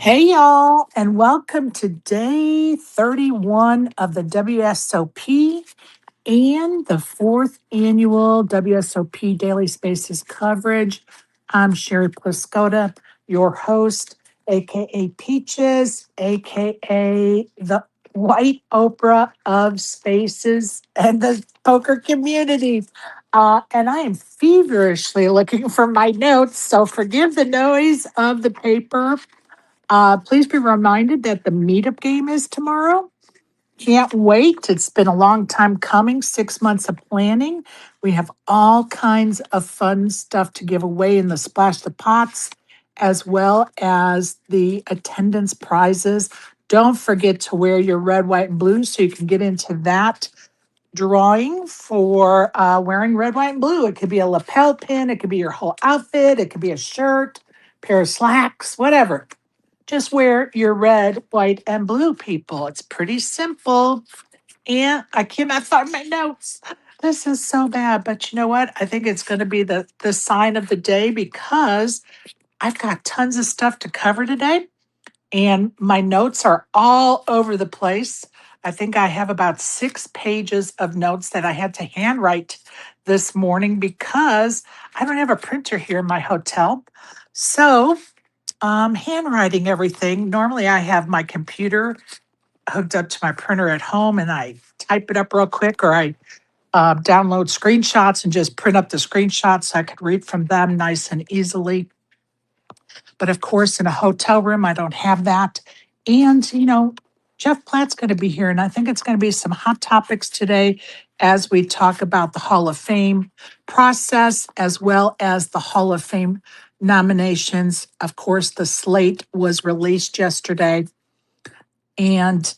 Hey, y'all, and welcome to day 31 of the WSOP and the fourth annual WSOP Daily Spaces coverage. I'm Sherry Pluskota, your host, AKA Peaches, AKA the White Oprah of Spaces and the poker community. And I am feverishly looking for my notes, so forgive the noise of the paper. Please be reminded that the meetup game is tomorrow. Can't wait. It's been a long time coming, 6 months of planning. We have all kinds of fun stuff to give away in the Splash the Pots, as well as the attendance prizes. Don't forget to wear your red, white, and blue so you can get into that drawing for wearing red, white, and blue. It could be a lapel pin, it could be your whole outfit, it could be a shirt, pair of slacks, whatever. Just wear your red, white, and blue, people. It's pretty simple. And I cannot find my notes. This is so bad. But you know what? I think it's going to be the sign of the day because I've got tons of stuff to cover today. And my notes are all over the place. I think I have about 6 pages of notes that I had to handwrite this morning because I don't have a printer here in my hotel. So handwriting everything. Normally, I have my computer hooked up to my printer at home and I type it up real quick, or I download screenshots and just print up the screenshots so I could read from them nice and easily. But of course, in a hotel room, I don't have that. And, Jeff Platt's going to be here, and I think it's going to be some hot topics today as we talk about the Hall of Fame process as well as the Hall of Fame nominations. Of course, the slate was released yesterday, and,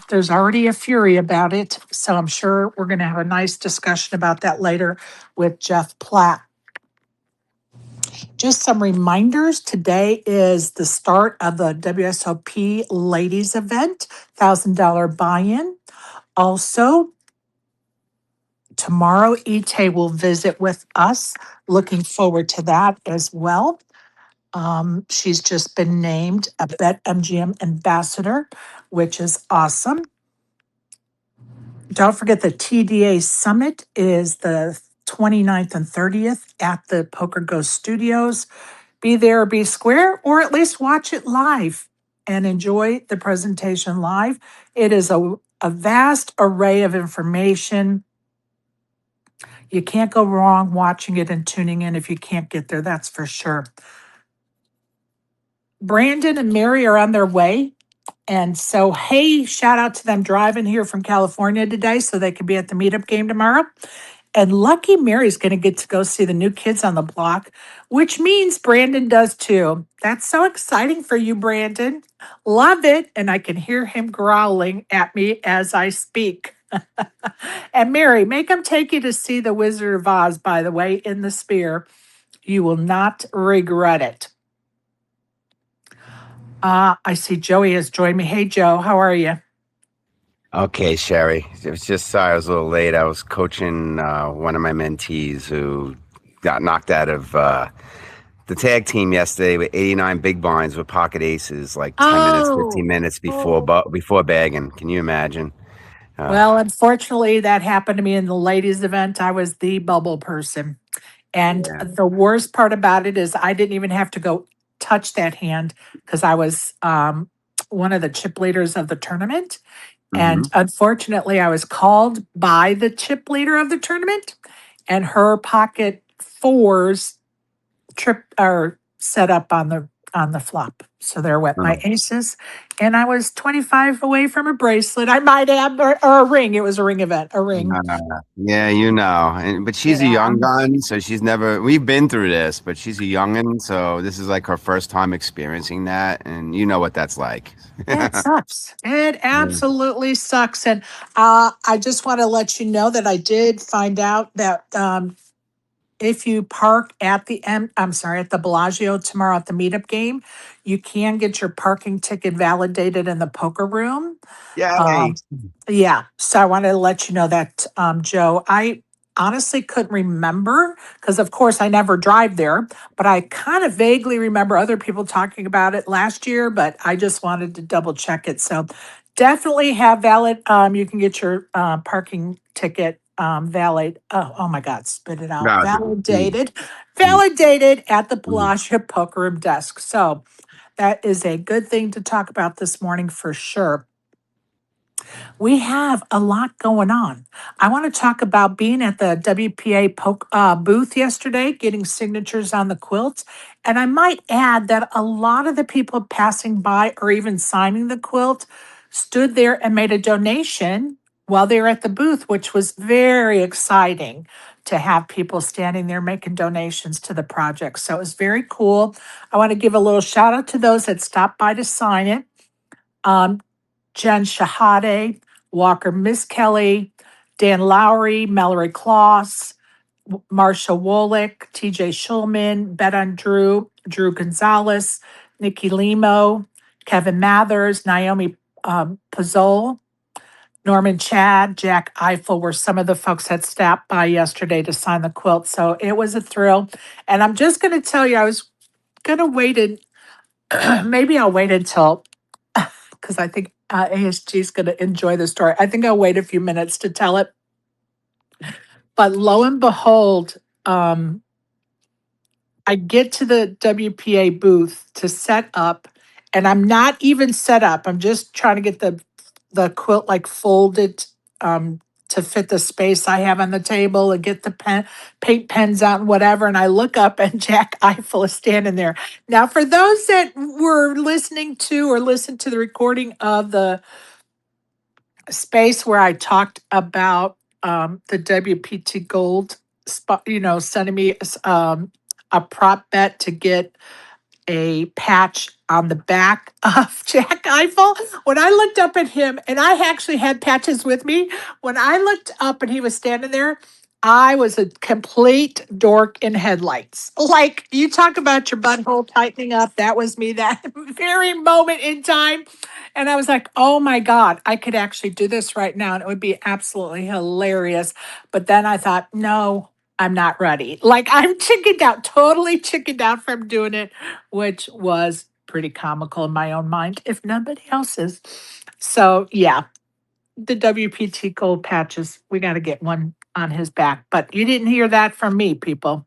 there's already a fury about it. So I'm sure we're going to have a nice discussion about that later with Jeff Platt. Just some reminders. Today is the start of the WSOP Ladies event, $1,000 buy-in. Also, tomorrow, Ite will visit with us. Looking forward to that as well. She's just been named a BetMGM ambassador, which is awesome. Don't forget the TDA Summit is the 29th and 30th at the Poker Ghost Studios. Be there or be square, or at least watch it live and enjoy the presentation live. It is a vast array of information. You can't go wrong watching it and tuning in if you can't get there, that's for sure. Brandon and Mary are on their way. And so, hey, shout out to them driving here from California today so they can be at the meetup game tomorrow. And lucky Mary's going to get to go see the new kids on the block, which means Brandon does too. That's so exciting for you, Brandon. Love it. And I can hear him growling at me as I speak. And Mary, make him take you to see the Wizard of Oz, by the way, in the Sphere. You will not regret it. I see Joey has joined me. Hey, Joe, how are you? Okay, Sherry. It was just sorry I was a little late. I was coaching one of my mentees who got knocked out of the tag team yesterday with 89 big blinds with pocket aces, like 10 minutes, 15 minutes before bagging. Can you imagine? Well, unfortunately, that happened to me in the ladies' event. I was the bubble person. And Yeah. the worst part about it is I didn't even have to go touch that hand because I was one of the chip leaders of the tournament. And Mm-hmm. unfortunately, I was called by the chip leader of the tournament, and her pocket fours trip or set up on the flop. So there went my aces, and I was 25 away from a bracelet. I might add, or a ring. It was a ring event, a ring. Yeah, but she's a Yeah, young gun, so she's never. We've been through this, but she's a youngin, so this is like her first time experiencing that, and you know what that's like. it sucks. It Yeah. absolutely sucks. And I just want to let you know that I did find out that if you park at at the Bellagio tomorrow at the meetup game, you can get your parking ticket validated in the poker room. Um, Yay! yeah, so I wanted to let you know that, Joe. honestly couldn't remember because, of course, I never drive there, but I kind of vaguely remember other people talking about it last year, but I just wanted to double check it. So definitely have valid, you can get your parking ticket valid. Oh my God, spit it out. Validated at the Bellagio poker room desk. So that is a good thing to talk about this morning for sure. We have a lot going on. I want to talk about being at the WPA booth yesterday, getting signatures on the quilts. And I might add that a lot of the people passing by or even signing the quilt stood there and made a donation while they were at the booth, which was very exciting to have people standing there making donations to the project. So it was very cool. I want to give a little shout out to those that stopped by to sign it. Um, Jen Shahade, Walker Miss Kelly, Dan Lowry, Mallory Kloss, Marsha Wolick, TJ Schulman, Bet Drew Gonzalez, Nikki Limo, Kevin Mathers, Naomi Pizzol, Norman Chad, Jack Eiffel were some of the folks that stopped by yesterday to sign the quilt. So it was a thrill. And I'm just going to tell you, I was going to wait and maybe I'll wait until because I think ASG is going to enjoy the story. I think I'll wait a few minutes to tell it. But lo and behold, I get to the WPA booth to set up, and I'm not even set up. I'm just trying to get the quilt like folded to fit the space I have on the table and get the paint pens out and whatever. And I look up and Jack Eiffel is standing there. Now, for those that were listening to or listened to the recording of the space where I talked about the WPT Gold spot, sending me a prop bet to get a patch on the back of Jack Eiffel. When I looked up at him, and I actually had patches with me, when I looked up and he was standing there, I was a complete dork in headlights. Like you talk about your butthole tightening up, that was me that very moment in time. And I was like, oh my God, I could actually do this right now and it would be absolutely hilarious. But then I thought, no, I'm not ready. Like I'm chickened out, totally chickened out from doing it, which was pretty comical in my own mind, if nobody else's. So yeah, the WPT gold patches, we got to get one on his back. But you didn't hear that from me, people.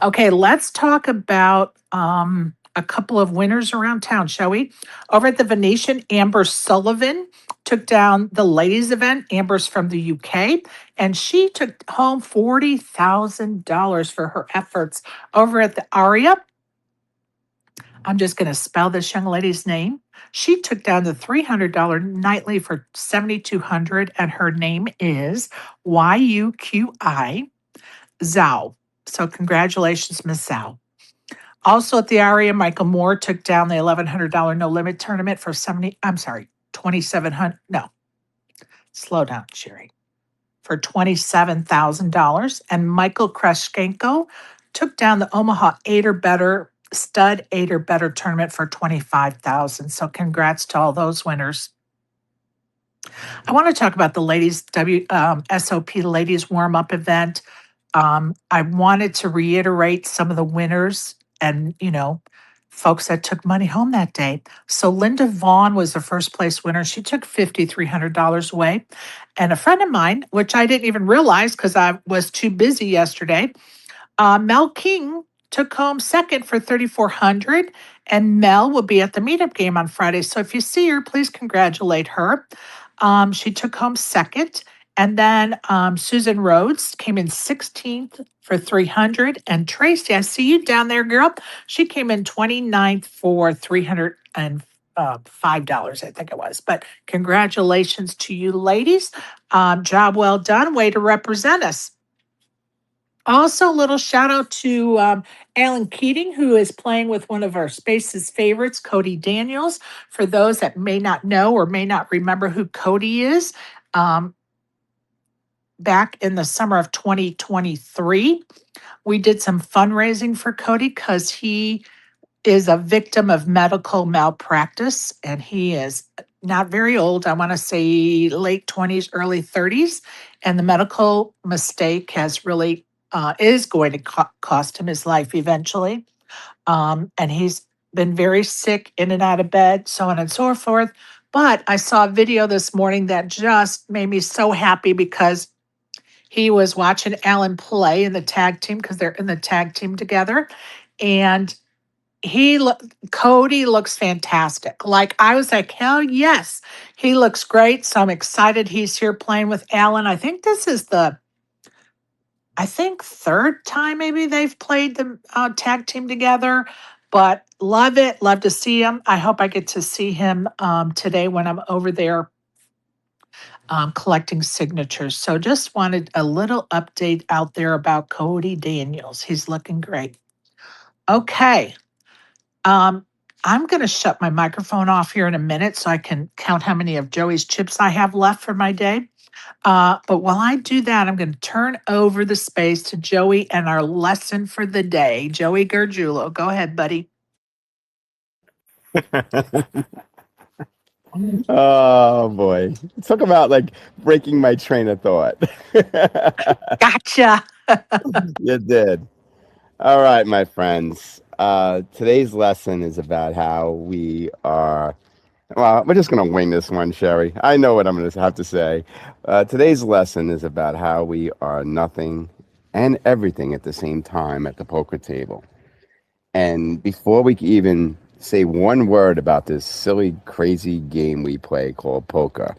Okay, let's talk about a couple of winners around town, shall we? Over at the Venetian, Amber Sullivan took down the ladies' event. Amber's from the UK, and she took home $40,000 for her efforts. Over at the Aria, I'm just going to spell this young lady's name. She took down the $300 nightly for $7,200, and her name is YUQI Zhao. So congratulations, Miss Zhao. Also at the Aria, Michael Moore took down the $1,100 no limit tournament for 2,700. No, slow down, Sherry. For $27,000. And Michael Kreshkenko took down the Omaha 8 or better stud 8 or better tournament for 25,000. So congrats to all those winners. I want to talk about the ladies WSOP ladies warm up event. I wanted to reiterate some of the winners and, folks that took money home that day. So Linda Vaughn was the first place winner. She took $5,300 away. And a friend of mine, which I didn't even realize because I was too busy yesterday, Mel King took home second for $3,400. And Mel will be at the meetup game on Friday. So if you see her, please congratulate her. She took home second. And then Susan Rhodes came in 16th for 300. And Tracy, I see you down there, girl. She came in 29th for $305, I think it was. But congratulations to you ladies. Job well done. Way to represent us. Also, a little shout out to Alan Keating, who is playing with one of our Space's favorites, Cody Daniels. For those that may not know or may not remember who Cody is, back in the summer of 2023, we did some fundraising for Cody because he is a victim of medical malpractice and he is not very old. I want to say late 20s, early 30s. And the medical mistake has really is going to cost him his life eventually. And he's been very sick, in and out of bed, so on and so forth. But I saw a video this morning that just made me so happy because he was watching Alan play in the tag team because they're in the tag team together. And Cody looks fantastic. Like I was like, hell yes, he looks great. So I'm excited he's here playing with Alan. I think this is third time maybe they've played the tag team together, but love it. Love to see him. I hope I get to see him today when I'm over there collecting signatures. So just wanted a little update out there about Cody Daniels. He's looking great. Okay. Um, I'm going to shut my microphone off here in a minute so I can count how many of Joey's chips I have left for my day. But while I do that, I'm going to turn over the space to Joey and our lesson for the day. Joey Gargiulo, go ahead, buddy. Oh boy. Talk about like breaking my train of thought. Gotcha. You did. All right, my friends. Today's lesson is about how we are. Well, we're just going to wing this one, Sherry. I know what I'm going to have to say. Today's lesson is about how we are nothing and everything at the same time at the poker table. And before we can even say one word about this silly, crazy game we play called poker,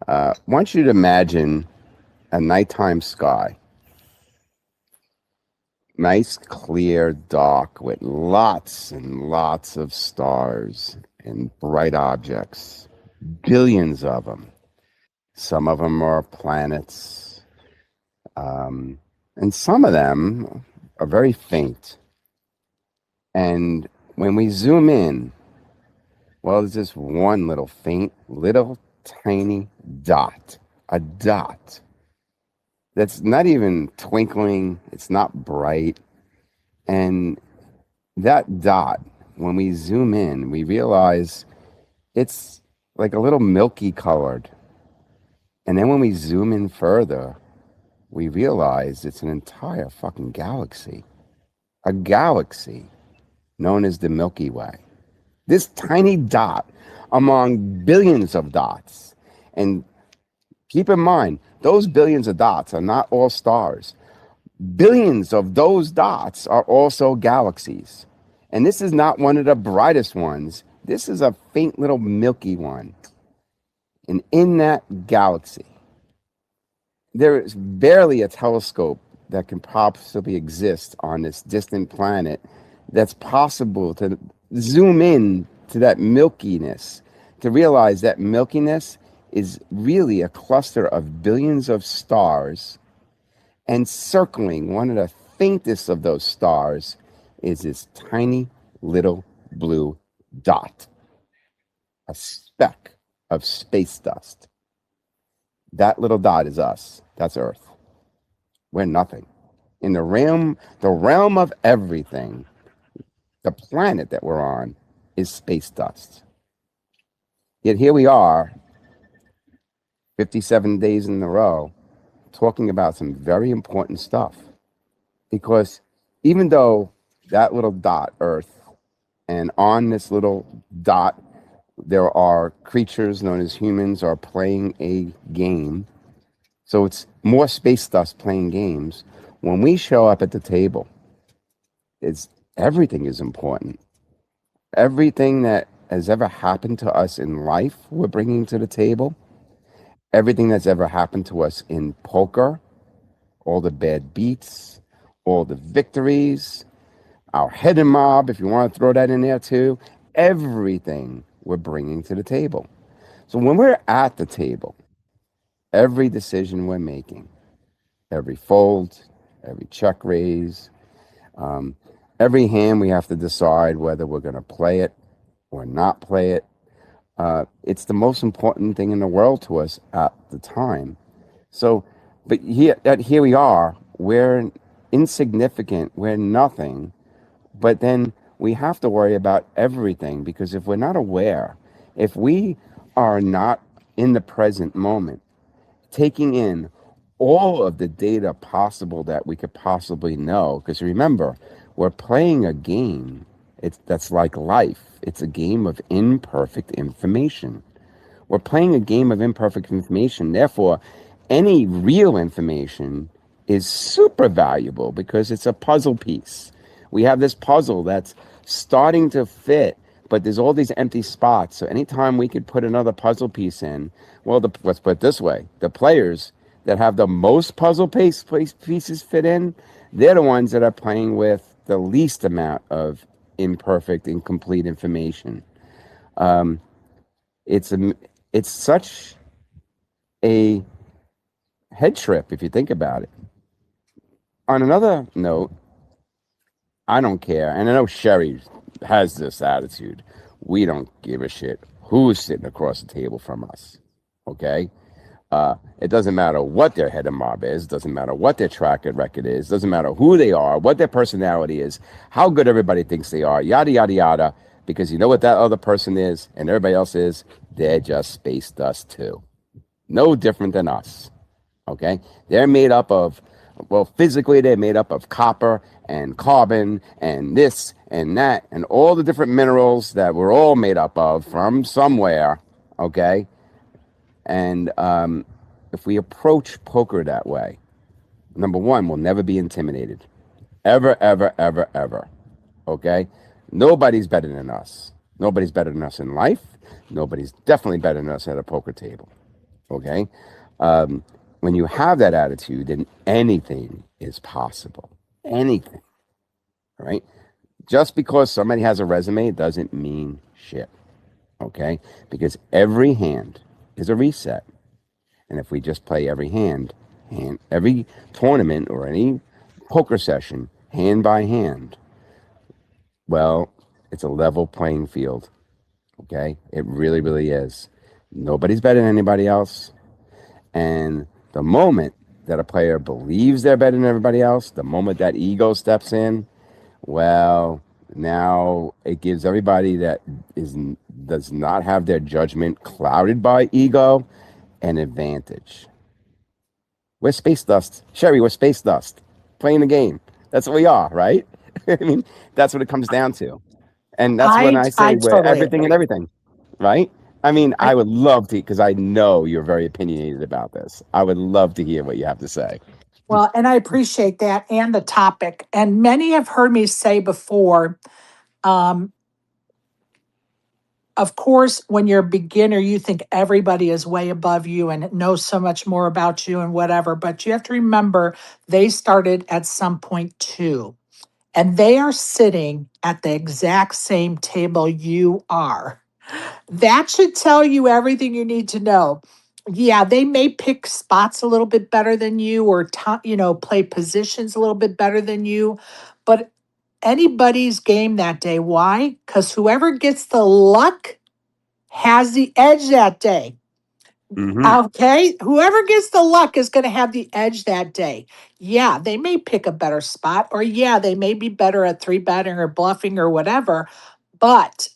I want you to imagine a nighttime sky. Nice, clear, dark, with lots and lots of stars and bright objects, billions of them. Some of them are planets, and some of them are very faint. And when we zoom in, well, there's just one little faint, little tiny dot, a dot that's not even twinkling, it's not bright. And that dot, when we zoom in, we realize it's like a little milky colored. And then when we zoom in further, we realize it's an entire fucking galaxy. A galaxy known as the Milky Way. This tiny dot among billions of dots. And keep in mind, those billions of dots are not all stars. Billions of those dots are also galaxies. And this is not one of the brightest ones. This is a faint little milky one. And in that galaxy, there is barely a telescope that can possibly exist on this distant planet that's possible to zoom in to that milkiness, to realize that milkiness is really a cluster of billions of stars, and circling one of the faintest of those stars is this tiny little blue dot, a speck of space dust. That little dot is us. That's Earth. We're nothing. In the realm of everything, the planet that we're on is space dust. Yet here we are, 57 days in a row, talking about some very important stuff. Because even though that little dot, Earth, and on this little dot, there are creatures known as humans are playing a game. So it's more space dust playing games. When we show up at the table, everything is important. Everything that has ever happened to us in life, we're bringing to the table. Everything that's ever happened to us in poker, all the bad beats, all the victories, our hidden mob, if you want to throw that in there too, everything we're bringing to the table. So when we're at the table, every decision we're making, every fold, every check raise, every hand we have to decide whether we're going to play it or not play it. It's the most important thing in the world to us at the time. So, but here we are, we're insignificant, we're nothing, but then we have to worry about everything, because if we're not aware, if we are not in the present moment, taking in all of the data possible that we could possibly know. Because remember, we're playing a game. That's like life. It's a game of imperfect information. We're playing a game of imperfect information. Therefore, any real information is super valuable because it's a puzzle piece. We have this puzzle that's starting to fit, but there's all these empty spots. So anytime we could put another puzzle piece in, well, let's put it this way: the players that have the most pieces fit in, they're the ones that are playing with the least amount of imperfect, incomplete information. Um, it's a it's such a head trip if you think about it. On another note, I don't care, and I know Sherry has this attitude. We don't give a shit who's sitting across the table from us. Okay? It doesn't matter what their head of mob is, doesn't matter what their track record is, doesn't matter who they are, what their personality is, how good everybody thinks they are, yada, yada, yada. Because you know what that other person is and everybody else is? They're just space dust too. No different than us. Okay? They're made up of, well, physically, they're made up of copper and carbon and this and that and all the different minerals that we're all made up of from somewhere. Okay? And if we approach poker that way, number one, we'll never be intimidated. Ever, ever, ever, ever. Okay? Nobody's better than us. Nobody's better than us in life. Nobody's definitely better than us at a poker table. Okay? When you have that attitude, then anything is possible. Anything. All right? Just because somebody has a resume doesn't mean shit. Okay? Because every hand is a reset. And if we just play every hand, every tournament or any poker session, hand by hand, well, it's a level playing field. Okay? It really, really is. Nobody's better than anybody else. And the moment that a player believes they're better than everybody else, the moment that ego steps in, well, now it gives everybody that does not have their judgment clouded by ego an advantage. We're space dust. Sherry, we're space dust. Playing the game. That's what we are, right? I mean, that's what it comes down to. And that's when I say I we're totally everything and agree. everything, right? I mean, I I would love to, because I know you're very opinionated about this. I would love to hear what you have to say. Well, and I appreciate that and the topic. And many have heard me say before, um, of course, when you're a beginner, you think everybody is way above you and knows so much more about you and whatever. But you have to remember they started at some point too. And they are sitting at the exact same table you are. That should tell you everything you need to know. Yeah, they may pick spots a little bit better than you or play positions a little bit better than you, but anybody's game that day. Why? Cuz whoever gets the luck has the edge that day. Mm-hmm. Okay? Whoever gets the luck is going to have the edge that day. Yeah, they may pick a better spot or yeah, they may be better at three betting or bluffing or whatever, but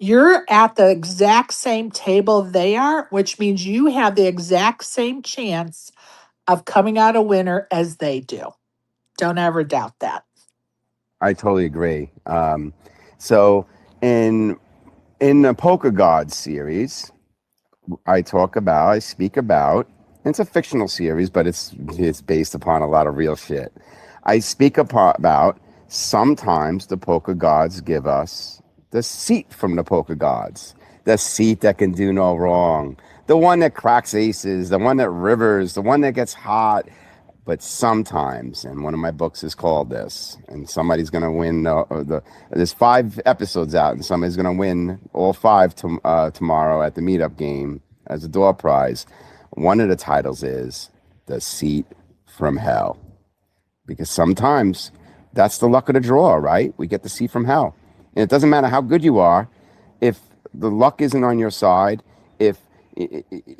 you're at the exact same table they are, which means you have the exact same chance of coming out a winner as they do. Don't ever doubt that. I totally agree. So in the Poker Gods series, I speak about, it's a fictional series, but it's based upon a lot of real shit. I speak about sometimes the poker gods give us the seat from the poker gods, the seat that can do no wrong, the one that cracks aces, the one that rivers, the one that gets hot. But sometimes, and one of my books is called this, and somebody's going to win there's 5 episodes out, and somebody's going to win all 5 tomorrow at the meetup game as a door prize. One of the titles is The Seat from Hell, because sometimes that's the luck of the draw, right? We get the seat from hell. And it doesn't matter how good you are, if the luck isn't on your side, if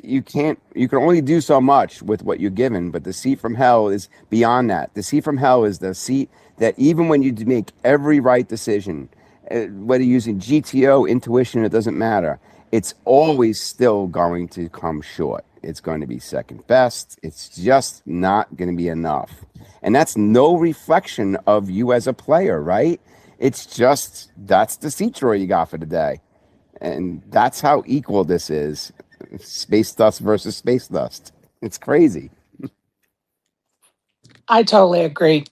you can only do so much with what you're given, but the seat from hell is beyond that. The seat from hell is the seat that even when you make every right decision, whether you're using GTO, intuition, it doesn't matter. it's always still going to come short. It's going to be second best. It's just not going to be enough. And that's no reflection of you as a player, right? It's just that's the seat drawer you got for the day. And that's how equal this is. Space dust versus space dust. It's crazy. I totally agree.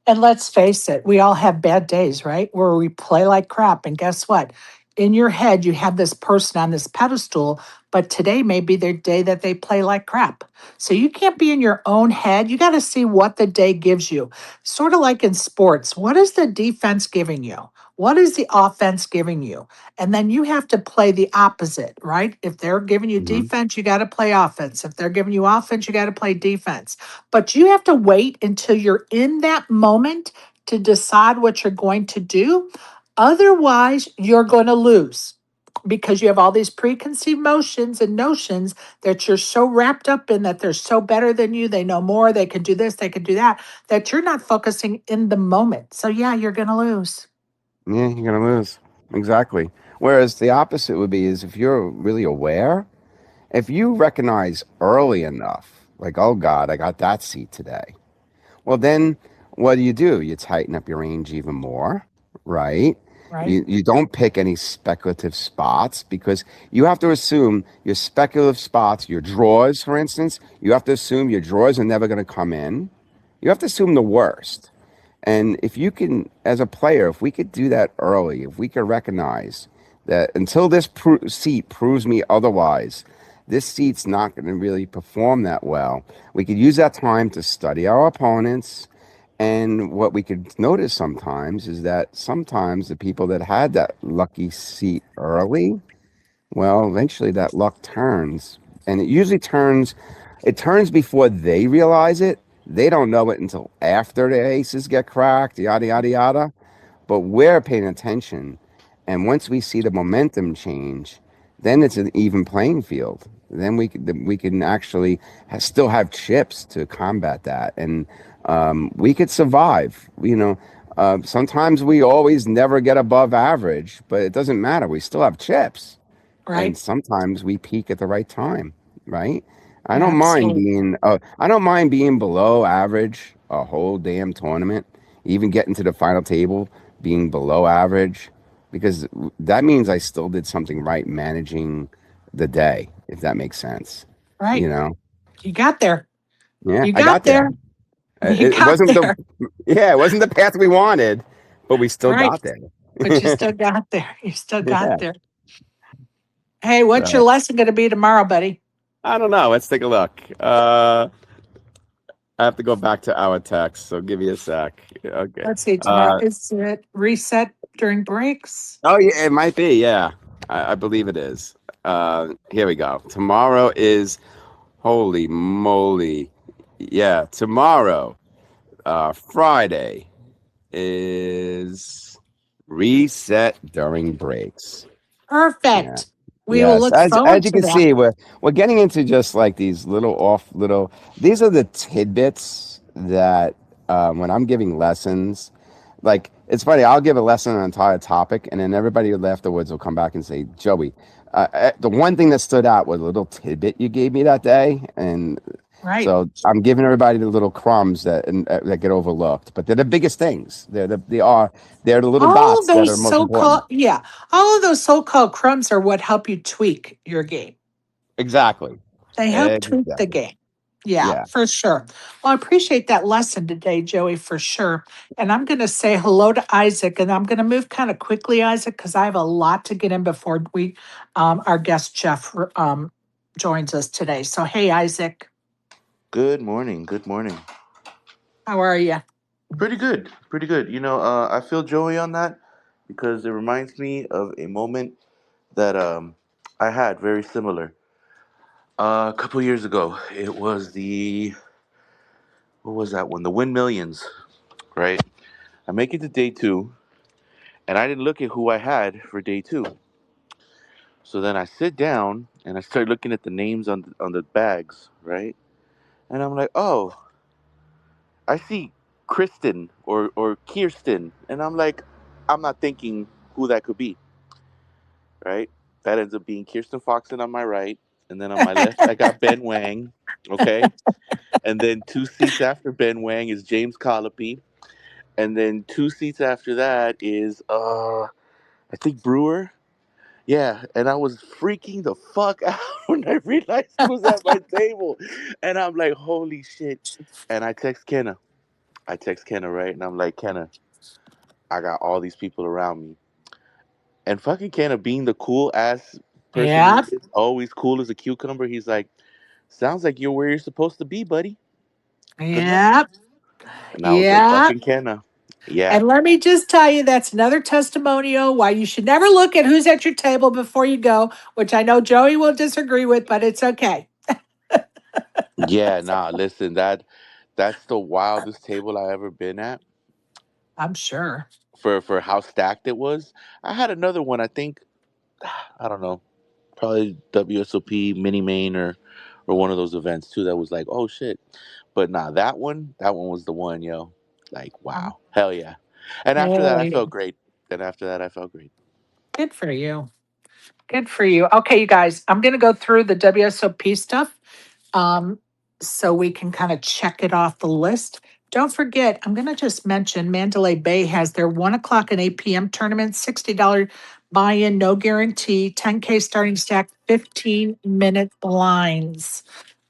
And let's face it, we all have bad days, right? Where we play like crap. And guess what? In your head, you have this person on this pedestal, but today may be their day that they play like crap. So you can't be in your own head. You got to see what the day gives you. Sort of like in sports, what is the defense giving you? What is the offense giving you? And then you have to play the opposite, right? If they're giving you Hmm. defense, you got to play offense. If they're giving you offense, you got to play defense. But you have to wait until you're in that moment to decide what you're going to do. Otherwise, you're going to lose because you have all these preconceived motions and notions that you're so wrapped up in that they're so better than you. They know more. They can do this. They can do that, that you're not focusing in the moment. So, yeah, you're going to lose. Yeah, you're gonna lose. Exactly. Whereas the opposite would be is if you're really aware, if you recognize early enough, like, oh God, I got that seat today. Well, then what do? You tighten up your range even more, right? Right. You don't pick any speculative spots because you have to assume your speculative spots, your draws, for instance, you have to assume your draws are never going to come in. You have to assume the worst. And if you can, as a player, if we could do that early, if we could recognize that until this seat proves me otherwise, this seat's not going to really perform that well. We could use that time to study our opponents. And what we could notice sometimes is that sometimes the people that had that lucky seat early, well, eventually that luck turns. And it usually turns, it turns before they realize it. They don't know it until after the aces get cracked, yada, yada, yada. But we're paying attention. And once we see the momentum change, then it's an even playing field. Then we can actually still have chips to combat that. And we could survive. Sometimes we always never get above average, but it doesn't matter. We still have chips. And Right. sometimes we peak at the right time, right? Absolutely. I don't mind being below average a whole damn tournament, even getting to the final table being below average, because that means I still did something right managing the day, if that makes sense. Right. You know? You got there. Yeah, You I got got there. there. You It got wasn't the there. yeah, it wasn't the path we wanted, but we still Right. got there. But you still got there. You still got Yeah. there. Hey, what's your So lesson going to be tomorrow, buddy? I don't know. Let's take a look. I have to go back to our text, so give me a sec. Okay. Let's see. Tomorrow is it reset during breaks? Oh yeah, it might be. Yeah, I believe it is. Here we go. Tomorrow is holy moly. Yeah, tomorrow, Friday is reset during breaks. Yeah. Perfect. We will Yes, look as forward you to can that. see, we're getting into just like these little. These are the tidbits that when I'm giving lessons, like it's funny. I'll give a lesson on an entire topic, and then everybody afterwards will come back and say, "Joey, the one thing that stood out was a little tidbit you gave me that day," and Right. so I'm giving everybody the little crumbs that get overlooked, but they're the biggest things. They're the little All of dots that those are most so-called, important. yeah, all of those so-called crumbs are what help you tweak your game. Exactly. They help tweak the Exactly. game. Yeah, Yeah. for sure. Well, I appreciate that lesson today, Joey, for sure. And I'm going to say hello to Isaac, and I'm going to move kind of quickly, Isaac, because I have a lot to get in before our guest Jeff joins us today. So, hey, Isaac, Good morning. Good morning. how are you? Pretty good. Pretty good. I feel Joey on that because it reminds me of a moment that I had very similar. A couple years ago, it was what was that one? The Win Millions, right? I make it to day two, and I didn't look at who I had for day two. So then I sit down and I start looking at the names on the bags, right? And I'm like, oh, I see Kristen or Kirsten, and I'm like, I'm not thinking who that could be, right? That ends up being Kirsten Foxen on my right, and then on my left I got Ben Wang. Okay, and then 2 seats after Ben Wang is James Colopy, and then 2 seats after that is I think Brewer. Yeah, and I was freaking the fuck out when I realized he was at my table, and I'm like, holy shit! And I text Kenna, right, and I'm like, Kenna, I got all these people around me, and fucking Kenna, being the cool ass person he Yeah. is, always cool as a cucumber, he's like, sounds like you're where you're supposed to be, buddy. Good luck. Yeah. And I was like, Yeah. fucking Kenna, yeah, And let me just tell you, that's another testimonial why you should never look at who's at your table before you go, which I know Joey will disagree with, but it's okay. yeah. Nah, listen, that's the wildest table I ever been at I'm sure. for how stacked it was. I had another one, I think, I don't know, probably WSOP mini main or one of those events too that was like, oh shit. But nah, that one was the one, yo. Like, Um, wow. Hell yeah. And after that I Hey, felt great. And after that I felt great. good for you. Good for you. Okay, you guys, I'm going to go through the WSOP stuff um, so we can kind of check it off the list. Don't forget, I'm going to just mention Mandalay Bay has their 1 o'clock and 8 p.m. tournament, $60 buy in, no guarantee, 10K starting stack, 15-minute blinds.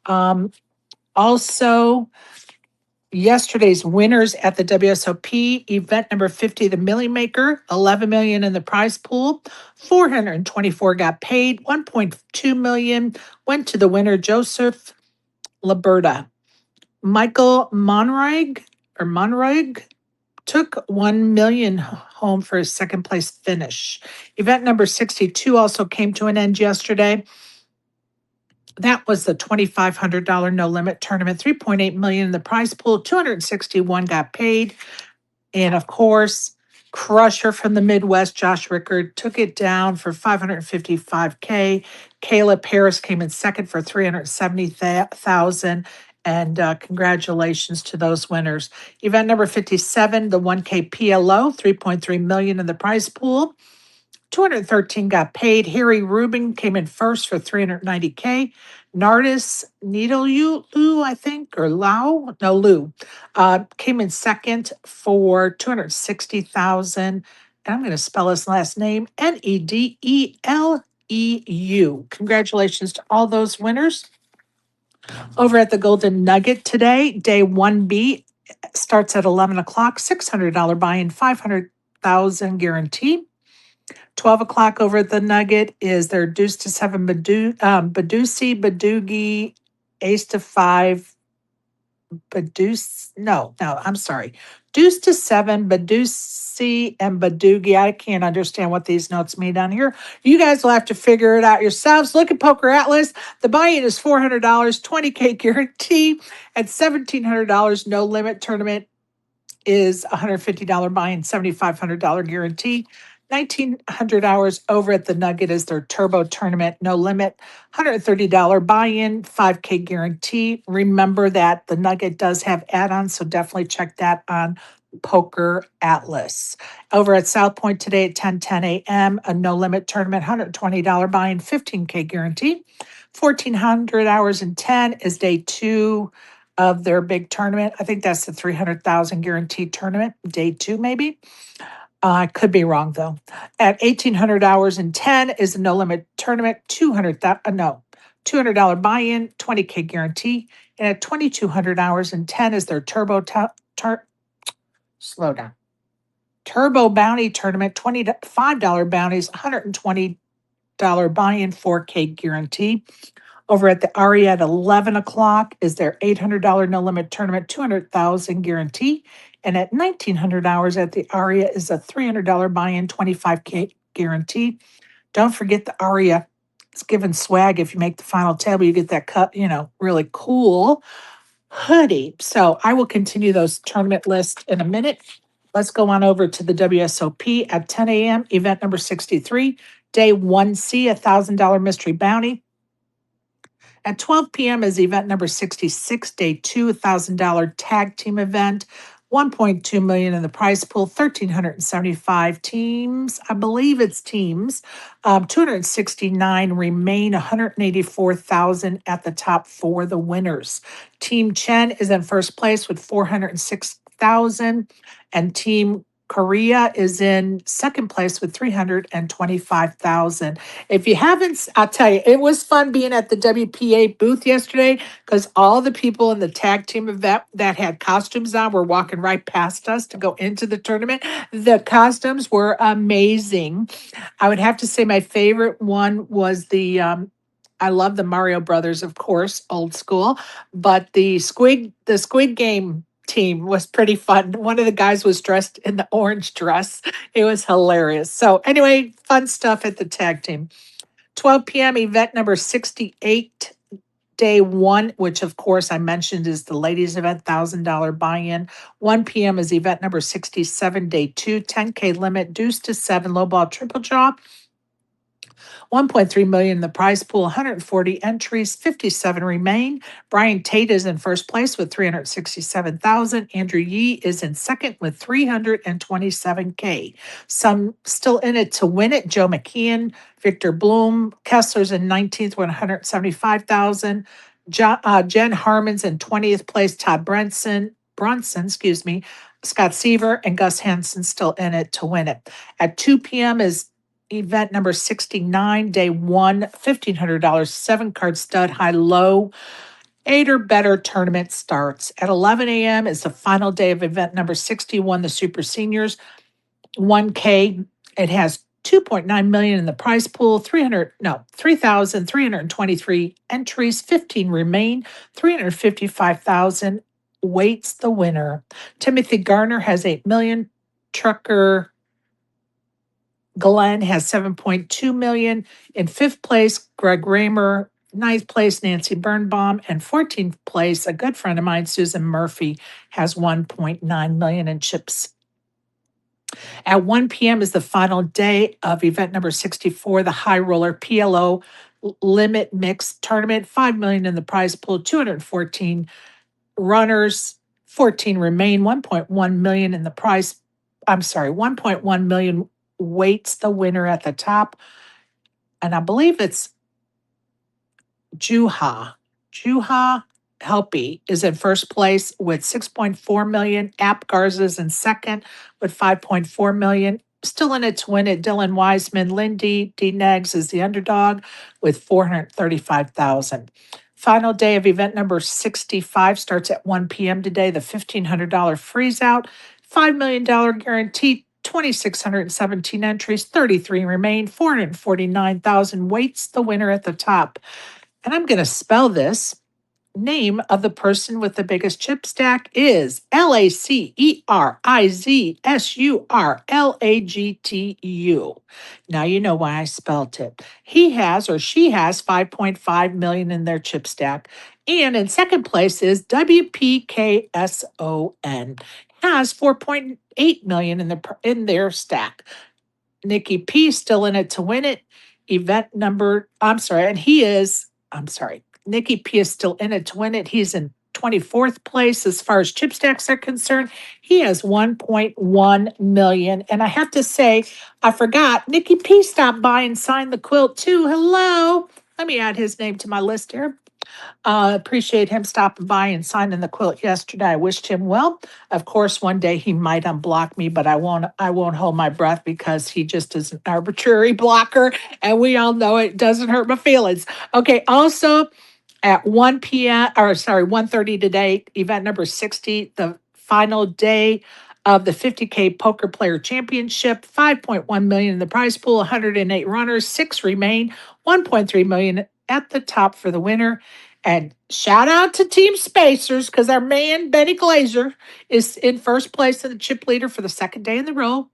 Um, Also, yesterday's winners at the WSOP event number 50, the Millie Maker, 11 million in the prize pool, 424 got paid, 1.2 million went to the winner, Joseph Laberta. Michael Monroig took 1 million home for his second place finish. Event number 62 also came to an end yesterday. That was the $2,500 no limit tournament, 3.8 million in the prize pool, 261 got paid. And of course, Crusher from the Midwest, Josh Rickard, took it down for 555K. Kayla Paris came in second for 370,000. And congratulations to those winners. Event number 57, the 1K PLO, 3.3 million in the prize pool. 213 got paid. Harry Rubin came in first for 390K. Nardis Needle I think, or Lau, no, Lou, came in second for 260,000. And I'm going to spell his last name Nedeleu. Congratulations to all those winners. Over at the Golden Nugget today, day 1B starts at 11 o'clock, $600 buy in, 500,000 guarantee. 12 o'clock over at the Nugget is their deuce to seven Badusi, Badugi, ace to five, Badus. No, I'm sorry. Deuce to seven, Badusi, and Badugi. I can't understand what these notes mean down here. You guys will have to figure it out yourselves. Look at Poker Atlas. The buy-in is $400, 20K guarantee, and $1,700 no limit tournament is $150 buy-in, $7,500 guarantee. 1,900 hours over at the Nugget is their turbo tournament, no limit, $130 buy-in, 5K guarantee. Remember that the Nugget does have add-ons, so definitely check that on Poker Atlas. Over at South Point today at 10:10 a.m., a no limit tournament, $120 buy-in, 15K guarantee. 1,400 hours in 10 is day 2 of their big tournament. I think that's the 300,000 guaranteed tournament, day 2 maybe. I could be wrong though. At 1,800 hours in 10 is a no limit tournament, $200 buy-in, 20K guarantee. And at 2,200 hours in 10 is their slow down. Turbo Bounty Tournament, $25 bounties, $120 buy-in, 4K guarantee. Over at the Aria at 11 o'clock is their $800 no limit tournament, 200,000 guarantee. And at 1,900 hours at the Aria is a $300 buy-in, 25K guarantee. Don't forget the Aria. It's giving swag. If you make the final table, you get that cut, really cool hoodie. So I will continue those tournament lists in a minute. Let's go on over to the WSOP at 10 a.m. Event number 63, day 1C, $1,000 mystery bounty. At 12 p.m. is event number 66, day 2, $1,000 tag team event. 1.2 million in the prize pool, 1,375 teams. I believe it's teams. 269 remain, 184,000 at the top for the winners. Team Chen is in first place with 406,000, and Team Korea is in second place with 325,000. If you haven't, I'll tell you, it was fun being at the WPA booth yesterday because all the people in the tag team event that had costumes on were walking right past us to go into the tournament. The costumes were amazing. I would have to say my favorite one was I love the Mario Brothers, of course, old school, but the Squid Game team was pretty fun. One of the guys was dressed in the orange dress. It was hilarious. So anyway, fun stuff at the tag team. 12 p.m. event number 68, day one, which of course I mentioned is the ladies event, $1,000 buy-in. 1 p.m. is event number 67, day two, 10K limit, deuce to seven, low ball, triple draw. 1.3 million in the prize pool, 140 entries, 57 remain. Brian Tate is in first place with 367,000. Andrew Yee is in second with 327K. Some still in it to win it. Joe McKeon, Victor Bloom, Kessler's in 19th with 175,000. Jen Harmon's in 20th place. Todd Bronson, Scott Seaver and Gus Hansen still in it to win it. At 2 p.m. is event number 69, day one, $1,500, 7 card stud, high low, 8 or better tournament starts. At 11 a.m. is the final day of event number 61, the Super Seniors, 1K. It has 2.9 million in the prize pool, 3,323 entries, 15 remain, 355,000 waits the winner. Timothy Garner has 8 million. Trucker Glenn has 7.2 million. In fifth place, Greg Raymer. Ninth place, Nancy Birnbaum. And 14th place, a good friend of mine, Susan Murphy, has 1.9 million in chips. At 1 p.m. is the final day of event number 64, the High Roller PLO Limit Mix Tournament. 5 million in the prize pool, 214 runners, 14 remain, 1.1 million in the prize. 1.1 million waits the winner at the top. And I believe it's Juha. Juha Helpy is in first place with 6.4 million. App Garza's in second with 5.4 million. Still in it to win it, Dylan Wiseman. Lindy D. Neggs is the underdog with 435,000. Final day of event number 65 starts at 1 p.m. today. The $1,500 freeze out, $5 million guarantee, 2,617 entries, 33 remain, 449,000 waits the winner at the top. And I'm going to spell this. Name of the person with the biggest chip stack is LACERIZSURLAGTU. Now you know why I spelled it. He has or she has 5.5 million in their chip stack. And in second place is WPKSON, has 4.8 million in their stack. Nikki P still in it to win it. Nikki P is still in it to win it. He's in 24th place as far as chip stacks are concerned. He has 1.1 million. And I have to say, I forgot, Nikki P stopped by and signed the quilt too. Hello. Let me add his name to my list here. Appreciate him stopping by and signing the quilt yesterday. I wished him well. Of course, one day he might unblock me, but I won't hold my breath because he just is an arbitrary blocker, and we all know it doesn't hurt my feelings. Okay, also at 1 p.m. or sorry, 1:30 today, event number 60, the final day of the 50K Poker Player Championship, 5.1 million in the prize pool, 108 runners, 6 remain, 1.3 million at the top for the winner. And shout out to Team Spacers because our man Benny Glazer is in first place in the chip leader for the second day in a row.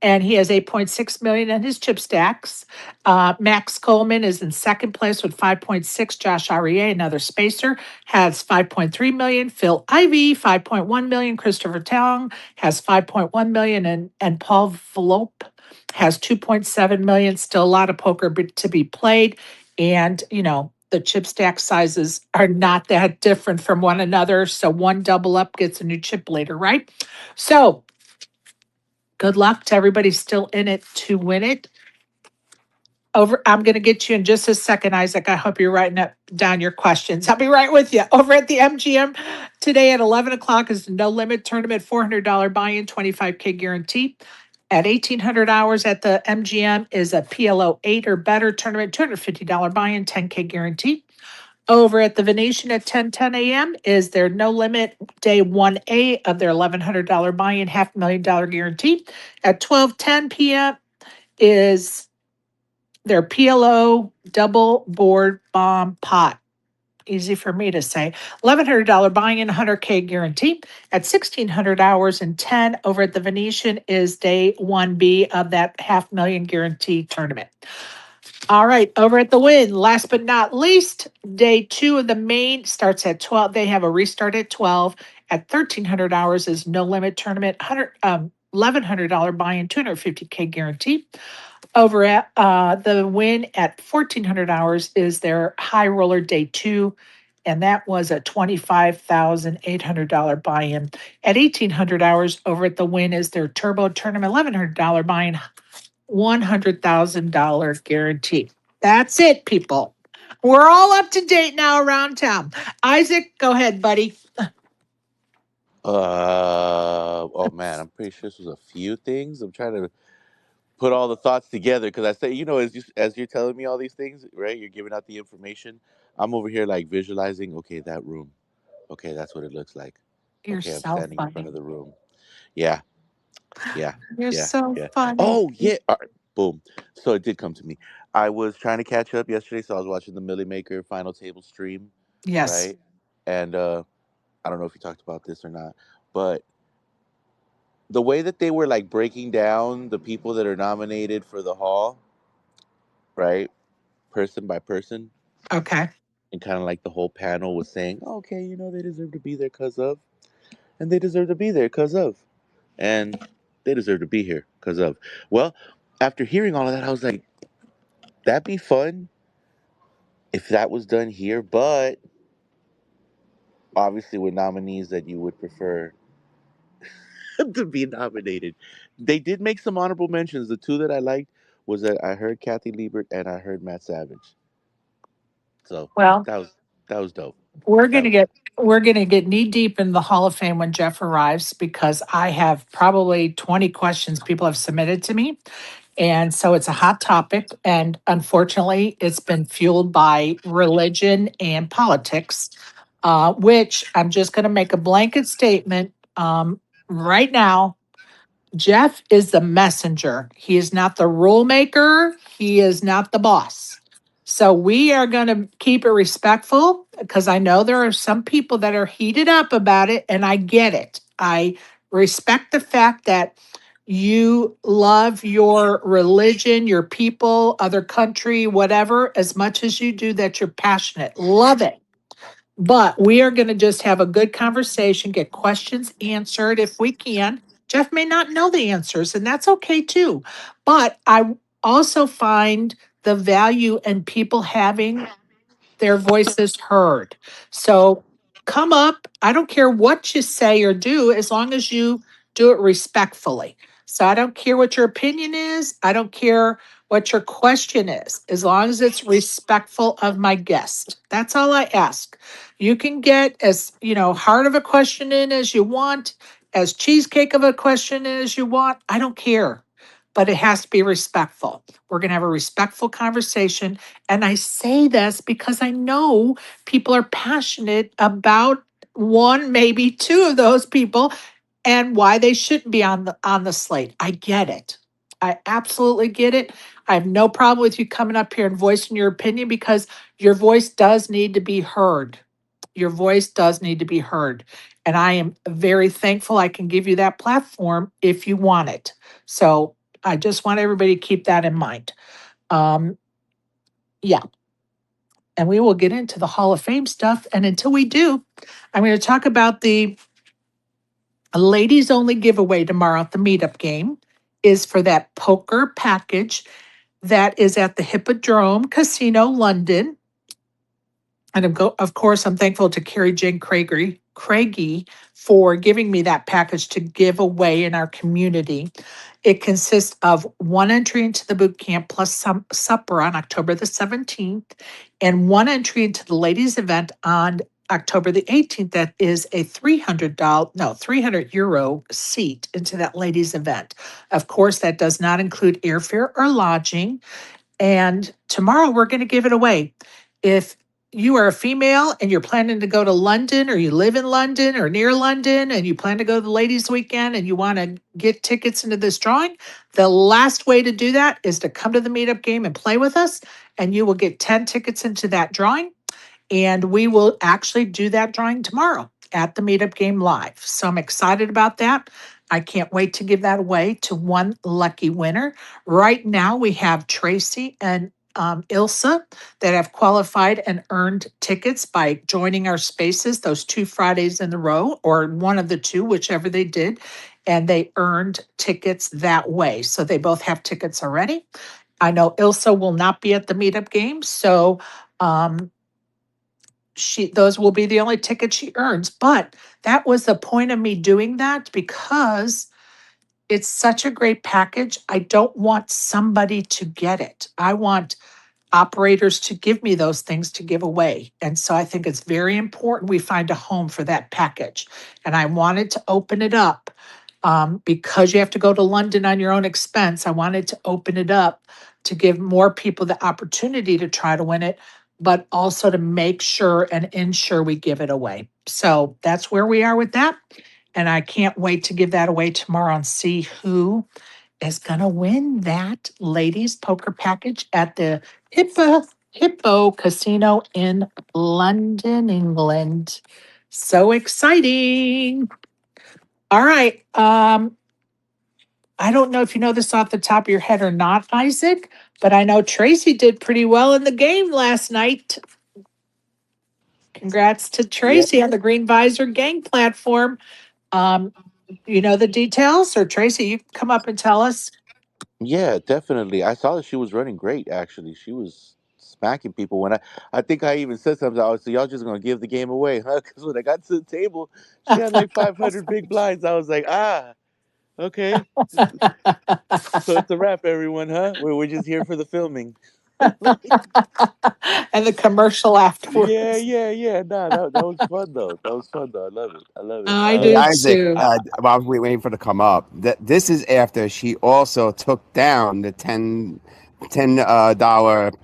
And he has 8.6 million in his chip stacks. Max Coleman is in second place with 5.6. Josh Arie, another spacer, has 5.3 million. Phil Ivey, 5.1 million. Christopher Tong has 5.1 million. And Paul Vlope has 2.7 million. Still a lot of poker to be played. And, the chip stack sizes are not that different from one another. So one double up gets a new chip later, right? So good luck to everybody still in it to win it. I'm going to get you in just a second, Isaac. I hope you're writing down your questions. I'll be right with you. Over at the MGM today at 11 o'clock is the No Limit Tournament, $400 buy-in, 25K guarantee. At 1800 hours at the MGM is a PLO 8 or better tournament, $250 buy-in, 10K guarantee. Over at the Venetian at 10:10 a.m. is their No Limit Day 1A of their $1,100 buy-in, $500,000 guarantee. At 12:10 p.m. is their PLO double board bomb pot. Easy for me to say. $1,100 buy-in, 100K guarantee. At 1600 hours and 10 over at the Venetian is day 1B of that $500,000 guarantee tournament. All right, over at the Wynn, last but not least, day 2 of the main starts at 12. They have a restart at 12. At 1300 hours is No Limit Tournament, $1,100 buy-in, 250K guarantee. Over at the Wynn at 1400 hours is their High Roller Day 2, and that was a $25,800 buy-in. At 1800 hours over at the Wynn is their Turbo Tournament, $1,100 buy-in, $100,000 guarantee. That's it, people. We're all up to date now around town. Isaac, go ahead, buddy. Oh man, I'm pretty sure this was a few things. I'm trying to put all the thoughts together because I say, as you're telling me all these things, right? You're giving out the information. I'm over here like visualizing. Okay, that room. Okay, that's what it looks like. You're Okay, I'm so standing in front funny. of the room. Yeah, yeah, You're yeah, so yeah. funny. Oh yeah. All right, boom. So it did come to me. I was trying to catch up yesterday, so I was watching the Millie Maker final table stream, Yes. right? And I don't know if you talked about this or not, but the way that they were like breaking down the people that are nominated for the hall, right, person by person, Okay. and kind of like the whole panel was saying, okay, they deserve to be there because of, and they deserve to be there because of, and they deserve to be here because of. Well, after hearing all of that, I was like, that'd be fun if that was done here, but obviously with nominees that you would prefer to be nominated. They did make some honorable mentions. The two that I liked was that I heard Kathy Liebert and I heard Matt Savage. So Well, that was dope. we're That gonna was get we're gonna get knee deep in the Hall of Fame when Jeff arrives because I have probably 20 questions people have submitted to me. And so it's a hot topic. And unfortunately, it's been fueled by religion and politics, which I'm just going to make a blanket statement right now. Jeff is the messenger. He is not the rule maker. He is not the boss. So we are going to keep it respectful because I know there are some people that are heated up about it, and I get it. I respect the fact that you love your religion, your people, other country, whatever, as much as you do that you're passionate. Love it. But we are going to just have a good conversation, get questions answered if we can. Jeff may not know the answers, and that's okay too. But I also find the value in people having their voices heard. So come up. I don't care what you say or do, as long as you do it respectfully. So I don't care what your opinion is. I don't care what your question is, as long as it's respectful of my guest. That's all I ask. You can get as, hard of a question in as you want, as cheesecake of a question in as you want. I don't care. But it has to be respectful. We're going to have a respectful conversation. And I say this because I know people are passionate about one, maybe two of those people and why they shouldn't be on the slate. I get it. I absolutely get it. I have no problem with you coming up here and voicing your opinion because your voice does need to be heard. Your voice does need to be heard. And I am very thankful I can give you that platform if you want it. So I just want everybody to keep that in mind. Um, yeah. And we will get into the Hall of Fame stuff. And until we do, I'm going to talk about the ladies only giveaway tomorrow at the meetup game is for that poker package that is at the Hippodrome Casino, London. And of course, I'm thankful to Carrie Jane Craigie for giving me that package to give away in our community. It consists of one entry into the boot camp plus some supper on October the 17th and one entry into the ladies event on October the 18th. That is a $300, no, €300 seat into that ladies event. Of course, that does not include airfare or lodging. And tomorrow we're going to give it away. If you are a female and you're planning to go to London, or you live in London or near London and you plan to go to the ladies' weekend and you want to get tickets into this drawing, the last way to do that is to come to the meetup game and play with us, and you will get 10 tickets into that drawing. And we will actually do that drawing tomorrow at the meetup game live. So I'm excited about that. I can't wait to give that away to one lucky winner. Right now, we have Tracy and Ilsa that have qualified and earned tickets by joining our spaces those 2 Fridays in a row, or one of the two, whichever they did. And they earned tickets that way. So they both have tickets already. I know Ilsa will not be at the meetup game. So um, those will be the only tickets she earns. But that was the point of me doing that, because it's such a great package. I don't want somebody to get it. I want operators to give me those things to give away. And so I think it's very important we find a home for that package. And I wanted to open it up, because you have to go to London on your own expense. I wanted to open it up to give more people the opportunity to try to win it, but also to make sure and ensure we give it away. So that's where we are with that. And I can't wait to give that away tomorrow and see who is going to win that ladies poker package at the Hippo Casino in London, England. So exciting. All right. I don't know if you know this off the top of your head or not, Isaac, but I know Tracy did pretty well in the game last night. Congrats to Yeah, Tracy on the Green Visor gang platform. Um, you know the details, or Tracy, you can come up and tell us. yeah, definitely. I saw that she was running great. Actually, she was smacking people. I think I even said something. I was, so y'all just gonna give the game away, huh? Because when I got to the table, she had like 500 big blinds. I was like, okay. So it's a wrap, everyone, huh? We're just here for the filming. And the commercial Yeah, afterwards. yeah, yeah. Nah, that was fun though. That was fun though. I love it. I love it. I Hey, do Isaac, too. while I was waiting for it to come up, this is after she also took down the $10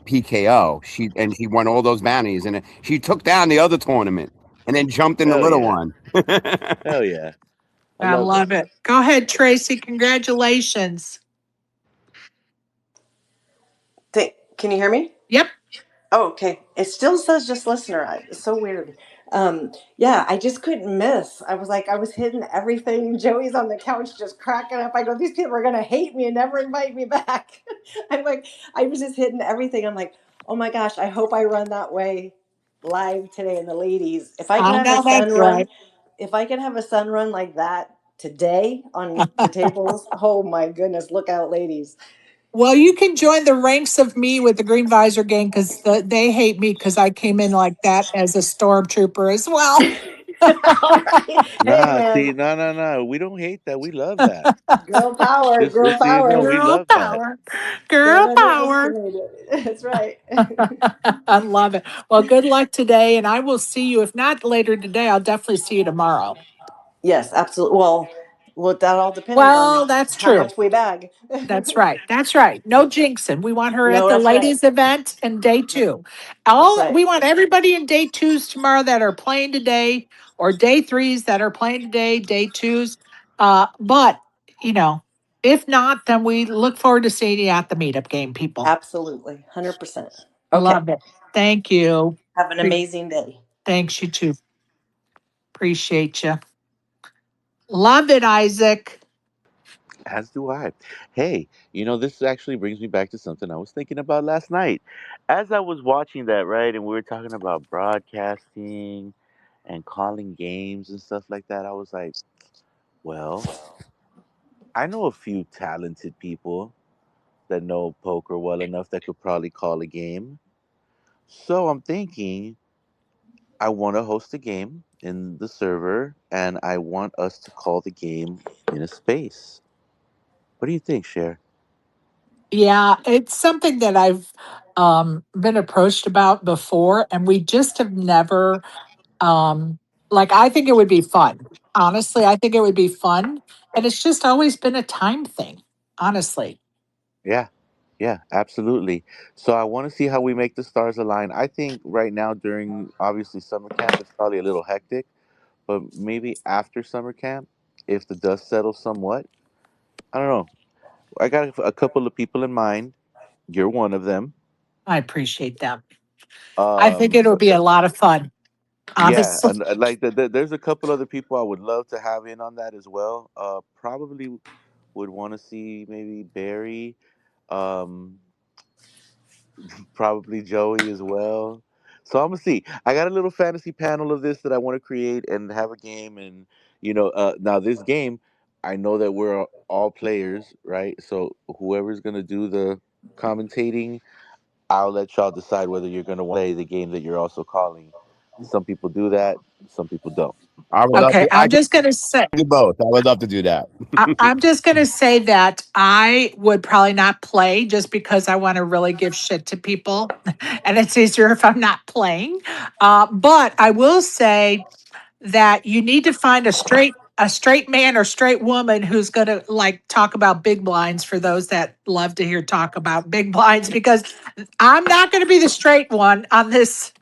PKO. She won all those bounties, and she took down the other tournament and then jumped in the Hell little yeah. one. Hell yeah. I I love it. love it. Go ahead, Tracy. Congratulations. Can you hear me? Yep. Oh, okay. It still says just listener. It's so weird. Yeah, I just couldn't miss. I was hitting everything. Joey's on the couch just cracking up. I go, these people are gonna hate me and never invite me back. I'm like, I was just hitting everything. I'm like, oh my gosh, I hope I run that way live today in the ladies. If I can I have a know sun that's right. run, if I can have a sun run like that today on the tables, oh my goodness, look out, ladies. Well, you can join the ranks of me with the Green Visor gang, because they hate me because I came in like that as a stormtrooper as well. All right. Hey Nah, see, man, no, no, no. We don't hate that. We love that. girl power, girl Just so you know, power. we Girl love that. power. Girl Don't power. underestimate it. That's right. I love it. Well, good luck today. And I will see you. If not later today, I'll definitely see you tomorrow. Yes, absolutely. Well, that all depends on Well, that's how true. much we bag. That's right. That's right. No jinxing. We want her at No, the that's right. ladies event in day two. That's All right. we want everybody in day twos tomorrow that are playing today, or day threes that are playing today, day twos. But you know, if not, then we look forward to seeing you at the meetup game, people. Absolutely. 100%. Okay. Love it. Thank you. Have an Pre- amazing day. Thanks, you too. Appreciate you. Love it, Isaac. As do I. Hey, this actually brings me back to something I was thinking about last night. As I was watching that, right, and we were talking about broadcasting and calling games and stuff like that, I was like, well, I know a few talented people that know poker well enough that could probably call a game. So I'm thinking, I want to host a game in the server, and I want us to call the game in a space. What do you think, Cher? Yeah, it's something that I've been approached about before, and we just have never um like I think it would be fun. Honestly, I think it would be fun, and it's just always been a time thing, honestly. Yeah, yeah, absolutely. So I want to see how we make the stars align. I think right now during obviously summer camp, it's probably a little hectic, but maybe after summer camp, if the dust settles somewhat, I don't know. I got a couple of people in mind. You're one of them. I appreciate that. I think it'll So be a lot of fun, yeah, honestly. and like there's a couple other people I would love to have in on that as well. Probably would want to see maybe Barry, um, probably Joey as well. So I'm gonna see. I got a little fantasy panel of this that I want to create and have a game, and now this game, I know that we're all players, right? So whoever's gonna do the commentating, I'll let y'all decide whether you're gonna want to play the game that you're also calling. Some people do that, some people don't. I would love Okay, to. I I'm can just gonna say do both. I would love to do that. I'm just going to say that I would probably not play just because I want to really give shit to people. And it's easier if I'm not playing. But I will say that you need to find a straight man or straight woman who's going to like talk about big blinds for those that love to hear talk about big blinds because I'm not going to be the straight one on this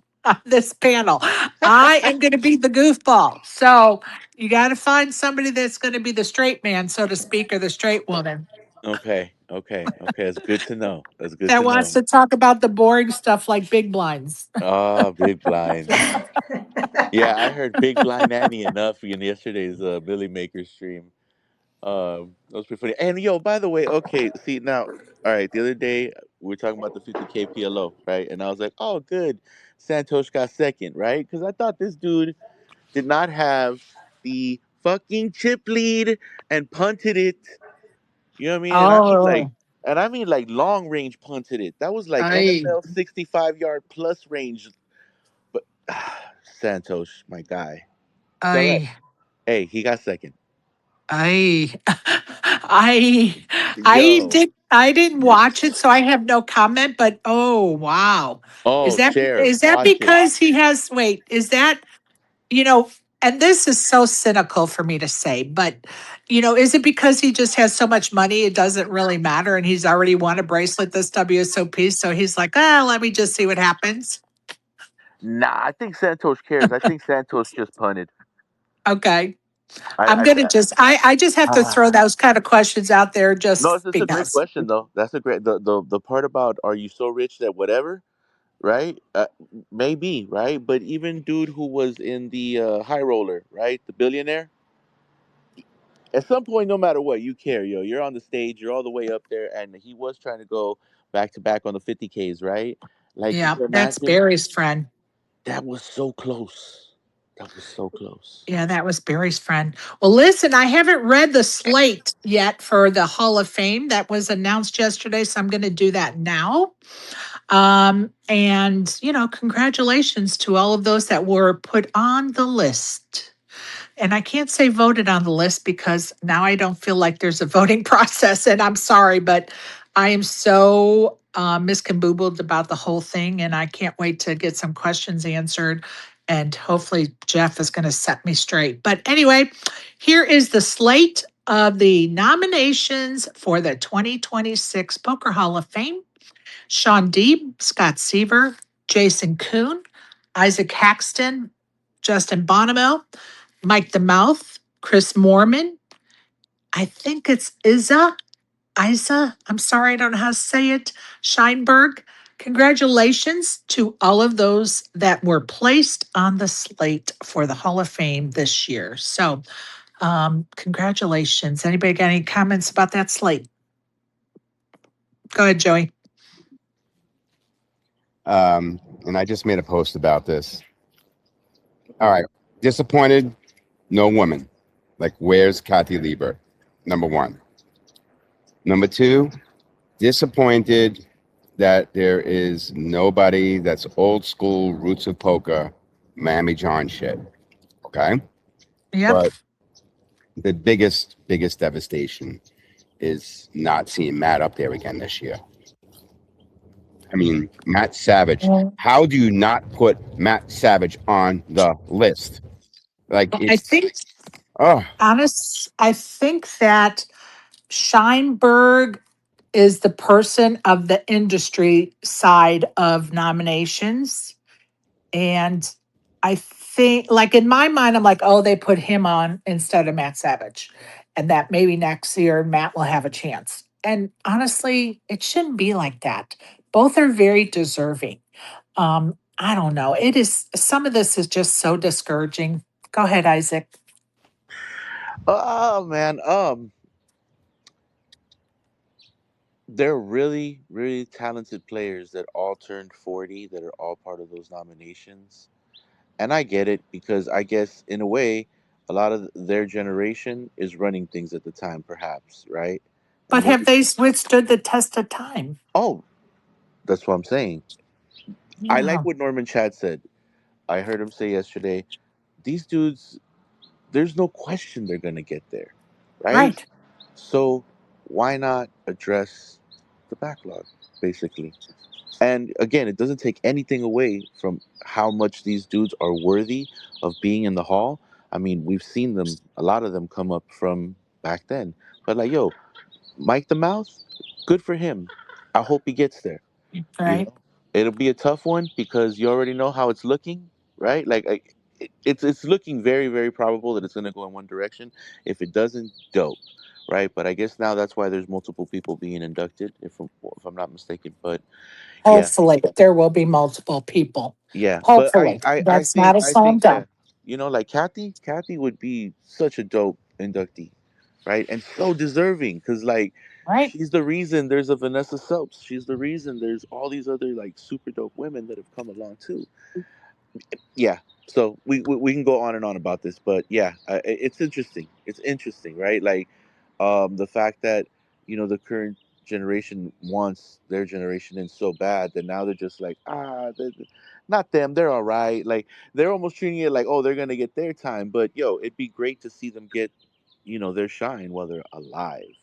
panel. I am going to be the goofball. So you got to find somebody that's going to be the straight man, so to speak, or the straight woman Okay, okay, okay. That's good to know. That's good that to wants know. to talk about the boring stuff like big blinds. Ah, big blinds. Yeah, I heard Big Blind Annie enough in yesterday's Billy Maker stream. That was pretty funny. And yo, by the way, okay, see now, all right. The other day we were talking about the 50K PLO, right? And I was like, oh, good, Santosh got second, right? Because I thought this dude did not have the fucking chip lead and punted it. You know what I mean? Oh, And I mean like long range punted it. That was like I, NFL 65-yard plus range. But Santosh, my guy, it's all right. I, Hey, he got second. I, I, Yo. I didn't watch it, so I have no comment. But oh wow, is Oh, that share. is that Watch it. because he has? Wait, is that you know? And this is so cynical for me to say, but is it because he just has so much money it doesn't really matter, and he's already won a bracelet this WSOP, so he's like, let me just see what happens. Nah, I think Santos cares. I think Santos just punted. Okay. I'm I, gonna just I just have to throw ah. those kind of questions out there No, just it's a great because. question though. That's a great the part about are you so rich that whatever, right? Maybe, right? But even dude who was in the high roller, right? The billionaire. At some point, no matter what, you care, yo. You're on the stage, you're all the way up there, and he was trying to go back to back on the 50Ks, right? Like, could Yeah, you that's imagine? Barry's friend. That was so close. That was so close. Yeah, that was Barry's friend. Well, listen, I haven't read the slate yet for the Hall of Fame that was announced yesterday, so I'm going to do that now. And congratulations to all of those that were put on the list. And I can't say voted on the list because now I don't feel like there's a voting process. And I'm sorry, but I am so miscamboobled about the whole thing. And I can't wait to get some questions answered. And hopefully, Jeff is going to set me straight. But anyway, here is the slate of the nominations for the 2026 Poker Hall of Fame. Sean Deeb, Scott Seaver, Jason Kuhn, Isaac Haxton, Justin Bonomo, Mike the Mouth, Chris Moorman. I think it's Isa. I'm sorry, I don't know how to say it. Scheinberg. Congratulations to all of those that were placed on the slate for the Hall of Fame this year. So, congratulations. Anybody got any comments about that slate? Go ahead, Joey. And I just made a post about this. All right. Disappointed, no woman. Like, where's Kathy Lieber? Number one. Number two, disappointed that there is nobody that's old school roots of poker Miami John shit. Okay. Yep. But the biggest devastation is not seeing Matt up there again this year. I mean, Matt Savage. Well, How do you not put Matt Savage on the list? Like I it's think, oh I think that Scheinberg is the person of the industry side of nominations. And I think, like in my mind, I'm like, oh, they put him on instead of Matt Savage. And that maybe next year Matt will have a chance. And honestly, it shouldn't be like that. Both are very deserving. I don't know. It is some of this is just so discouraging. Go ahead, Isaac. Oh man, they're really, really talented players that all turned 40 that are all part of those nominations. And I get it because I guess in a way, a lot of their generation is running things at the time, perhaps, right? But And have maybe, they withstood the test of time? oh, that's what I'm saying. I like Yeah, what Norman Chad said. I heard him say yesterday, these dudes, there's no question they're going to get there, right? right. So why not address the backlog, basically? And again, it doesn't take anything away from how much these dudes are worthy of being in the hall. I mean, we've seen them, a lot of them come up from back then. But like, yo, Mike the Mouth, good for him. I hope he gets there. You Right. know, it'll be a tough one because you already know how it's looking, right? It's looking very, very probable that it's going to go in one direction. If it doesn't, dope, right? But I guess now that's why there's multiple people being inducted, if I'm not mistaken. But yeah, Hopefully, there will be multiple people. yeah, but I, Hopefully, I, I that's not think, a I slam think, yeah, dunk. like Kathy would be such a dope inductee, right? And so deserving because like Right. she's the reason there's a Vanessa Soaps. She's the reason there's all these other like super dope women that have come along too. Yeah, so we can go on and on about this, but yeah, it's interesting. It's interesting, right? Like the fact that the current generation wants their generation in so bad that now they're just like not them, they're all right. Like they're almost treating it like, oh, they're gonna get their time, but yo, it'd be great to see them get their shine while they're alive.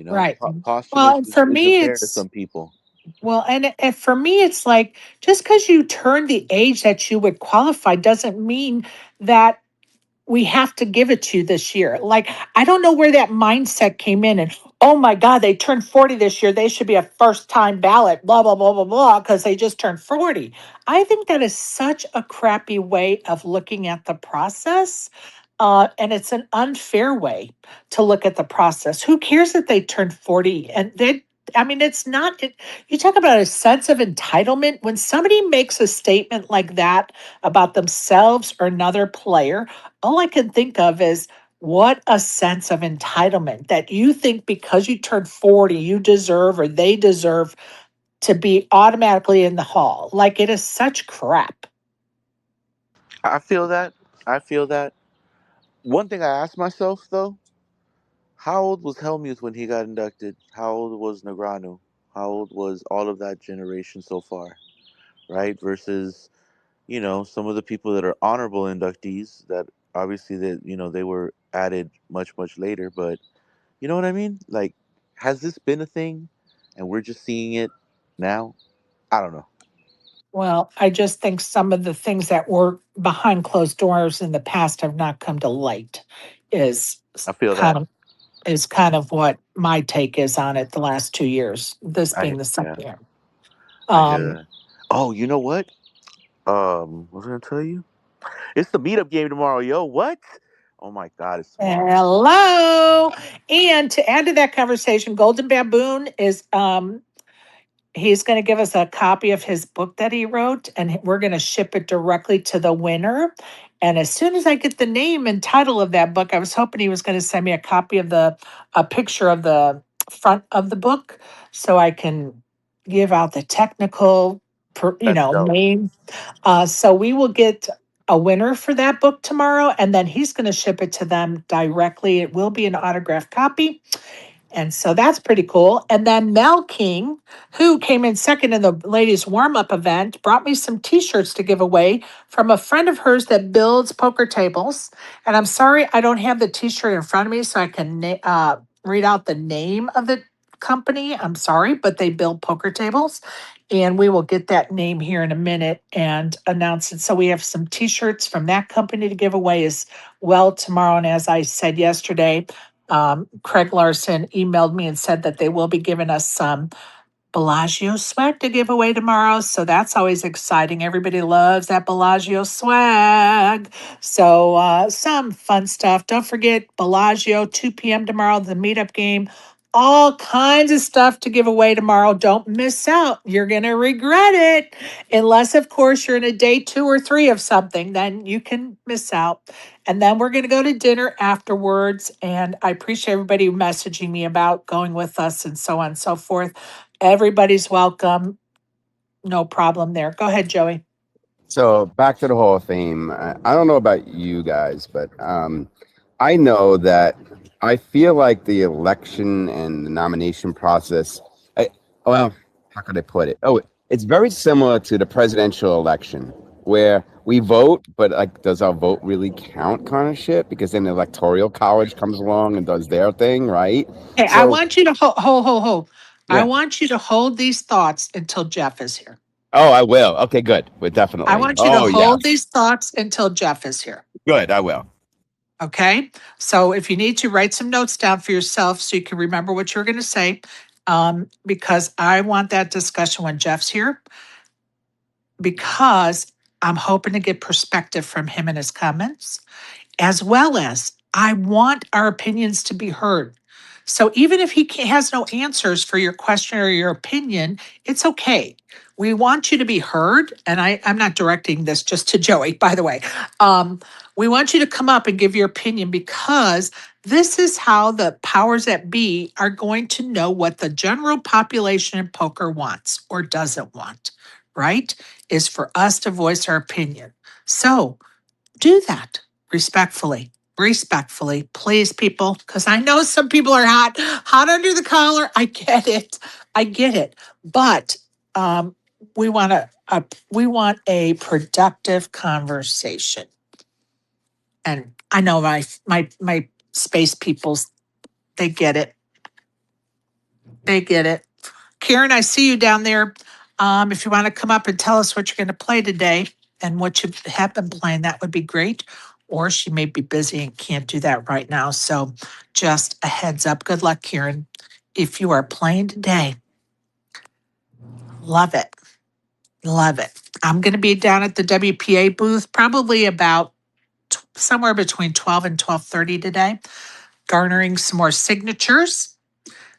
Right. Well, Posthumous and is, for isn't me, fair to it's some people. well, and for me, it's like just because you turn the age that you would qualify doesn't mean that we have to give it to you this year. Like, I don't know where that mindset came in. And oh my God, they turned 40 this year. They should be a first time ballot, blah, blah, blah, blah, blah, because they just turned 40. I think that is such a crappy way of looking at the process. And it's an unfair way to look at the process. Who cares that they turned 40 and I mean, it's not, you talk about a sense of entitlement. When somebody makes a statement like that about themselves or another player, all I can think of is what a sense of entitlement that you think because you turned 40, you deserve or they deserve to be automatically in the hall. Like it is such crap. I feel that. I feel that. One thing I asked myself though, how old was Helmuth when he got inducted? How old was Negranu? How old was all of that generation so far? Right? Versus, some of the people that are honorable inductees that obviously they were added much, much later, but you know what I mean? Like, has this been a thing and we're just seeing it now? I don't know. Well, I just think some of the things that were behind closed doors in the past have not come to light is I feel kind that. of what my take is on it the last 2 years, this being the Yeah, second year. I hear Um, that. Oh, you know what? What was I gonna tell you? It's the meetup game tomorrow, yo. What? Oh my God, it's tomorrow. Hello. And to add to that conversation, Golden Baboon is he's going to give us a copy of his book that he wrote, and we're going to ship it directly to the winner. And as soon as I get the name and title of that book, I was hoping he was going to send me a copy of a picture of the front of the book so I can give out the technical, That's dope. name. So we will get a winner for that book tomorrow, and then he's going to ship it to them directly. It will be an autographed copy. And so that's pretty cool. And then Mel King, who came in second in the ladies warm up event, brought me some t-shirts to give away from a friend of hers that builds poker tables. And I'm sorry I don't have the t-shirt in front of me so I can read out the name of the company. I'm sorry, but they build poker tables. And we will get that name here in a minute and announce it. So we have some t-shirts from that company to give away as well tomorrow. And as I said yesterday, Craig Larson emailed me and said that they will be giving us some Bellagio swag to give away tomorrow. So that's always exciting. Everybody loves that Bellagio swag. So some fun stuff. Don't forget Bellagio, 2 p.m. tomorrow, the meetup game. All kinds of stuff to give away tomorrow. Don't miss out. You're going to regret it. Unless, of course, you're in a day 2 or 3 of something, then you can miss out. And then we're going to go to dinner afterwards. And I appreciate everybody messaging me about going with us and so on and so forth. Everybody's welcome. No problem there. Go ahead, Joey. So back to the Hall of Fame. I don't know about you guys, but I know that I feel like the election and the nomination process. Well, how could I put it? Oh, it's very similar to the presidential election, where we vote, but like, does our vote really count? Kind of shit. Because then the electoral college comes along and does their thing, right? Hey, I So want you to hold. I yeah. want you to hold these thoughts until Jeff is here. Oh, I will. Okay, good. Well, I definitely. want you to Oh, hold yes. these thoughts until Jeff is here. Good. I will. Okay. So if you need to write some notes down for yourself so you can remember what you're going to say, because I want that discussion when Jeff's here, because I'm hoping to get perspective from him and his comments, as well as I want our opinions to be heard. So even if he has no answers for your question or your opinion, it's okay. We want you to be heard. And I'm not directing this just to Joey, by the way. We want you to come up and give your opinion because this is how the powers that be are going to know what the general population in poker wants or doesn't want, right? Is for us to voice our opinion. So do that respectfully. Respectfully, please, people, because I know some people are hot under the collar. I get it. I get it. But we want we want a productive conversation. And I know my space peoples, they get it. They get it. Karen, I see you down there. If you want to come up and tell us what you're going to play today and what you have been playing, that would be great. Or she may be busy and can't do that right now. So just a heads up. Good luck, Karen. If you are playing today, love it. Love it. I'm going to be down at the WPA booth probably about somewhere between 12 and 12:30 today, garnering some more signatures.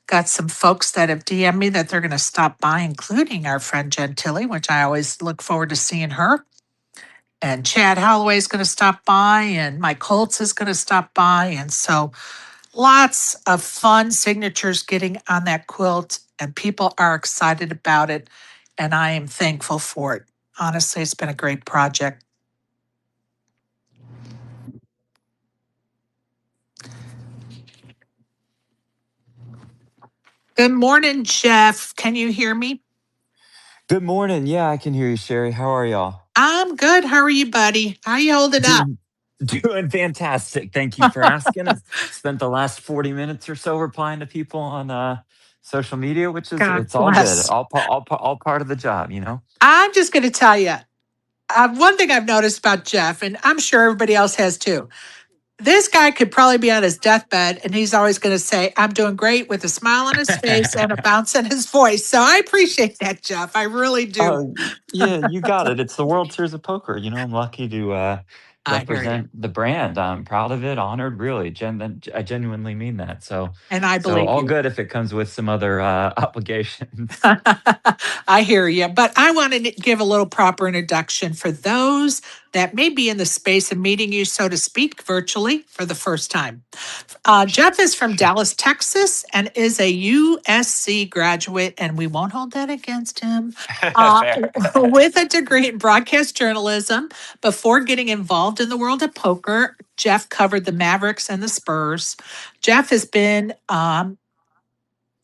Got some folks that have DM'd me that they're going to stop by, including our friend Gentili, which I always look forward to seeing her. And Chad Holloway is going to stop by, and Mike Holtz is going to stop by. And so lots of fun signatures getting on that quilt, and people are excited about it. And I am thankful for it. Honestly, it's been a great project. Good morning, Jeff. Can you hear me? Good morning. Yeah, I can hear you, Sherry. How are y'all? I'm good. How are you, buddy? How are you holding up? Doing fantastic. Thank you for asking. I've spent the last 40 minutes or so replying to people on social media, which is God it's all good. bless. All part of the job, you know. I'm just going to tell you one thing I've noticed about Jeff, and I'm sure everybody else has too. This guy could probably be on his deathbed, and he's always going to say, "I'm doing great," with a smile on his face and a bounce in his voice. So I appreciate that, Jeff. I really do. Oh, yeah, you got it. It's the World Series of Poker. You know, I'm lucky to I hear you, represent the brand. I'm proud of it, honored, really. I genuinely mean that. So, and I so believe all you. good if it comes with some other obligations. I hear you, but I want to give a little proper introduction for those that may be in the space of meeting you, so to speak, virtually for the first time. Jeff is from Dallas, Texas, and is a USC graduate, and we won't hold that against him. Fair. With a degree in broadcast journalism, before getting involved in the world of poker, Jeff covered the Mavericks and the Spurs. Jeff has been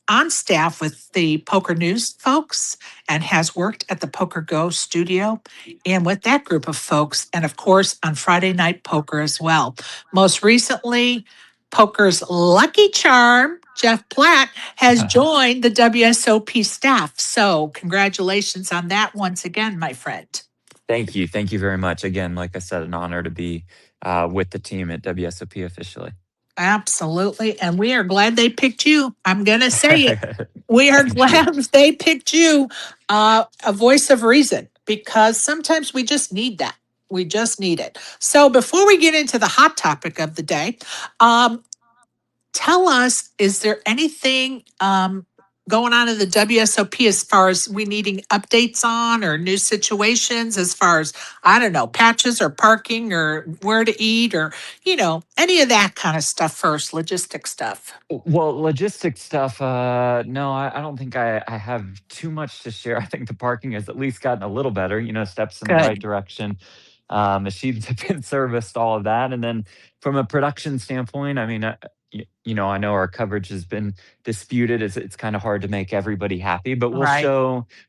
on staff with the Poker News folks and has worked at the Poker Go studio and with that group of folks. And of course, on Friday Night Poker as well. Most recently, Poker's lucky charm, Jeff Platt, has joined the WSOP staff. So, congratulations on that once again, my friend. Thank you. Thank you very much. Again, like I said, an honor to be with the team at WSOP officially. Absolutely. And we are glad they picked you. I'm going to say it. We are Thank you. glad they picked you, a voice of reason, because sometimes we just need that. We just need it. So before we get into the hot topic of the day, tell us, is there anything going on in the WSOP as far as we needing updates on or new situations as far as, I don't know, patches or parking or where to eat or, any of that kind of stuff first, logistic stuff? Well, logistics stuff, no, I don't think I have too much to share. I think the parking has at least gotten a little better, steps in the right Good. direction. Machines have been serviced, all of that. And then from a production standpoint, I mean, I know our coverage has been disputed. It's kind of hard to make everybody happy, but Right.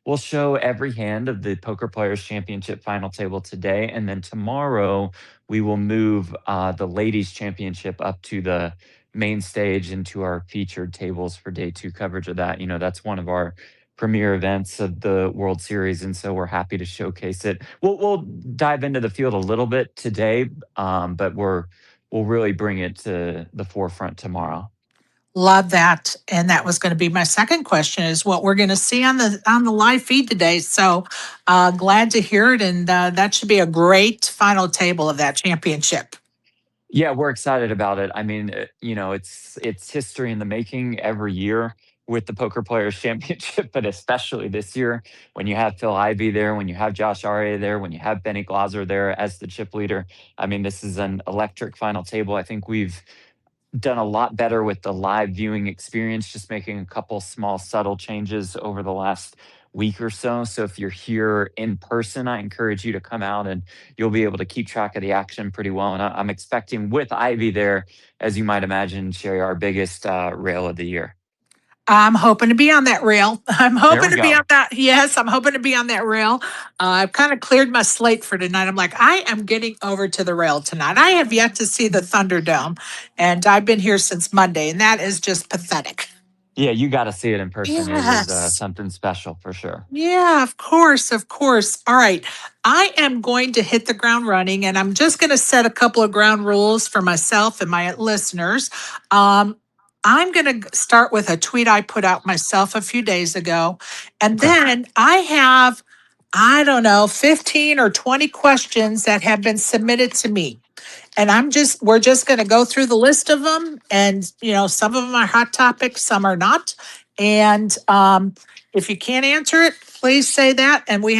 we'll show every hand of the Poker Players Championship final table today, and then tomorrow we will move the Ladies Championship up to the main stage into our featured tables for day two coverage of that. That's one of our premier events of the World Series, and so we're happy to showcase it. We'll dive into the field a little bit today, but we'll really bring it to the forefront tomorrow. Love that. And that was going to be my second question is what we're going to see on the live feed today. So glad to hear it. And that should be a great final table of that championship. Yeah, we're excited about it. I mean, it's history in the making every year with the Poker Players Championship, but especially this year when you have Phil Ivey there, when you have Josh Aria there, when you have Benny Glauser there as the chip leader. I mean, this is an electric final table. I think we've done a lot better with the live viewing experience, just making a couple small subtle changes over the last week or so. So if you're here in person, I encourage you to come out and you'll be able to keep track of the action pretty well. And I'm expecting with Ivy there, as you might imagine, Sherry, our biggest rail of the year. I'm hoping to be on that rail. I'm There hoping we to be go. on that. Yes, I'm hoping to be on that rail. I've kind of cleared my slate for tonight. I'm like, I am getting over to the rail tonight. I have yet to see the Thunderdome, and I've been here since Monday, and that is just pathetic. Yeah, you got to see it in person. It is Yes. something special for sure. Yeah, of course, of course. All right. I am going to hit the ground running and I'm just going to set a couple of ground rules for myself and my listeners. Um, I'm going to start with a tweet I put out myself a few days ago. And Okay. then I have, I don't know, 15 or 20 questions that have been submitted to me. And we're just going to go through the list of them. And, some of them are hot topics, some are not. And if you can't answer it, please say that. And we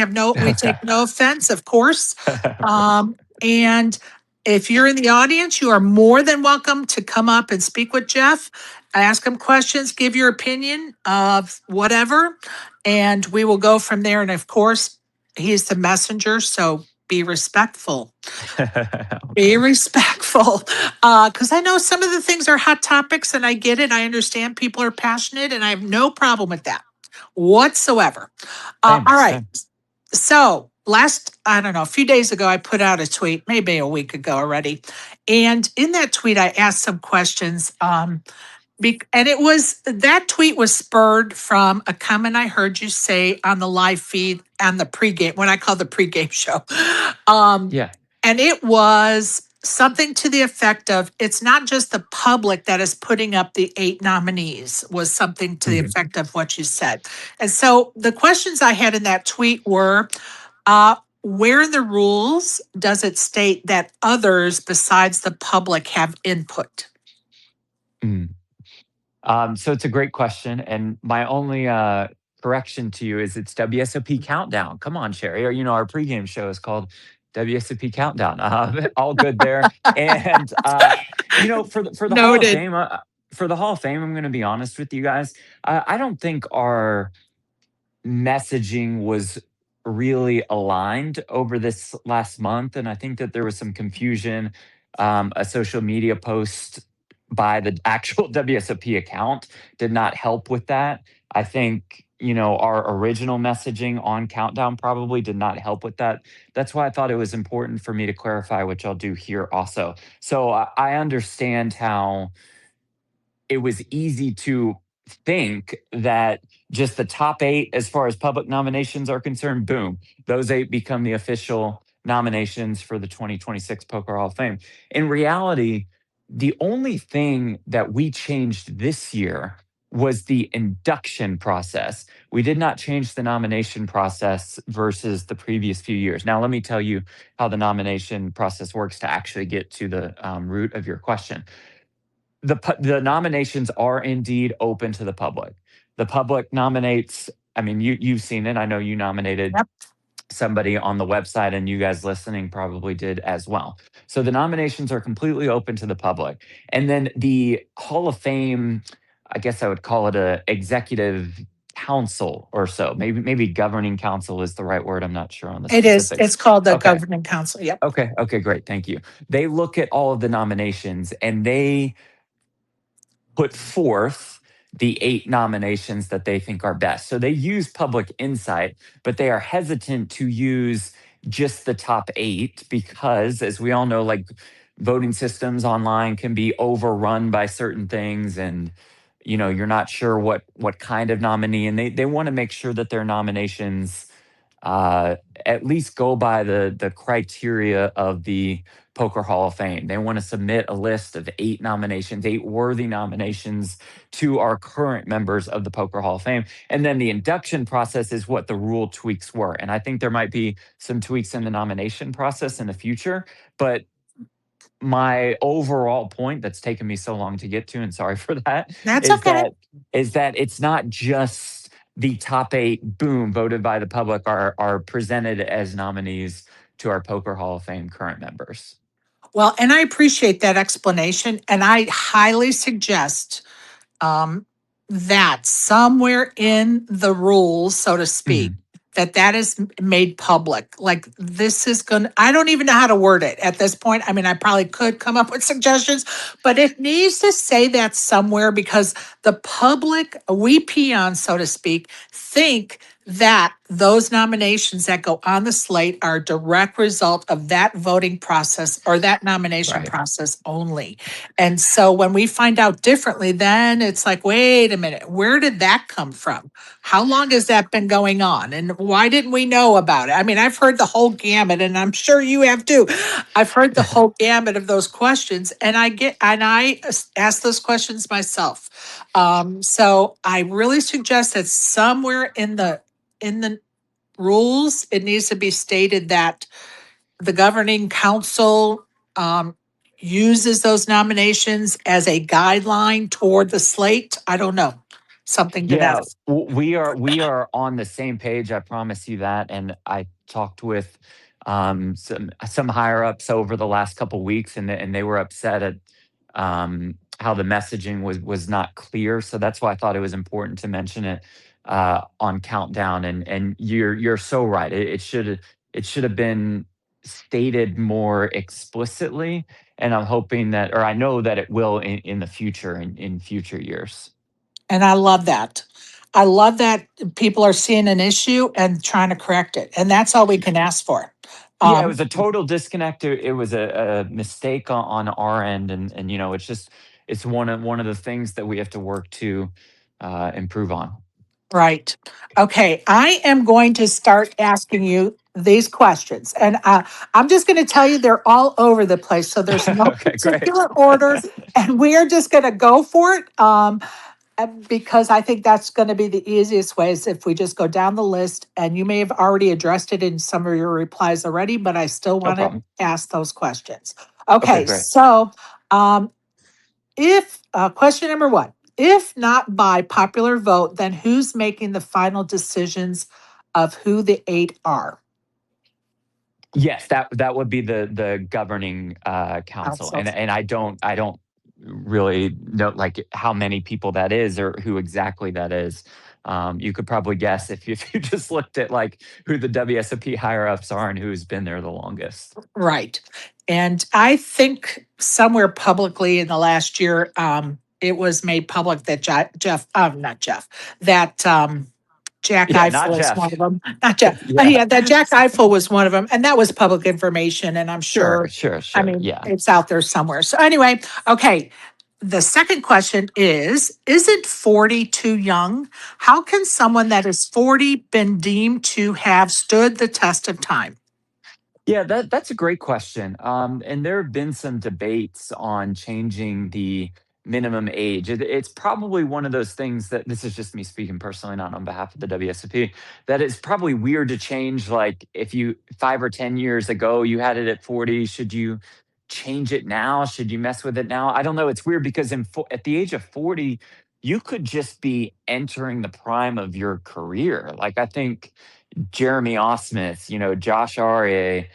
take no offense, of course. And if you're in the audience, you are more than welcome to come up and speak with Jeff, ask him questions, give your opinion of whatever, and we will go from there. And of course, he's the messenger, so be respectful. Be Okay. respectful. Because I know some of the things are hot topics and I get it. I understand people are passionate and I have no problem with that whatsoever. All Same, right. same. So I don't know, a few days ago, I put out a tweet, maybe a week ago already. And in that tweet, I asked some questions. And that tweet was spurred from a comment I heard you say on the live feed and the pregame, when I call the pregame show. Yeah. And it was something to the effect of it's not just the public that is putting up the 8 nominees, was something to the Mhm. effect of what you said. And so the questions I had in that tweet were where in the rules does it state that others besides the public have input? Mm. So it's a great question, and my only correction to you is it's WSOP Countdown. Come on, Sherry. Or our pregame show is called WSOP Countdown. All good there. And for the Hall of Noted. Fame, I'm going to be honest with you guys. I don't think our messaging was really aligned over this last month, and I think that there was some confusion. A social media post by the actual WSOP account did not help with that. I think, our original messaging on Countdown probably did not help with that. That's why I thought it was important for me to clarify, which I'll do here also. So I understand how it was easy to think that just the top 8, as far as public nominations are concerned, boom, those 8 become the official nominations for the 2026 Poker Hall of Fame. In reality, the only thing that we changed this year was the induction process. We did not change the nomination process versus the previous few years. Now, let me tell you how the nomination process works to actually get to the root of your question. The nominations are indeed open to the public. The public nominates. I mean, you've seen it. I know you nominated Yep. somebody on the website, and you guys listening probably did as well. So the nominations are completely open to the public, and then the Hall of Fame. I guess I would call it a executive council or so. Maybe governing council is the right word. I'm not sure on the It is. specifics. It's called the Okay. governing council. Yep. Okay, great. Thank you. They look at all of the nominations and they put forth the 8 nominations that they think are best. So they use public insight, but they are hesitant to use just the top 8 because, as we all know, like voting systems online can be overrun by certain things, and you're not sure what kind of nominee, and they want to make sure that their nominations uh, at least go by the criteria of the Poker Hall of Fame. They want to submit a list of 8 nominations, 8 worthy nominations to our current members of the Poker Hall of Fame. And then the induction process is what the rule tweaks were. And I think there might be some tweaks in the nomination process in the future. But my overall point that's taken me so long to get to, and sorry for that, That's is okay. that it's not just the top 8, boom, voted by the public are presented as nominees to our Poker Hall of Fame current members. Well, and I appreciate that explanation. And I highly suggest um, that somewhere in the rules, so to speak, Mhm. that is made public. Like this is going to, I don't even know how to word it at this point. I mean, I probably could come up with suggestions, but it needs to say that somewhere because the public, we peons, so to speak, think that those nominations that go on the slate are a direct result of that voting process or that nomination Right. process only. And so when we find out differently, then it's like, wait a minute, where did that come from? How long has that been going on? And why didn't we know about it? I mean, I've heard the whole gamut, and I'm sure you have too. I've heard the whole gamut of those questions, and I ask those questions myself. So I really suggest that somewhere in the rules, it needs to be stated that the governing council uses those nominations as a guideline toward the slate. I don't know, something to that. Yeah, we are on the same page. I promise you that. And I talked with some higher ups over the last couple weeks, and they were upset at how the messaging was not clear. So that's why I thought it was important to mention it on Countdown. And you're so right. It should have been stated more explicitly. And I'm hoping that, or I know that it will in the future, in future years. And I love that. I love that people are seeing an issue and trying to correct it. And that's all we can ask for. Yeah, it Um, was a total disconnect. It was a mistake on our end, and it's one of the things that we have to work to improve on. right. Okay. I am going to start asking you these questions. And I'm just going to tell you they're all over the place. So there's no Okay, great. particular order. And we are just going to go for it. Because I think that's going to be the easiest way is if we just go down the list, and you may have already addressed it in some of your replies already, but I still No want to problem. ask those questions. Okay, Okay, great. so if question number 1, if not by popular vote, then who's making the final decisions of who the 8 are? Yes, that would be the governing council, Council. and I don't really know like how many people that is or who exactly that is. You could probably guess if you just looked at like who the WSOP higher ups are and who's been there the longest. Right. And I think somewhere publicly in the last year, it was made public that not Jeff, that Jack Yeah, not Eiffel is one Jeff. of them. Not Jeff. Yeah, Yeah, that Jack Eiffel was one of them. And that was public information. And I'm sure, sure, sure, I sure. mean, Yeah. it's out there somewhere. So, anyway, okay. The second question is isn't 40 too young? How can someone that is 40 been deemed to have stood the test of time? Yeah, that's a great question. And there have been some debates on changing the minimum age. It's probably one of those things that this is just me speaking personally, not on behalf of the WSOP, that it's probably weird to change. Like if you 5 or 10 years ago you had it at 40, should you change it now? Should you mess with it now? I don't know. It's weird because at the age of 40, you could just be entering the prime of your career. Like I think Jeremy Osmith, Josh Aryeh,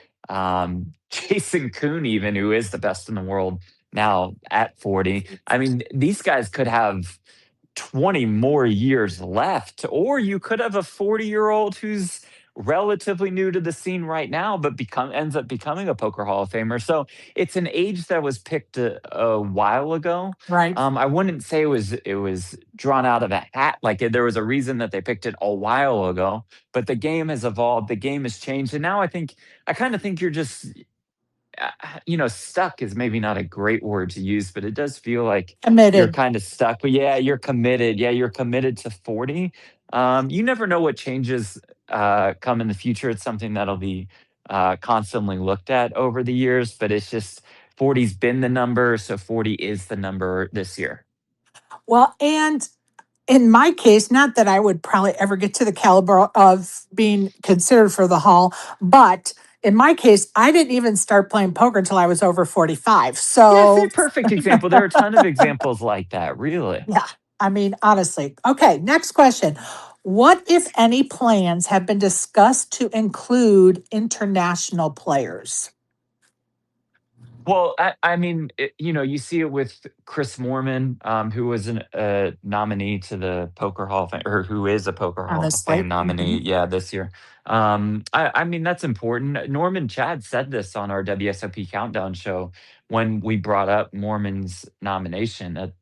Jason Kuhn, even who is the best in the world now at 40. I mean, these guys could have 20 more years left, or you could have a 40-year-old who's relatively new to the scene right now, but ends up becoming a poker Hall of Famer. So it's an age that was picked a while ago. Right. I wouldn't say it was drawn out of a hat. Like there was a reason that they picked it a while ago, but the game has evolved, the game has changed, and now I kind of think you're just stuck is maybe not a great word to use, but it does feel like you're Committed. kind of stuck. But yeah, you're committed. Yeah, you're committed to 40. You never know what changes come in the future. It's something that'll be constantly looked at over the years, but it's just 40's been the number, so 40 is the number this year. Well, and in my case, not that I would probably ever get to the caliber of being considered for the hall, but in my case, I didn't even start playing poker until I was over 45. Yeah, it's a So, perfect example. There are a ton of examples like that, really. yeah, I mean, honestly. Okay, next question. What, if any, plans have been discussed to include international players? Well, I mean, you see it with Chris Moorman, who was a nominee to the Poker Hall of Fame, or who is a Poker Hall of Honestly. Fame nominee, yeah, this year. I mean, that's important. Norman Chad said this on our WSOP Countdown show when we brought up Moorman's nomination, that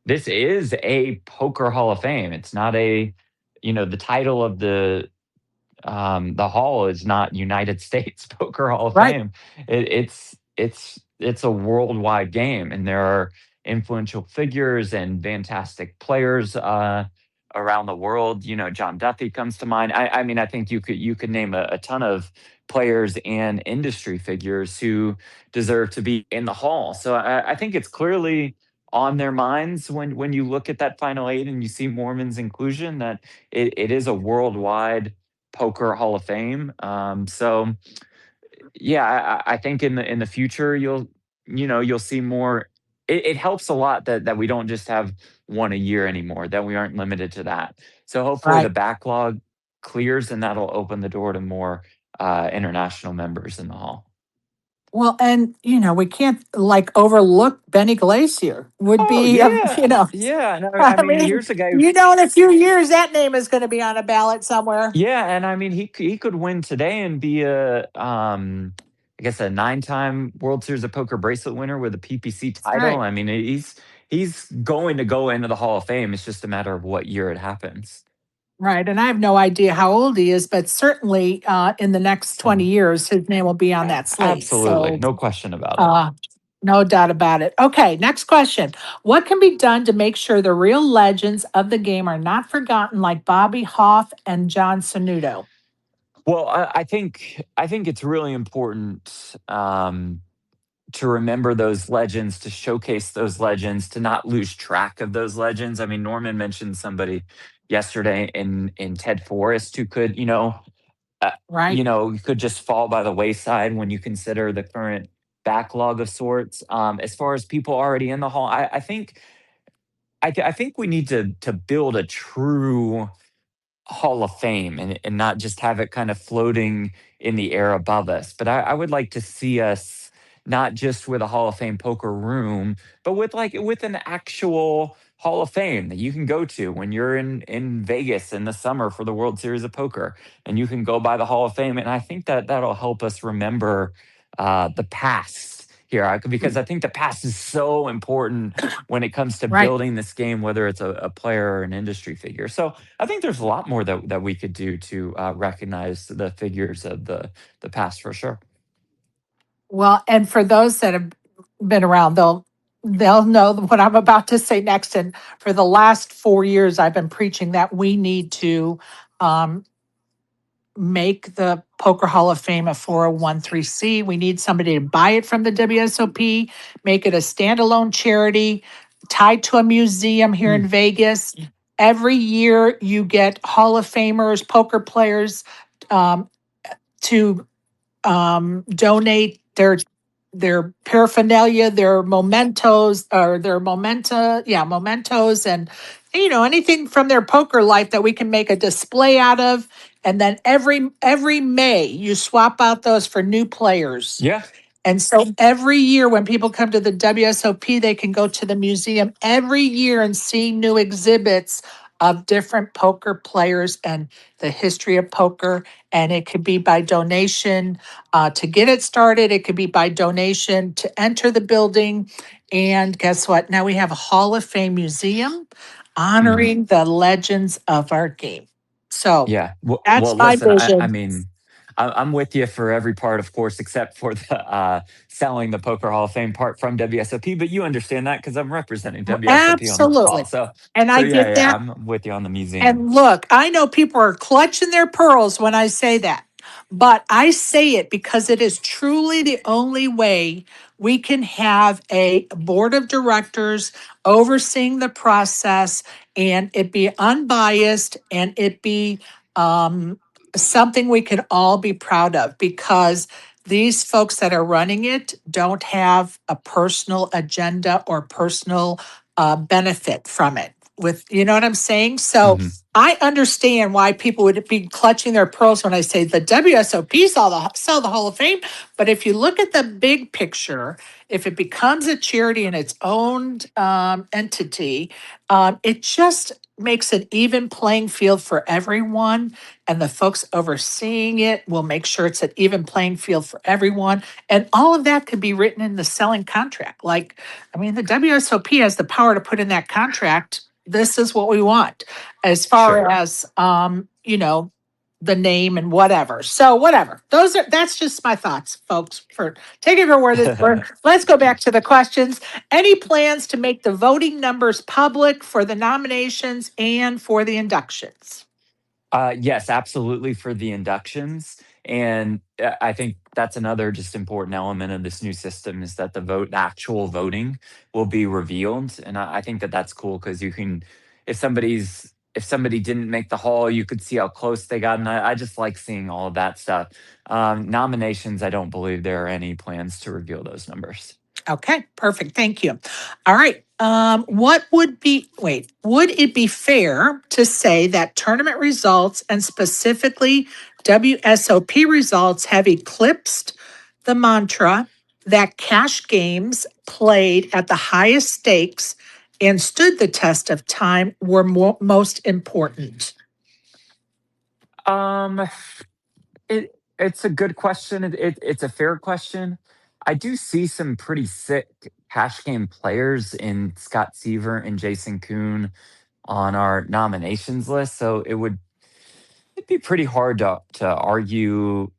this is a Poker Hall of Fame. It's not the title of the hall is not United States Poker Hall of Right. Fame. It's a worldwide game, and there are influential figures and fantastic players around the world. John Duffy comes to mind. I mean, I think you could name a ton of players and industry figures who deserve to be in the hall. So I think it's clearly on their minds when you look at that final eight and you see Mormon's inclusion, that it is a worldwide Poker Hall of Fame. So yeah, I think in the future you'll see more. It helps a lot that we don't just have one a year anymore. That we aren't limited to that. So hopefully the Right. backlog clears and that'll open the door to more international members in the hall. Well, and we can't like overlook Benny Glacier would Oh be, yeah, yeah. No, I I mean, mean, here's a guy. in a few years that name is going to be on a ballot somewhere. Yeah, and I mean, he could win today and be I guess a 9-time World Series of Poker bracelet winner with a PPC That's title. right. I mean, he's going to go into the Hall of Fame. It's just a matter of what year it happens. Right. And I have no idea how old he is, but certainly in the next 20 So, years, his name will be on that slate. absolutely, So, no question about it. uh, no doubt about it. Okay, next question. What can be done to make sure the real legends of the game are not forgotten, like Bobby Hoff and John Sanudo? Well, I think it's really important to remember those legends, to showcase those legends, to not lose track of those legends. I mean, Norman mentioned somebody yesterday in Ted Forrest who could, uh, Right. could just fall by the wayside when you consider the current backlog of sorts. As far as people already in the hall, I think we need to build a true Hall of Fame and not just have it kind of floating in the air above us. But I would like to see us not just with a Hall of Fame poker room, but with an actual Hall of Fame that you can go to when you're in Vegas in the summer for the World Series of Poker, and you can go by the Hall of Fame. And I think that that'll help us remember the past here, because I think the past is so important when it comes to Right. building this game, whether it's a player or an industry figure. So I think there's a lot more that we could do to recognize the figures of the past for sure. Well, and for those that have been around, they'll know what I'm about to say next. And for the last 4 years, I've been preaching that we need to um, make the Poker Hall of Fame a 401(c). We need somebody to buy it from the WSOP, make it a standalone charity tied to a museum here in Mm. Vegas. Every year, you get Hall of Famers, poker players um, to donate their paraphernalia, their mementos, or their mementos, and anything from their poker life that we can make a display out of. And then every May, you swap out those for new players. Yeah. And so every year when people come to the WSOP, they can go to the museum every year and see new exhibits of different poker players and the history of poker. And it could be by donation to get it started. It could be by donation to enter the building. And guess what? Now we have a Hall of Fame museum Mhm. honoring the legends of our game. So Yeah. Well, that's my listen, I vision. mean, I'm with you for every part, of course, except for the selling the Poker Hall of Fame part from WSOP. But you understand that because I'm representing WSOP on this call. Absolutely. And So I yeah, get yeah, that. I'm with you on the museum. And look, I know people are clutching their pearls when I say that, but I say it because it is truly the only way we can have a board of directors overseeing the process and it be unbiased and it be something we can all be proud of because these folks that are running it don't have a personal agenda or personal benefit from it with what I'm saying? So Hmm. I understand why people would be clutching their pearls when I say the WSOP sell the Hall of Fame. But if you look at the big picture, if it becomes a charity in its own entity, it just makes an even playing field for everyone. And the folks overseeing it will make sure it's an even playing field for everyone. And all of that could be written in the selling contract. Like, I mean, the WSOP has the power to put in that contract. This is what we want as Sure. far as the name and whatever. So whatever. That's just my thoughts, folks. For take it for where this let's go back to the questions. Any plans to make the voting numbers public for the nominations and for the inductions? Yes, absolutely for the inductions. And I think that's another just important element of this new system is that the actual voting will be revealed. And I think that that's cool because you can, if somebody didn't make the hall, you could see how close they got. And I just like seeing all of that stuff. Nominations, I don't believe there are any plans to reveal those numbers. Okay, perfect. Thank you. All right. Would it be fair to say that tournament results and specifically WSOP results have eclipsed the mantra that cash games played at the highest stakes and stood the test of time were most important? Um, it's a good question. It's a fair question. I do see some pretty sick cash game players in Scott Seaver and Jason Kuhn on our nominations list. So it'd be pretty hard to argue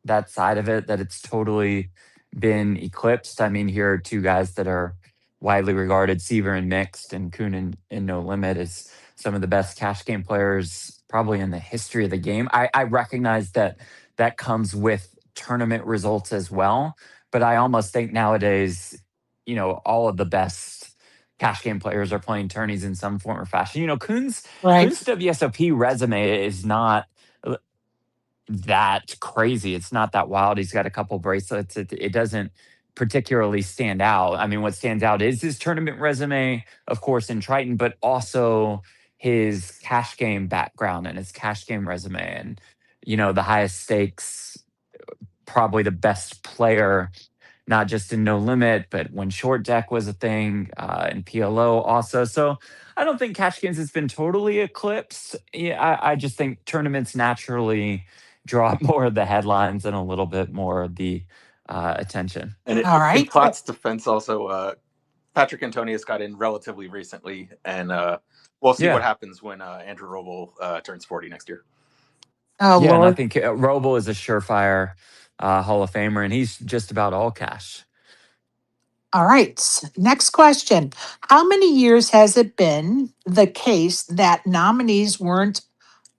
that side of it that it's totally been eclipsed. I mean, here are two guys that are widely regarded, Seaver and Mixed, and Kuhn and No Limit as some of the best cash game players probably in the history of the game. I recognize that that comes with tournament results as well, but I almost think nowadays, all of the best cash game players are playing tourneys in some form or fashion. Right. Kuhn's WSOP resume is not that crazy. It's not that wild. He's got a couple bracelets. It doesn't particularly stand out. I mean, what stands out is his tournament resume, of course, in Triton, but also his cash game background and his cash game resume. And, the highest stakes, probably the best player not just in No Limit, but when Short Deck was a thing, and PLO also. So I don't think cash games has been totally eclipsed. Yeah, I just think tournaments naturally draw more of the headlines and a little bit more of the attention. And All in right. Platt's defense, also, Patrick Antonius got in relatively recently, and we'll see what Yeah. happens when Andrew Roble turns 40 next year. Oh, Yeah, and I Lord. think Roble is a surefire Hall of Famer, and he's just about all cash. All right. Next question. How many years has it been the case that nominees weren't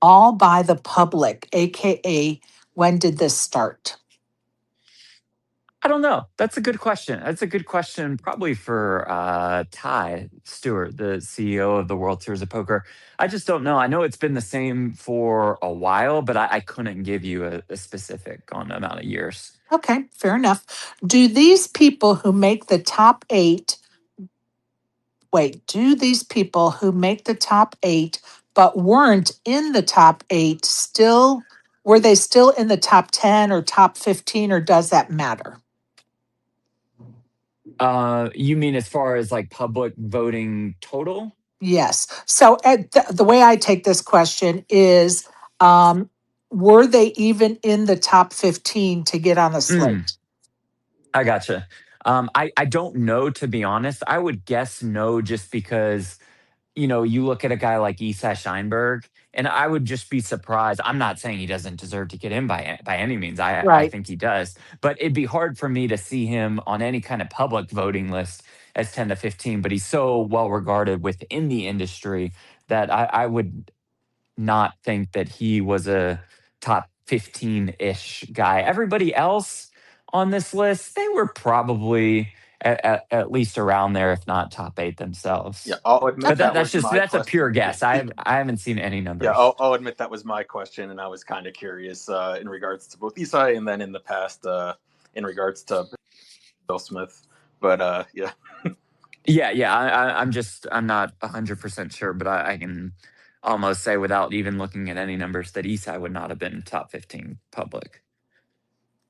all by the public, AKA, when did this start? I don't know. That's a good question. That's a good question, probably for Ty Stewart, the CEO of the World Series of Poker. I just don't know. I know it's been the same for a while, but I couldn't give you a specific on the amount of years. Okay, fair enough. Do these people who make the top eight, do these people who make the top eight but weren't in the top eight were they still in the top 10 or top 15, or does that matter? You mean as far as like public voting total? Yes. So the way I take this question is, um, were they even in the top 15 to get on the Mm, slate? I gotcha. I don't know, to be honest. I would guess no, just because you look at a guy like Isai Scheinberg, and I would just be surprised. I'm not saying he doesn't deserve to get in by any means. I Right. think he does, but it'd be hard for me to see him on any kind of public voting list as 10 to 15. But he's so well regarded within the industry that I would not think that he was a top 15-ish guy. Everybody else on this list, they were probably at least around there, if not top eight themselves. Yeah, I'll admit But Okay. that that's was just my that's a question. pure guess. I haven't seen any Yeah, numbers. I'll admit that was my question, and I was kind of curious in regards to both Isai and then in the past in regards to Bill Smith. But yeah. Yeah. I'm not 100% sure, but I can almost say without even looking at any numbers that Isai would not have been top 15 public.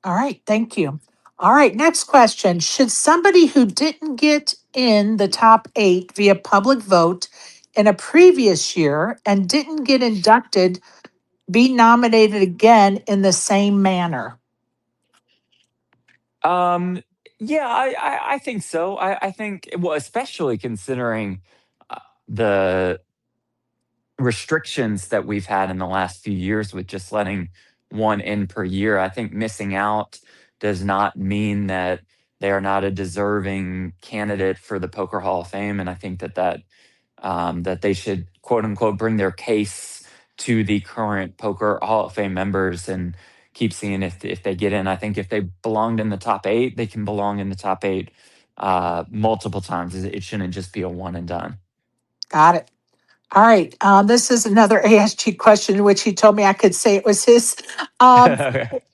All right. Thank you. All right. Next question. Should somebody who didn't get in the top eight via public vote in a previous year and didn't get inducted be nominated again in the same manner? Um, yeah, I think so. I think, well, especially considering the restrictions that we've had in the last few years with just letting one in per year. I think missing out does not mean that they are not a deserving candidate for the Poker Hall of Fame, and I think that they should quote unquote bring their case to the current Poker Hall of Fame members and keep seeing if they get in. I think if they belonged in the top eight, they can belong in the top eight multiple times. It shouldn't just be a one and done. Got it. All right. This is another ASG question in which he told me I could say it was his. Um,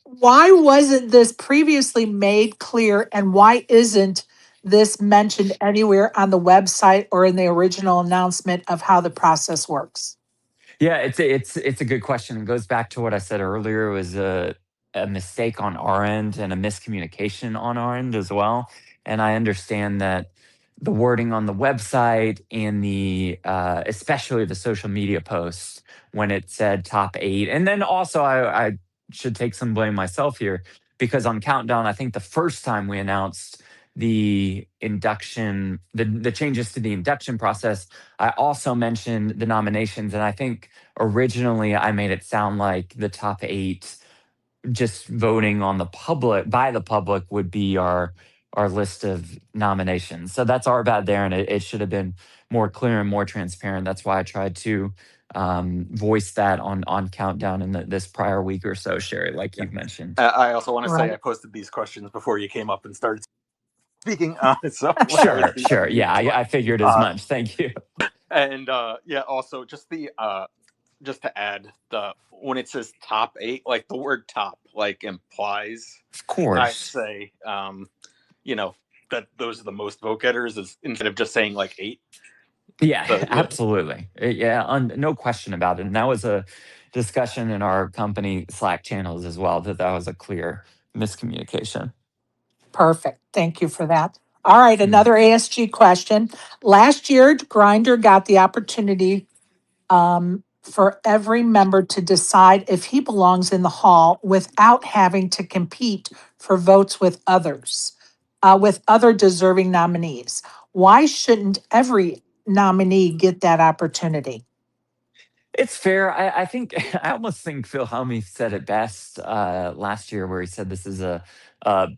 why wasn't this previously made clear, and why isn't this mentioned anywhere on the website or in the original announcement of how the process works? Yeah, it's a good question. It goes back to what I said earlier. It was a mistake on our end and a miscommunication on our end as well. And I understand that the wording on the website and the especially the social media posts when it said top eight, and then also I should take some blame myself here because on Countdown, I think the first time we announced the changes to the induction process, I also mentioned the nominations, and I think originally I made it sound like the top eight, just voting on the public by the public, would be our list of nominations. So that's our bad there, and it should have been more clear and more transparent. That's why I tried to voice that on Countdown in this prior week or so, Sherry, like you've mentioned. I also want to say Right. I posted these questions before you came up and started speaking. So Sure. Yeah, I figured as much. Thank you. And yeah, also just to add, the when it says top eight, like the word top like implies, Of I'd course. say, that those are the most vote getters, is instead of just saying like eight. Yeah, So, yeah. absolutely. Yeah, no question about it. And that was a discussion in our company Slack channels as well, that was a clear miscommunication. Perfect. Thank you for that. All right, Mm. another ASG question. Last year, Grinder got the opportunity for every member to decide if he belongs in the hall without having to compete for votes with other deserving nominees. Why shouldn't every nominee get that opportunity? It's fair. I think I almost think Phil Helmy said it best last year, where he said this is a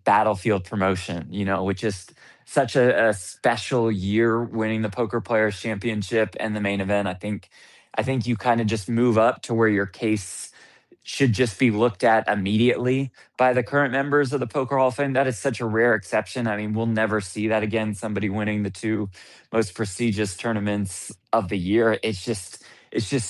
battlefield promotion. Which is such a special year, winning the Poker Players Championship and the main event. I think you kind of just move up to where your case should just be looked at immediately by the current members of the Poker Hall of Fame. That is such a rare exception. I mean, we'll never see that again. Somebody winning the two most prestigious tournaments of the year. It's just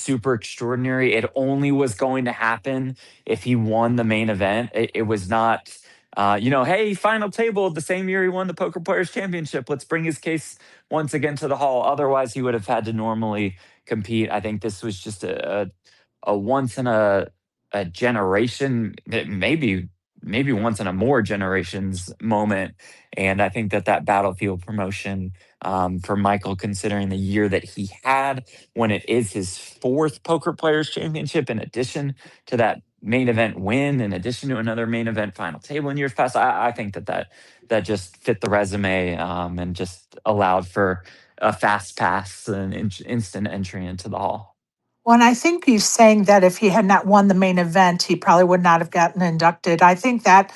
super extraordinary. It only was going to happen if he won the main event. It was not, hey, final table the same year he won the Poker Players Championship. Let's bring his case once again to the hall. Otherwise, he would have had to normally compete. I think this was just a once in a generation, maybe once in a more generations moment. And I think that battlefield promotion, for Michael, considering the year that he had, when it is his fourth Poker Players Championship, in addition to that main event win, in addition to another main event final table in years past, I think that just fit the resume, and just allowed for a fast pass and instant entry into the hall. Well, and I think he's saying that if he had not won the main event, he probably would not have gotten inducted. I think that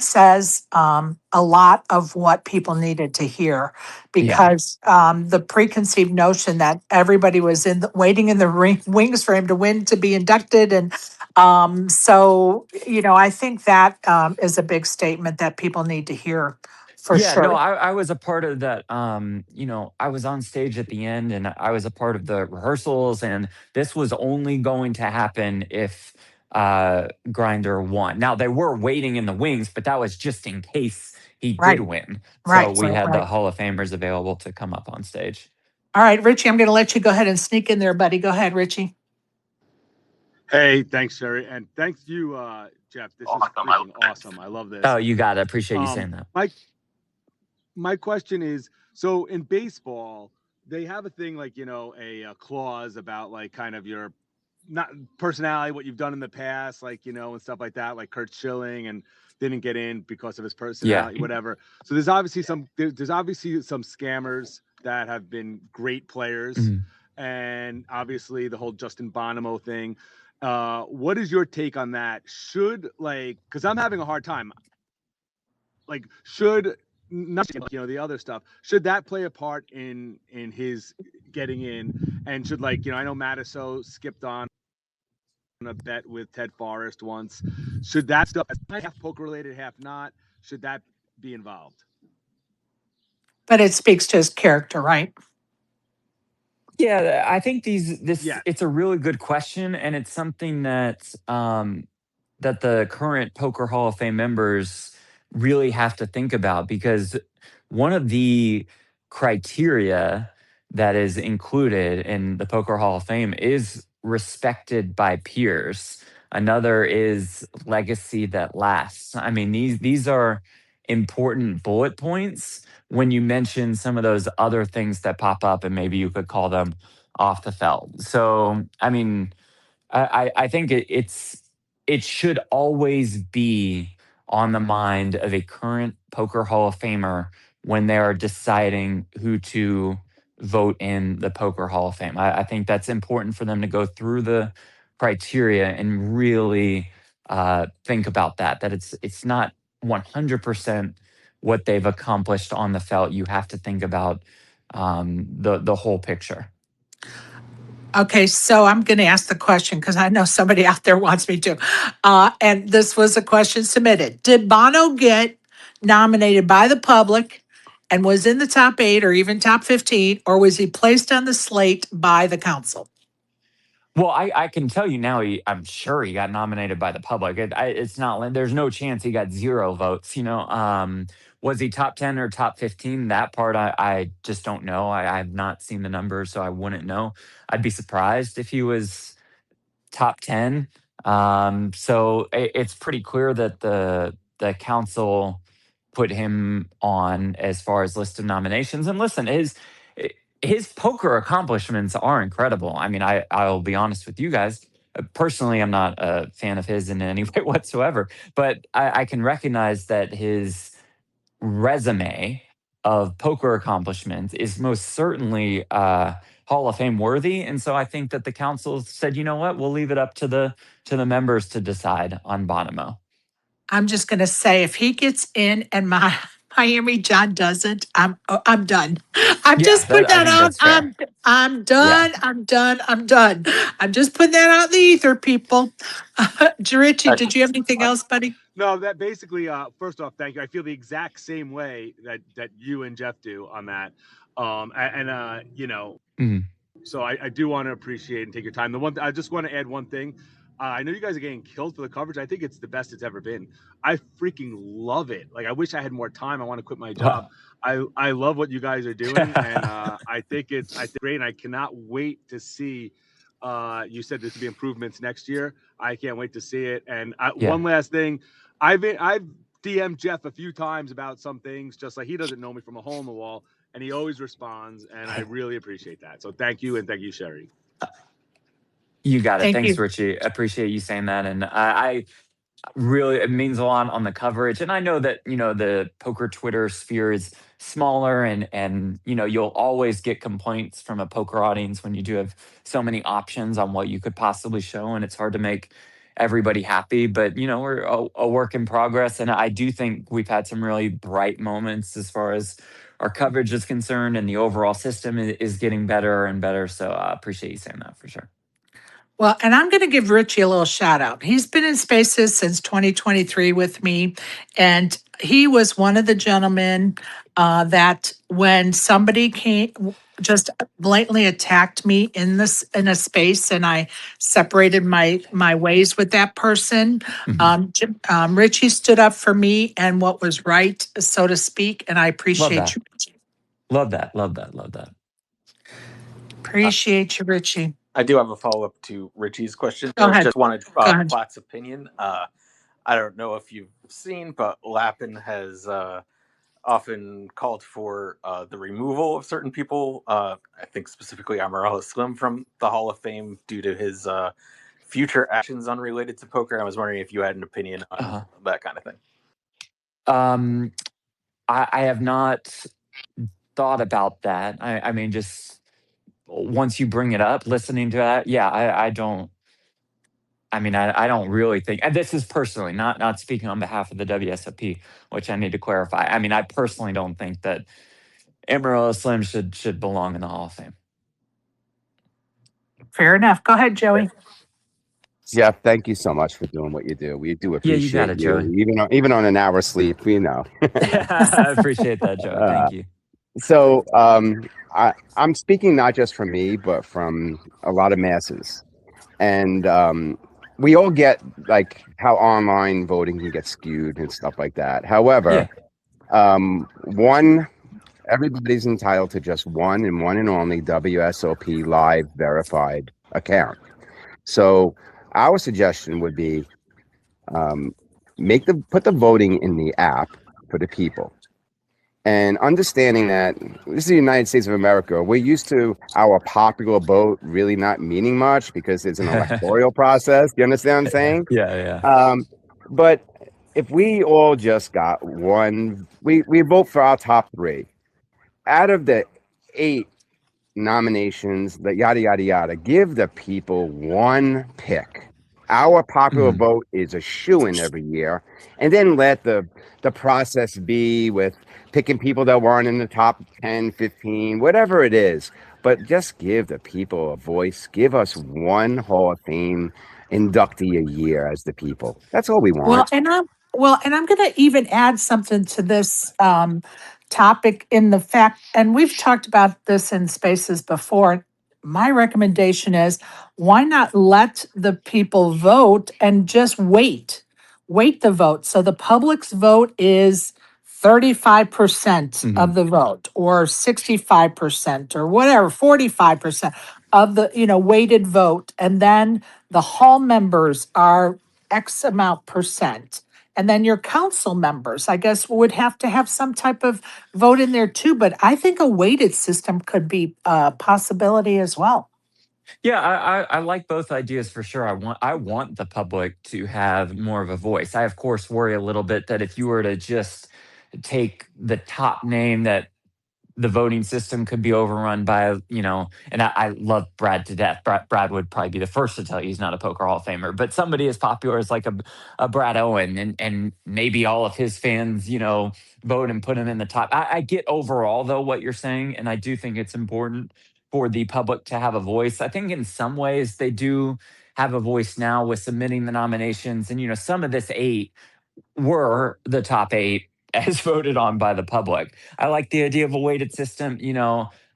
says a lot of what people needed to hear, Yeah. because the preconceived notion that everybody was waiting in the wings for him to win to be inducted, and so I think that is a big statement that people need to hear for Yeah, no, sure. I was a part of that. I was on stage at the end, and I was a part of the rehearsals, and this was only going to happen if Grinder won. Now they were waiting in the wings, but that was just in case he did Right, win. So right, we right, had right. the Hall of Famers available to come up on stage. All right, Richie, I'm going to let you go ahead and sneak in there, buddy. Go ahead, Richie. Hey, thanks, Sherry, and thanks you, Jeff. This is freaking awesome. I love this. Oh, you got it. Appreciate you saying that. My question is, so in baseball, they have a thing like a clause about like kind of your not personality, what you've done in the past, like and stuff like that, like Kurt Schilling and didn't get in because of his Yeah. personality, whatever. So there's obviously some scammers that have been great players, Mhm. and obviously the whole Justin Bonomo thing. What is your take on that? Should because I'm having a hard time. Should not the other stuff, should that play a part in his getting in? And should I know Matiso skipped on a bet with Ted Forrest once. Should that stuff, half poker related, half not, should that be involved? But it speaks to his character, right? Yeah, I think this Yeah. it's a really good question, and it's something that the current Poker Hall of Fame members really have to think about, because one of the criteria that is included in the Poker Hall of Fame is respected by peers. Another is legacy that lasts. I mean, these are important bullet points when you mention some of those other things that pop up, and maybe you could call them off the felt. So, I mean, I think it should always be on the mind of a current Poker Hall of Famer when they are deciding who to vote in the Poker Hall of Fame. I think that's important for them to go through the criteria and really think about that. That it's not 100% what they've accomplished on the felt. You have to think about the whole picture. Okay, so I'm going to ask the question because I know somebody out there wants me to. And this was a question submitted. Did Bono get nominated by the public and was in the top 8 or even top 15, or was he placed on the slate by the council? Well, I can tell you now. I'm sure he got nominated by the public. It's not like there's no chance he got 0 votes. Was he top 10 or top 15? That part I just don't know. I've not seen the numbers, so I wouldn't know. I'd be surprised if he was top 10. So it's pretty clear that the council put him on as far as list of nominations. And listen, his poker accomplishments are incredible. I mean, I'll be honest with you guys. Personally, I'm not a fan of his in any way whatsoever, but I can recognize that his resume of poker accomplishments is most certainly Hall of Fame worthy. And so I think that the council said, you know what, we'll leave it up to the members to decide on Bonomo. I'm just going to say, if he gets in and Miami John doesn't, I'm done. I'm just putting I that think out. that's fair. I'm done. Yeah. I'm done. I'm done. I'm just putting that out in the ether, people. Richie, did you have anything else, buddy? No, that basically, first off, thank you. I feel the exact same way that you and Jeff do on that. You know, Mhm. so I do want to appreciate and take your time. The one I just want to add one thing. I know you guys are getting killed for the coverage. I think it's the best it's ever been. I freaking love it. Like, I wish I had more time. I want to quit my job. I love what you guys are doing, and I think it's great. And I cannot wait to see. You said there's to be improvements next year. I can't wait to see it. And Yeah. one last thing, I've DM'd Jeff a few times about some things, just like he doesn't know me from a hole in the wall, and he always responds, and I really appreciate that. So thank you, and thank you, Sherry. You got it. Thank Thanks, you. Richie. Appreciate you saying that. And I really, it means a lot on the coverage. And I know that, you know, the poker Twitter sphere is smaller, and you know, you'll always get complaints from a poker audience when you do have so many options on what you could possibly show, and it's hard to make everybody happy. But you know, we're a work in progress, and I do think we've had some really bright moments as far as our coverage is concerned, and the overall system is getting better and better. So I appreciate you saying that for sure. Well, and I'm going to give Richie a little shout out. He's been in Spaces since 2023 with me, and he was one of the gentlemen that when somebody just blatantly attacked me in a space, and I separated my ways with that person. Richie stood up for me and what was right, so to speak, and I Love appreciate that. you. Love that. Love that. Love that. Appreciate you, Richie. I do have a follow up to Richie's question. Go ahead. Just wanted Go ahead. Platt's opinion. I don't know if you've seen, but Lappin has often called for the removal of certain people. I think specifically Amarella Slim from the Hall of Fame due to his future actions unrelated to poker. I was wondering if you had an opinion on that kind of thing. I have not thought about that. I mean, just once you bring it up, listening to that, yeah, I don't. I mean, I don't really think, and this is personally not speaking on behalf of the WSOP, which I need to clarify. I mean, I personally don't think that Amarillo Slim should belong in the Hall of Fame. Fair enough. Go ahead, Joey. Jeff, thank you so much for doing what you do. We do appreciate you got it, Joey. Even on an hour's sleep, you know. I appreciate that, Joey. Thank you. So I'm speaking not just from me, but from a lot of masses. And we all get like how online voting can get skewed and stuff like that. However, everybody's entitled to just one and only WSOP live verified account. So our suggestion would be put the voting in the app for the people. And understanding that this is the United States of America, we're used to our popular vote really not meaning much because it's an electoral process. You understand what I'm saying? Yeah. But if we all just got one, we vote for our top 3. Out of the 8 nominations, the yada, yada, yada, give the people one pick. Our popular vote is a shoo-in every year. And then let the process be with picking people that weren't in the top 10, 15, whatever it is. But just give the people a voice. Give us one Hall of Fame inductee a year as the people. That's all we want. Well, and I'm going to even add something to this topic in the fact, and we've talked about this in Spaces before. My recommendation is, why not let the people vote and just wait the vote. So the public's vote is 35% of the vote, or 65%, or whatever, 45% of the, weighted vote. And then the hall members are X amount percent. And then your council members, I guess, would have to have some type of vote in there too. But I think a weighted system could be a possibility as well. Yeah, I like both ideas for sure. I want the public to have more of a voice. I of course worry a little bit that if you were to just take the top name, that the voting system could be overrun by, and I love Brad to death. Brad would probably be the first to tell you he's not a poker Hall of Famer, but somebody as popular as like a Brad Owen, and maybe all of his fans, vote and put him in the top. I get overall though what you're saying, and I do think it's important for the public to have a voice. I think in some ways they do have a voice now with submitting the nominations, and some of this eight were the top eight as voted on by the public. I like the idea of a weighted system.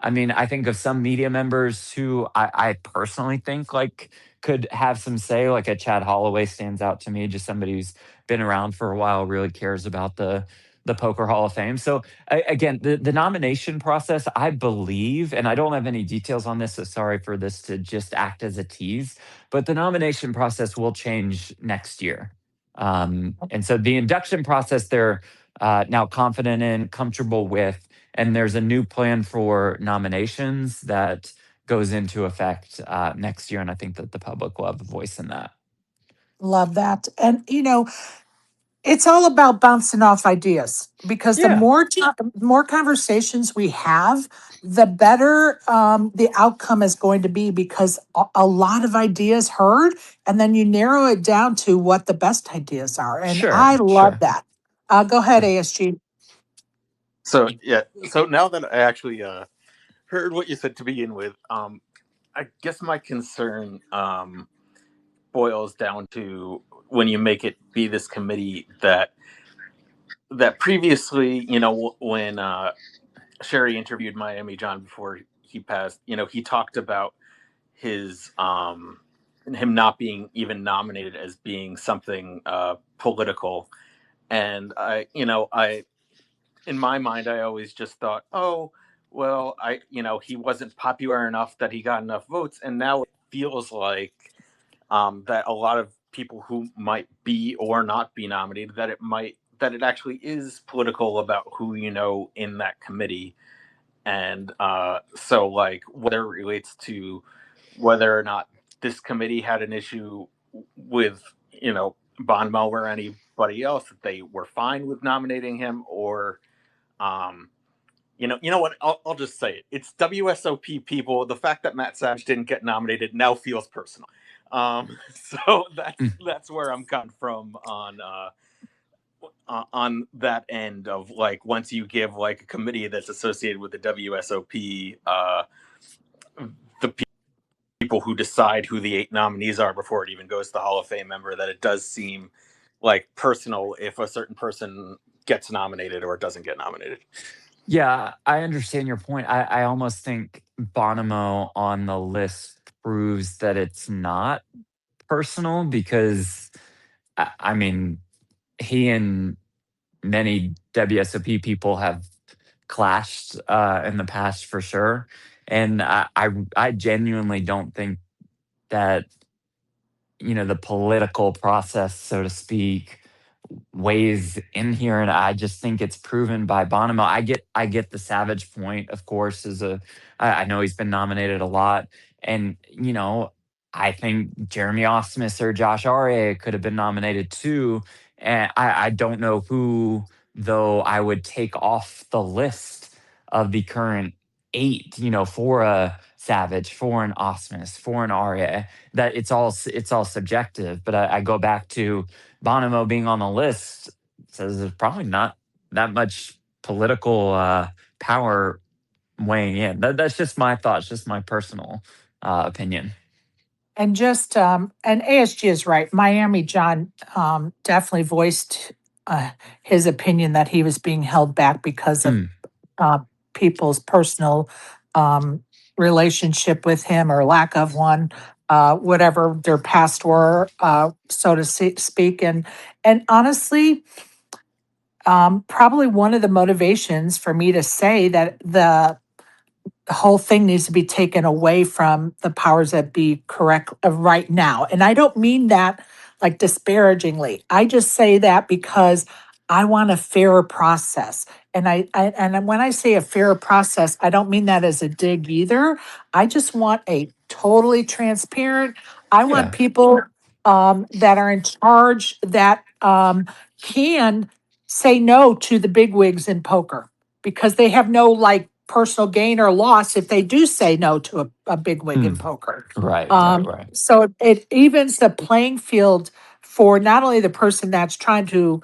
I mean, I think of some media members who I personally think like could have some say, like a Chad Holloway stands out to me, just somebody who's been around for a while, really cares about the Poker Hall of Fame. So again, the nomination process, I believe, and I don't have any details on this, so sorry for this to just act as a tease, but the nomination process will change next year. And so the induction process they're now confident in, comfortable with, and there's a new plan for nominations that goes into effect next year. And I think that the public will have a voice in that. Love that. And, it's all about bouncing off ideas because the Yeah, more conversations we have, the better the outcome is going to be because a lot of ideas heard, and then you narrow it down to what the best ideas are. And I sure, love sure. that. Go ahead, ASG. So yeah, so now that I actually heard what you said to begin with, I guess my concern boils down to when you make it be this committee that previously, when Sherry interviewed Miami John before he passed, he talked about his him not being even nominated as being something political, and I in my mind I always just thought, oh well, he wasn't popular enough that he got enough votes, and now it feels like that a lot of people who might be or not be nominated, that it actually is political about who in that committee. And so like whether it relates to whether or not this committee had an issue with Bonmo or anybody else, that they were fine with nominating him, or you know what, I'll just say it, it's WSOP people. The fact that Matt Savage didn't get nominated now feels personal. So that's where I'm coming from on that end of, like, once you give like a committee that's associated with the WSOP the people who decide who the 8 nominees are before it even goes to the Hall of Fame member, that it does seem like personal if a certain person gets nominated or doesn't get nominated. Yeah, I understand your point. I almost think Bonomo on the list proves that it's not personal because, I mean, he and many WSOP people have clashed in the past for sure. And I genuinely don't think that, the political process, so to speak, weighs in here, and I just think it's proven by Bonomo. I get the Savage point, of course, I know he's been nominated a lot, and I think Jeremy Osmus or Josh Aria could have been nominated too, and I don't know who though I would take off the list of the current 8, for a Savage, for an Osmus, for an Aria. That it's all subjective, but I go back to Bonomo being on the list says there's probably not that much political power weighing in. That's just my thoughts, just my personal opinion. And and ASG is right. Miami John definitely voiced his opinion that he was being held back because of Mm. uh, people's personal relationship with him or lack of one, whatever their past were, so to speak. And honestly, probably one of the motivations for me to say that the whole thing needs to be taken away from the powers that be correct right now. And I don't mean that like disparagingly. I just say that because I want a fairer process. And when I say a fairer process, I don't mean that as a dig either. I just want a totally transparent. I want Yeah. people that are in charge that can say no to the bigwigs in poker because they have no like personal gain or loss if they do say no to a bigwig in Mm. poker. Right. So it evens the playing field for not only the person that's trying to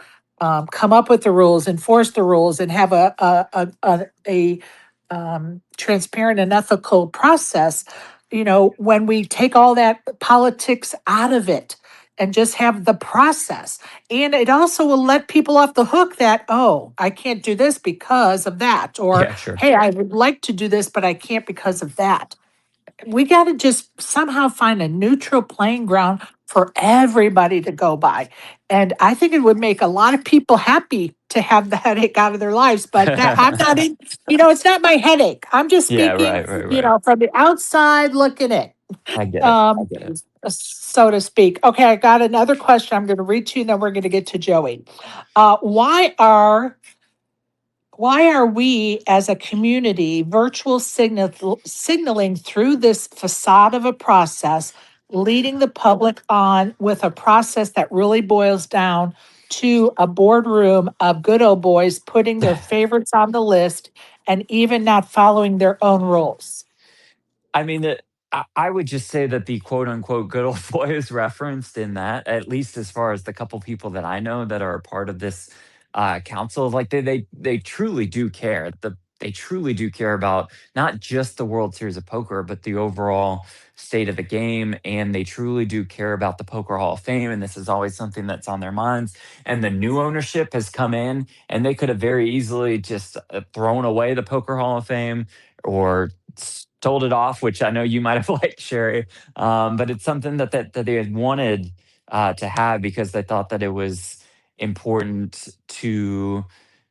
come up with the rules, enforce the rules, and have a transparent and ethical process. You know, when we take all that politics out of it and just have the process, and it also will let people off the hook that, oh, I can't do this because of that, or Yeah, sure. hey, I would like to do this, but I can't because of that. We got to just somehow find a neutral playing ground for everybody to go by. And I think it would make a lot of people happy to have the headache out of their lives. But that I'm not in, it's not my headache. I'm just Yeah, speaking, right. from the outside looking in, I get it. um, so to speak. Okay, I got another question I'm going to read to you, and then we're going to get to Joey. Why are we as a community signaling through this facade of a process, leading the public on with a process that really boils down to a boardroom of good old boys putting their favorites on the list and even not following their own rules? I mean, I would just say that the quote unquote good old boy is referenced in that, at least as far as the couple people that I know that are a part of this council. Like they truly do care. They truly do care about not just the World Series of Poker, but the overall state of the game. And they truly do care about the Poker Hall of Fame. And this is always something that's on their minds. And the new ownership has come in, and they could have very easily just thrown away the Poker Hall of Fame or sold it off, which I know you might have liked, Sherry. But it's something that they had wanted to have because they thought that it was important to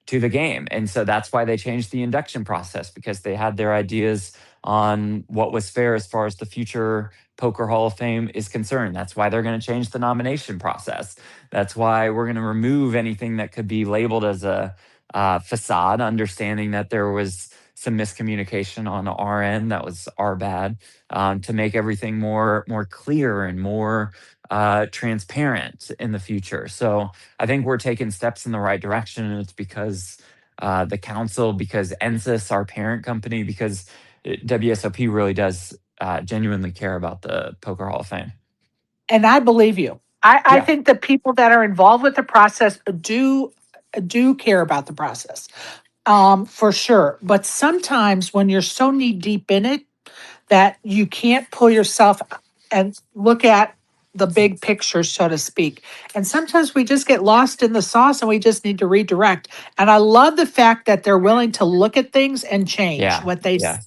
the game. And so that's why they changed the induction process, because they had their ideas on what was fair as far as the future Poker Hall of Fame is concerned. That's why they're going to change the nomination process. That's why we're going to remove anything that could be labeled as a facade, understanding that there was some miscommunication on our end. That was our bad, to make everything more clear and more transparent in the future. So I think we're taking steps in the right direction, and it's because the council, because NSYS, our parent company, because WSOP really does genuinely care about the Poker Hall of Fame. And I believe you. I Yeah. think the people that are involved with the process do care about the process, for sure. But sometimes when you're so knee deep in it that you can't pull yourself and look at the big picture, so to speak. And sometimes we just get lost in the sauce and we just need to redirect. And I love the fact that they're willing to look at things and change Yeah. what they, Yeah.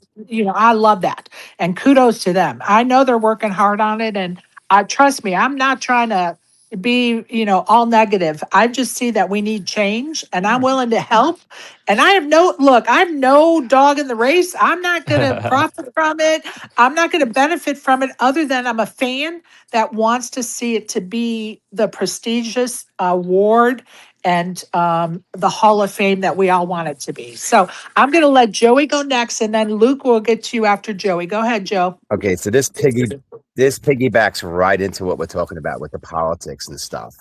I love that. And kudos to them. I know they're working hard on it. And trust me, I'm not trying to be, all negative. I just see that we need change and I'm willing to help. And I have no dog in the race. I'm not going to profit from it. I'm not going to benefit from it other than I'm a fan that wants to see it to be the prestigious award and the Hall of Fame that we all want it to be. So I'm going to let Joey go next, and then Luke will get to you after Joey. Go ahead, Joe. Okay, so this piggybacks right into what we're talking about with the politics and stuff.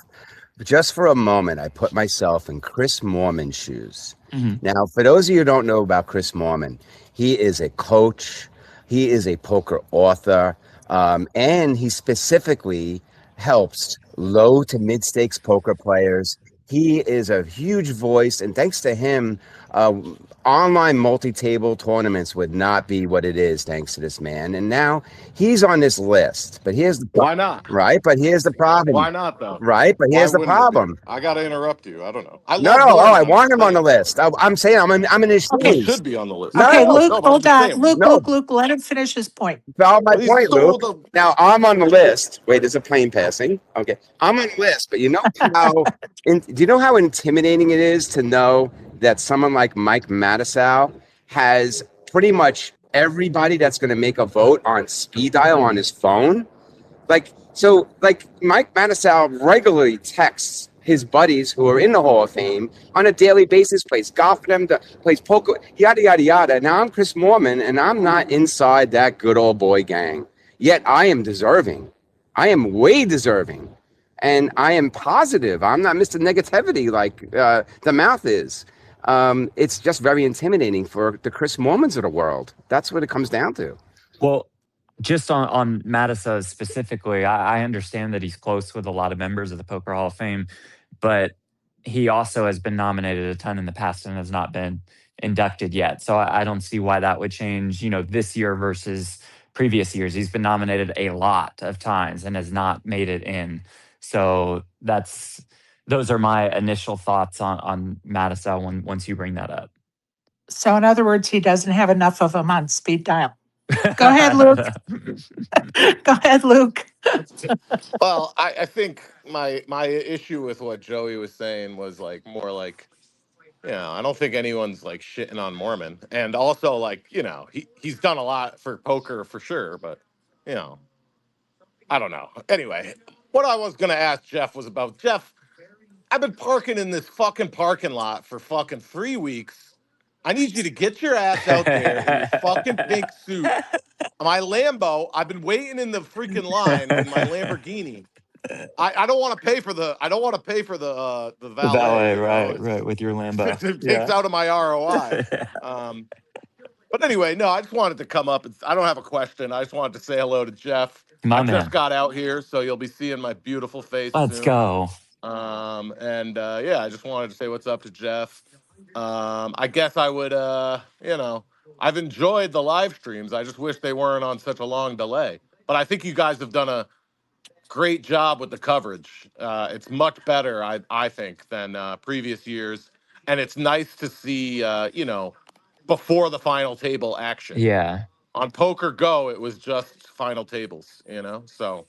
But just for a moment, I put myself in Chris Moorman's shoes. Mm-hmm. Now, for those of you who don't know about Chris Moorman, he is a coach, he is a poker author, and he specifically helps low to mid stakes poker players. He is a huge voice, and thanks to him, online multi-table tournaments would not be what it is thanks to this man. And now he's on this list. But here's the Why not? Right, but here's the problem. Why not though? Right, but here's the problem. I gotta interrupt you. I don't know. I No, love Norman. I want him on the list. I'm saying I'm in his He shoes. should be on the list. No, Okay, no, Luke, no, but I'm hold just on. saying. Luke, let him finish his point. Follow my He's point, so Luke. Now I'm on the list. Wait, there's a plane passing. Okay, I'm on the list, but you know how? Do you know how intimidating it is to know that someone like Mike Matusow has pretty much everybody that's going to make a vote on speed dial on his phone? Like Mike Manisal regularly texts his buddies who are in the Hall of Fame on a daily basis, plays golf with them, plays poker, yada yada yada. Now I'm Chris Moorman, and I'm not inside that good old boy gang. Yet I am deserving. I am way deserving, and I am positive. I'm not Mr. Negativity like the mouth is. It's just very intimidating for the Chris Moormans of the world. That's what it comes down to. Well, just on Matissa specifically, I understand that he's close with a lot of members of the Poker Hall of Fame, but he also has been nominated a ton in the past and has not been inducted yet. So I don't see why that would change, this year versus previous years. He's been nominated a lot of times and has not made it in. So those are my initial thoughts on Matissa once you bring that up. So in other words, he doesn't have enough of them on speed dial. Go ahead, Luke. Go ahead, Luke. Well, I think my issue with what Joey was saying was like more like, I don't think anyone's like shitting on Mormon. And also like, he's done a lot for poker for sure, but you know, I don't know. Anyway, what I was gonna ask Jeff was about Jeff. I've been parking in this fucking parking lot for fucking 3 weeks. I need you to get your ass out there in your fucking pink suit. My Lambo, I've been waiting in the freaking line in my Lamborghini. I don't want to pay for the The valet, valet, you know. right, with your Lambo. It takes Yeah. out of my ROI. But anyway, no, I just wanted to come up. I don't have a question. I just wanted to say hello to Jeff. My I just man. got out here, so you'll be seeing my beautiful face Let's soon. go. Yeah, I just wanted to say what's up to Jeff. I guess I would, I've enjoyed the live streams. I just wish they weren't on such a long delay. But I think you guys have done a great job with the coverage. It's much better, I think, than previous years, and it's nice to see, before the final table action. Yeah. On Poker Go, it was just final tables, So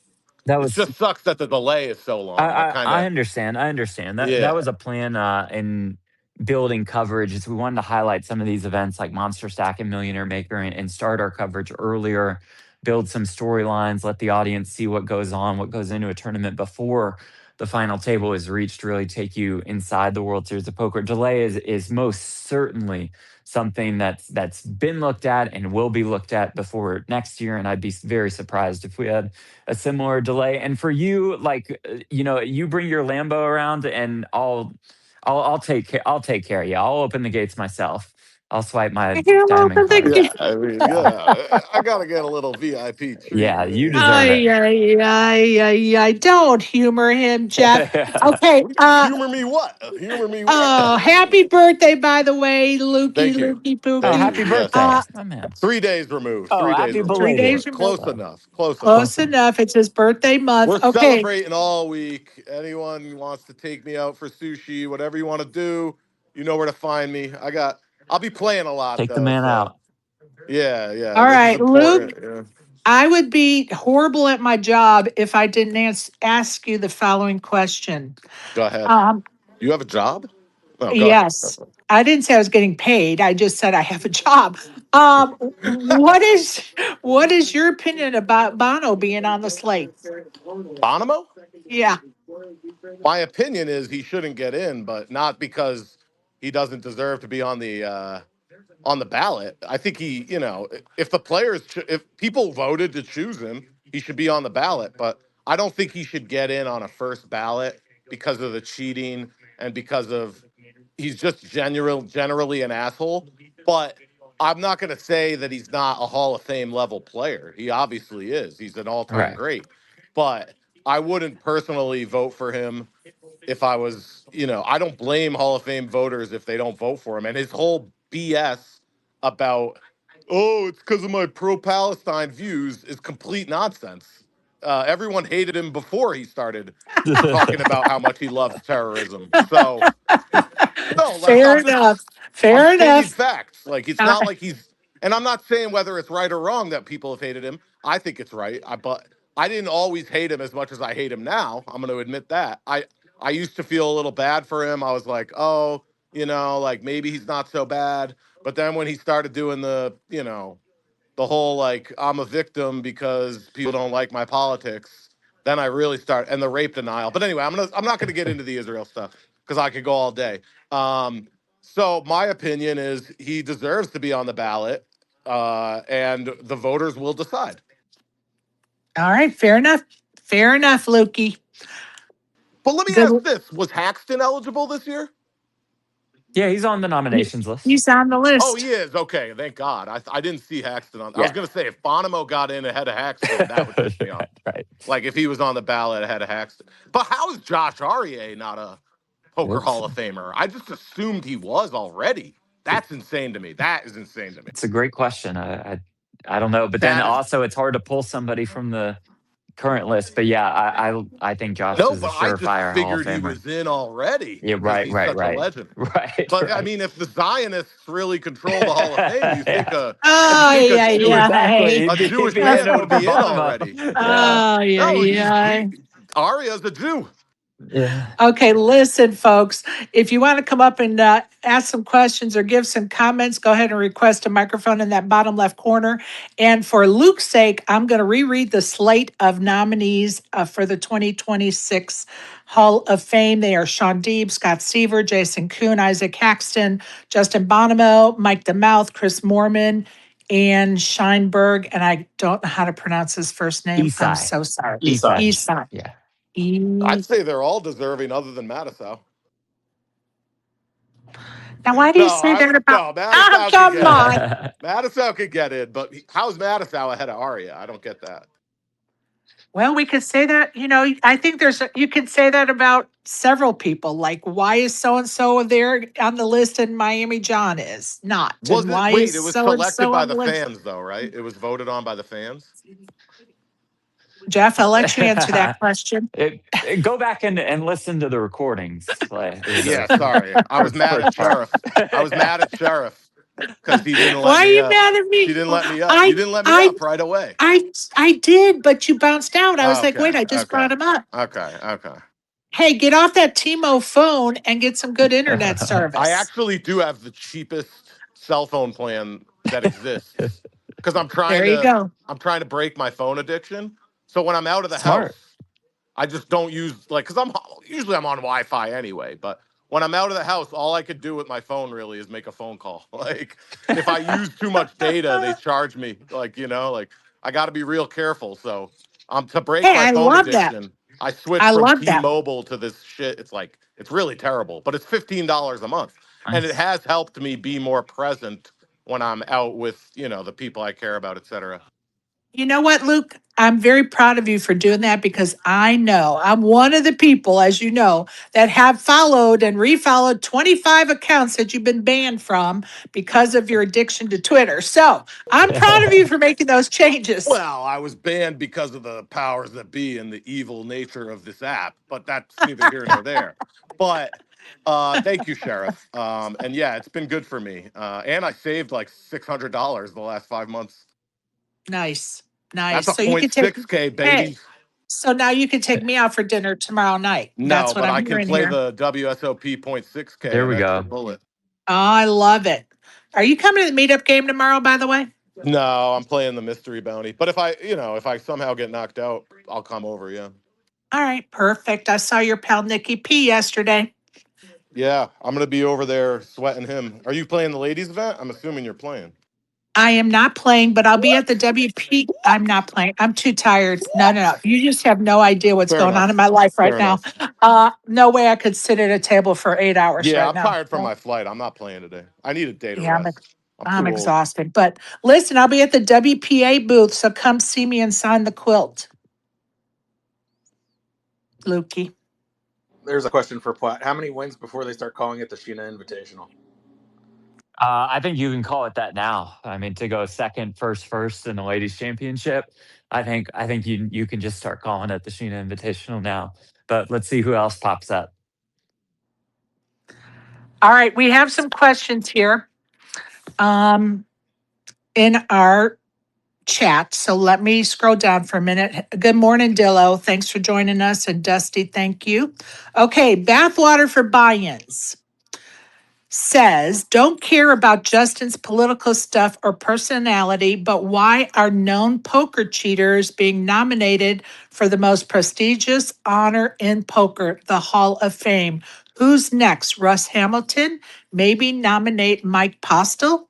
That it was just sucks that the delay is so I, long. That kind I of understand. I understand. That yeah. was a plan in building coverage. Is we wanted to highlight some of these events like Monster Stack and Millionaire Maker and start our coverage earlier, build some storylines, let the audience see what goes on, what goes into a tournament before the final table is reached, really take you inside the World Series of Poker. Delay is most certainly something that's been looked at and will be looked at before next year. And I'd be very surprised if we had a similar delay. And for you, like you bring your Lambo around, and I'll take care of you. I'll open the gates myself. I'll swipe my You're diamond welcome. Thank card. you. Yeah, I mean, yeah, I gotta get a little VIP Yeah, treatment. you deserve it. Ay, ay, ay, ay, ay. Don't humor him, Jeff. Okay. Humor me what? Humor me what? Oh, happy birthday, by the way, Lukey, Thank you. Lukey, Oh, Thank Pookie. you. happy Yes. birthday, Uh, my man. 3 days removed. Oh, 3 days happy removed. belated. days removed. Close So enough. Close enough. Close close enough. enough. It's his birthday month. We're Okay. celebrating all week. Anyone wants to take me out for sushi, whatever you want to do, you know where to find me. I'll be playing a lot Take the though, man so out. yeah. All This is right, Luke. important. Yeah. I would be horrible at my job if I didn't ask you the following question. Go ahead. Um, You have a job? No, go ahead. yes, I didn't say I was getting paid. I just said I have a job. What is your opinion about Bono being on the slate? Bonomo? Yeah. My opinion is he shouldn't get in, but not because he doesn't deserve to be on the ballot. I think if if people voted to choose him, he should be on the ballot. But I don't think he should get in on a first ballot because of the cheating and because of he's just generally an asshole. But I'm not going to say that he's not a Hall of Fame level player. He obviously is. He's an all time Right. great. But I wouldn't personally vote for him if I was, I don't blame Hall of Fame voters if they don't vote for him. And his whole BS about, oh, it's because of my pro Palestine views is complete nonsense. Everyone hated him before he started talking about how much he loves terrorism. So, no, like Fair enough. I'm Fair stating enough. facts. Like it's Uh, not like and I'm not saying whether it's right or wrong that people have hated him. I think it's right. But I didn't always hate him as much as I hate him now. I'm going to admit that. I used to feel a little bad for him. I was like, oh, like maybe he's not so bad. But then when he started doing the whole like I'm a victim because people don't like my politics, Then I really start, and the rape denial. But anyway, I'm not gonna get into the Israel stuff because I could go all day. So my opinion is he deserves to be on the ballot, and the voters will decide. All right, fair enough. Fair enough, Lukey. But let me ask Good. this: was Haxton eligible this year? Yeah, he's on the nominations list. He's on the Oh, list. he is. Okay, thank God. I didn't see Haxton on. I was Yeah. gonna say if Bonomo got in ahead of Haxton, that would piss me off. Right. Like if he was on the ballot ahead of Haxton. But how is Josh Aryeh not a poker It's Hall of Famer? I just assumed he was already. That's insane to me. That is insane to me. it's a great question. I don't know, but then That is also it's hard to pull somebody from the current list. But yeah, I think Josh no, is a but I just surefire Hall of figured he Famer. was in already Yeah, because right, he's right, such a right, legend. right, But I right. mean, if the Zionists really control the Hall of Fame, Yeah, you Oh, think a yeah, Jewish exactly. yeah. He'd a Jewish be in man would over be in Bonomo. already. Yeah, Oh, yeah, No, yeah. Arya's a Jew. yeah. Okay, listen, folks. If you want to come up and ask some questions or give some comments, go ahead and request a microphone in that bottom left corner. And for Luke's sake, I'm going to reread the slate of nominees for the 2026 Hall of Fame. They are Sean Deeb, Scott Seaver, Jason Kuhn, Isaac Haxton, Justin Bonomo, Mike DeMouth, Chris Moorman, and Scheinberg. And I don't know how to pronounce his first name. I'm Esai, so sorry. Esai. Esai. Yeah. I'd say they're all deserving, other than Matisow. Now, why do you say that about? No. Oh, Matisow could come get in. on. Matisow could get in, but how's Matisow ahead of Arya? I don't get that. Well, we could say that, I think you could say that about several people. Like, why is so and so there on the list and Miami John is not? Was And it? why Wait, is it was so and selected so by on the the list? fans, though, right? It was voted on by the fans. Jeff, I'll let you answer that question. Go back and listen to the recordings. Like, Yeah, sorry, I was mad at first part. Sheriff. I was mad at Sheriff because he didn't let Why are me you up. mad at She me? didn't let me up. You I, didn't let me I, up right away. I did, but you bounced out. I was like, Okay, wait, I just okay, brought him up. okay. Hey, get off that T-Mo phone and get some good internet I service. actually do have the cheapest cell phone plan that exists because There you go. I'm trying to break my phone addiction. So when I'm out of the Smart. house, I just don't use because I'm on Wi-Fi anyway. But when I'm out of the house, all I could do with my phone really is make a phone call. Like if I use too much data, they charge me. Like I got to be real careful. So to break Hey, my I phone love that. addiction, I switched I from love that. T-Mobile to this shit. It's really terrible, but it's $15 a month, and it Nice. has helped me be more present when I'm out with the people I care about, etc. You know what, Luke? I'm very proud of you for doing that because I know I'm one of the people, as you know, that have followed and refollowed 25 accounts that you've been banned from because of your addiction to Twitter. So I'm proud of you for making those changes. Well, I was banned because of the powers that be and the evil nature of this app, but that's neither here nor there. But thank you, Sheriff. And yeah, it's been good for me. And I saved like $600 the last 5 months. Nice. That's Nice. a So you point can take, six K, baby. hey, so now you can take me out for dinner tomorrow night. No, That's what but I'm I can hearing play here. the WSOP point 6K There an we extra go. bullet. Oh, I love it. Are you coming to the meetup game tomorrow, by the way? No, I'm playing the mystery bounty. But if I somehow get knocked out, I'll come over, yeah. All right, perfect. I saw your pal Nikki P yesterday. Yeah, I'm gonna be over there sweating him. Are you playing the ladies event? I'm assuming you're playing. I am not playing, but I'll be at the What? WP. I'm What? not playing. I'm too tired. No, no, no. What? You just have no idea what's Fair going on in enough. my life right Fair now. enough. No way I could sit at a table for 8 hours Yeah, right I'm now. tired from my flight. I'm not playing today. I need a day to Yeah, rest. I'm I'm too old. exhausted. But listen, I'll be at the WPA booth, so come see me and sign the quilt, Lukey. There's a question for Platt. How many wins before they start calling it the Sheena Invitational? I think you can call it that now. I mean, to go second, first in the ladies' championship, I think you can just start calling it the Sheena Invitational now. But let's see who else pops up. All right, we have some questions here in our chat. So let me scroll down for a minute. Good morning, Dillo. Thanks for joining us. And Dusty, thank you. Okay, bathwater for buy-ins. says, don't care about Justin's political stuff or personality, but why are known poker cheaters being nominated for the most prestigious honor in poker, the Hall of Fame? Who's next? Russ Hamilton? Maybe nominate Mike Postel?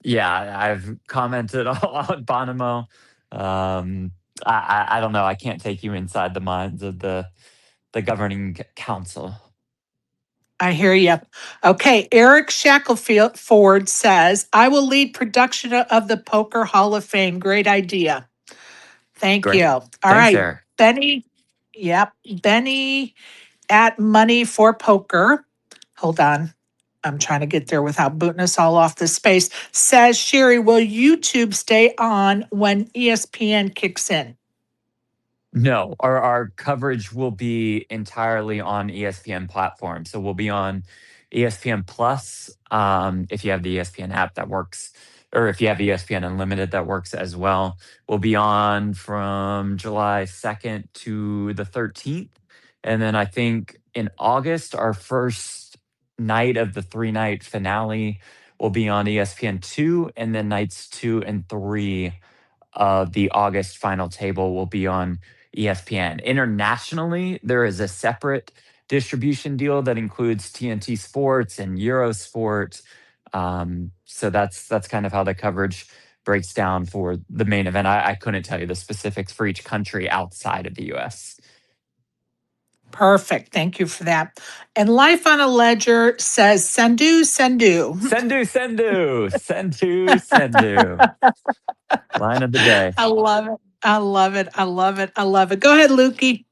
Yeah, I've commented on Bonomo. I don't know. I can't take you inside the minds of the governing council. I hear you. Okay, Eric Shacklefield Ford says, I will lead production of the Poker Hall of Fame. Great idea. Thank you. Great. All Thanks, right, Eric. Benny. Yep, Benny at Money for Poker. Hold on. I'm trying to get there without booting us all off the space. Says, Sherry, will YouTube stay on when ESPN kicks in? No, our coverage will be entirely on ESPN platform. So we'll be on ESPN Plus. If you have the ESPN app, that works, or if you have ESPN Unlimited, that works as well. We'll be on from July 2nd to the 13th. And then I think in August, our first night of the 3-night finale will be on ESPN 2, and then nights 2 and 3 of the August final table will be on ESPN. Internationally, there is a separate distribution deal that includes TNT Sports and Eurosport. So that's kind of how the coverage breaks down for the main event. I couldn't tell you the specifics for each country outside of the US. Perfect. Thank you for that. And Life on a Ledger says, Sendu, Sendu. Sendu, sendu, sendu, sendu. Line of the day. I love it. I love it. I love it. I love it. Go ahead, Lukey.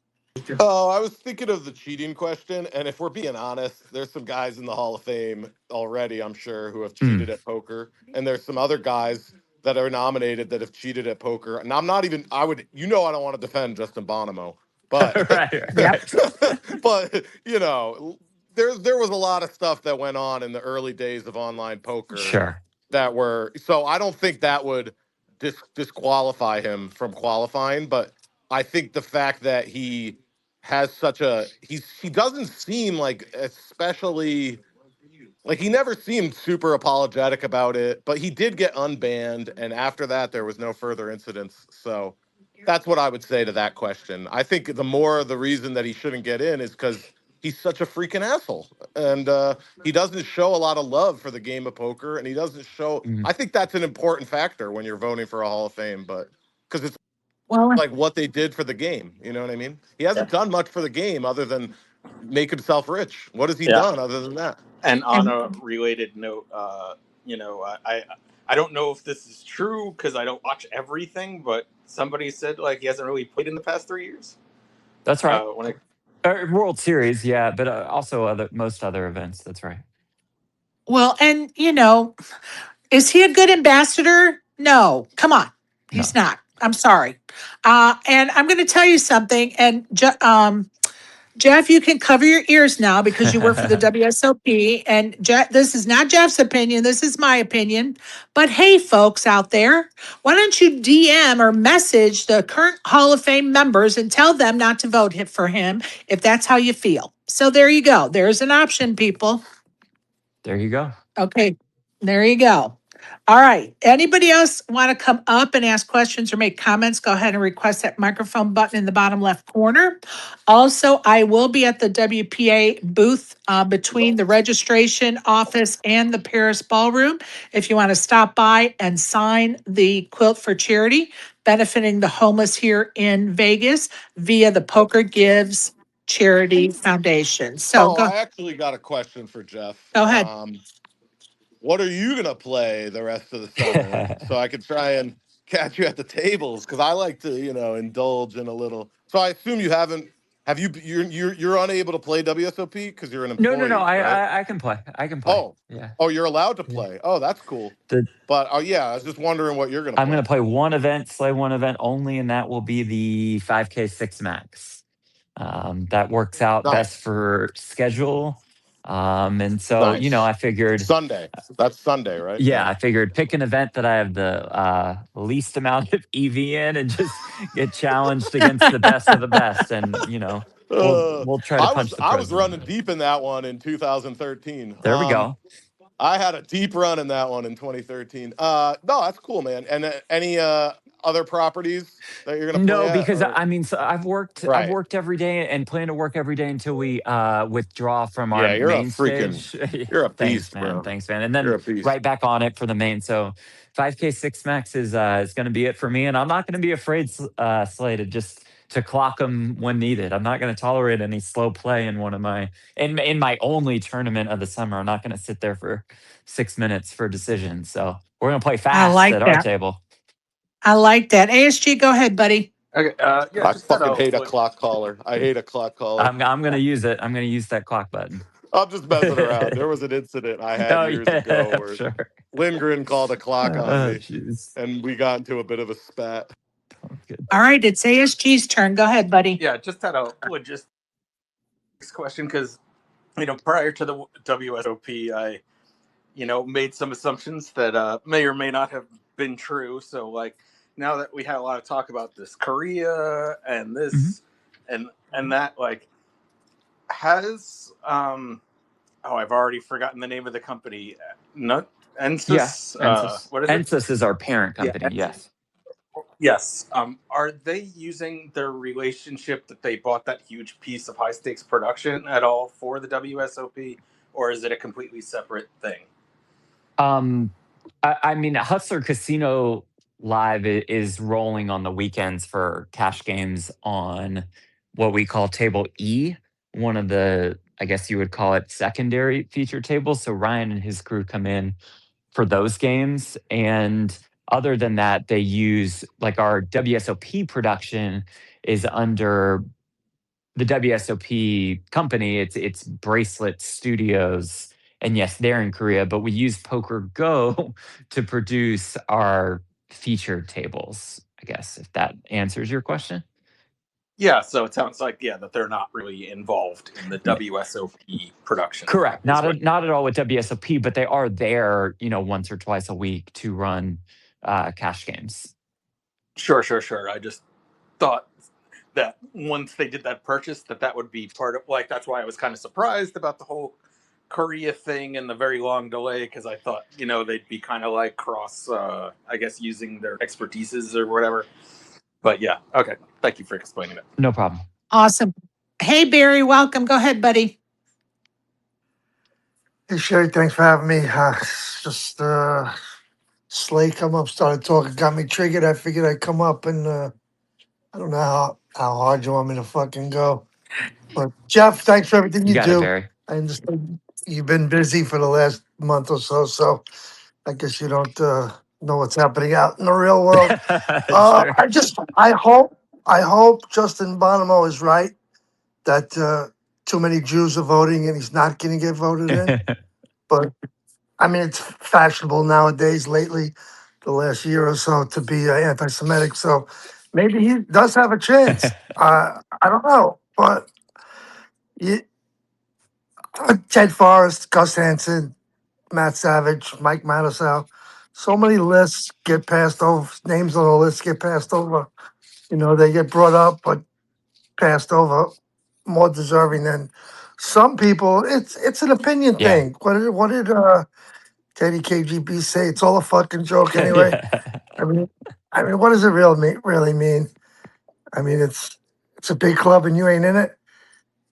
Oh, I was thinking of the cheating question, and if we're being honest, there's some guys in the Hall of Fame already, I'm sure, who have cheated at poker, and there's some other guys that are nominated that have cheated at poker. And I'm not even, I would, I don't want to defend Justin Bonomo, but, Right, Yep. right. but there was a lot of stuff that went on in the early days of online poker Sure. that were, so I don't think that would disqualify him from qualifying, but I think the fact that he has such a he doesn't seem like especially like he never seemed super apologetic about it, but he did get unbanned, and after that there was no further incidents. So that's what I would say to that question. I think the reason that he shouldn't get in is because he's such a freaking asshole, and he doesn't show a lot of love for the game of poker, and he doesn't show. Mhm. I think that's an important factor when you're voting for a Hall of Fame, but because it's Well, like what they did for the game. You know what I mean? He hasn't done much for the game other than make himself rich. What has he Yeah. done other than that? And on and a related note, I don't know if this is true because I don't watch everything, but somebody said like he hasn't really played in the past 3 years. That's right. When it, World Series, yeah, but also most other events. That's right. well, and is he a good ambassador? No, come on, No. he's not. I'm sorry. And I'm going to tell you something. And Jeff, you can cover your ears now because you work for the WSOP. And this is not Jeff's opinion. This is my opinion. But hey, folks out there, why don't you DM or message the current Hall of Fame members and tell them not to vote for him if that's how you feel. So there you go. There's an option, people. There you go. Okay, there you go. All right. Anybody else want to come up and ask questions or make comments? Go ahead and request that microphone button in the bottom left corner. Also, I will be at the WPA booth between the registration office and the Paris Ballroom. If you want to stop by and sign the Quilt for Charity, benefiting the homeless here in Vegas via the Poker Gives Charity Foundation. So Oh, go, I actually got a question for Jeff. go ahead. What are you gonna play the rest of the summer so I could try and catch you at the tables? Because I like to, indulge in a little. So I assume you haven't. Have you? You're unable to play WSOP because you're an No. employee, right? I can play. I can play. Oh, Yeah. oh, you're allowed to Yeah. play. Oh, that's cool. The, But oh yeah, I was just wondering what you're gonna I'm play. going to play one event, slay one event only, and that will be the 5K 6 max. That works out best Nice, for schedule. And so, nice. I figured, Sunday. That's Sunday, right? yeah, Yeah. I figured pick an event that I have the least amount of EV in and just get challenged against the best of the best. And, We'll try to punch the I was president. running deep in that one in 2013. There we go. I had a deep run in that one in 2013. No, that's cool, man. And any other properties that you're gonna play No, at? because Or I mean, so I've right? worked every day and plan to work every day until we withdraw from our Yeah, main stage. you're a Thanks, beast, man. bro. Thanks, man. And then You're a beast. right back on it for the main. So 5K six max is going to be it for me, and I'm not going to be afraid, Slay, to clock them when needed. I'm not going to tolerate any slow play in one of my in my only tournament of the summer. I'm not going to sit there for 6 minutes for decisions. So we're going to play I fast like at our that. table. I like that. ASG, go ahead, buddy. Okay. Yeah. I Just had fucking a hate a clock caller. I hate a clock caller. I'm going to use it. I'm going to use that clock button. I'm just messing around. There was an incident I had Oh years yeah, ago I'm where sure. Lindgren called a clock on Oh me, jeez. and we got into a bit of a spat. Good. All right, it's ASG's turn. Go ahead, buddy. Yeah. Just had a logistics question because prior to the WSOP, I made some assumptions that may or may not have been true. So like now that we had a lot of talk about this Korea and this and that, like has I've already forgotten the name of the company. Not Yeah, Ensis. Ensis. What is it? Ensis is our parent Yeah. company. Yes. Yes. Are they using their relationship that they bought that huge piece of high stakes production at all for the WSOP, or is it a completely separate thing? I mean, Hustler Casino Live is rolling on the weekends for cash games on what we call Table E, one of the, I guess you would call it, secondary feature tables. So Ryan and his crew come in for those games. And other than that, they use like our WSOP production is under the WSOP company. It's Bracelet Studios. And yes, they're in Korea, but we use Poker Go to produce our featured tables, I guess, if that answers your question. Yeah, so it sounds like that they're not really involved in the WSOP production. Correct. Not at all with WSOP, but they are there, once or twice a week to run cash games. Sure. I just thought that once they did that purchase, that would be part of, like, that's why I was kind of surprised about the whole Korea thing and the very long delay, because I thought, they'd be kind of like cross, I guess, using their expertises or whatever. But yeah, okay. Thank you for explaining it. No problem. Awesome. Hey, Barry, welcome. Go ahead, buddy. Hey, Sherry, thanks for having me. Just Slay come up, started talking, got me triggered. I figured I'd come up and I don't know how hard you want me to fucking go. But Jeff, thanks for everything You you got it, do. Barry. I understand you've been busy for the last month or so, so I guess you don't know what's happening out in the real world. Sure. I hope Justin Bonomo is right that too many Jews are voting and he's not going to get voted in. But I mean, it's fashionable nowadays, lately, the last year or so, to be anti-Semitic. So maybe he does have a chance. I don't know, but you, Ted Forrest, Gus Hansen, Matt Savage, Mike Matusow, so many lists get passed over. Names on the list get passed over. They get brought up, but passed over. More deserving than some people. It's an opinion Yeah. thing. What did Teddy KGB say? It's all a fucking joke anyway. Yeah. I mean, what does it really mean? I mean, it's a big club and you ain't in it.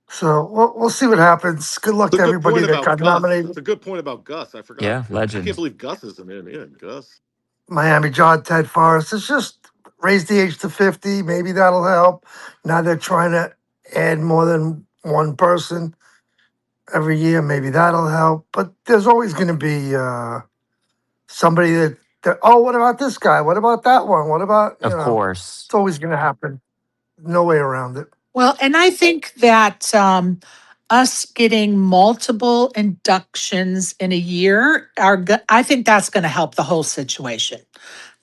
So we'll see what happens. Good luck It's to a good everybody point that about got Gus. nominated. It's a good point about Gus. I forgot. Yeah, I can't legend. believe Gus isn't in. Yeah, Gus. Miami John, Ted Forrest. It's just raise the age to 50. Maybe that'll help. Now they're trying to add more than one person every year. Maybe that'll help. But there's always going to be somebody that, oh, what about this guy? What about that one? What about, Of course. it's always going to happen. No way around it. Well, and I think that us getting multiple inductions in a year I think that's going to help the whole situation.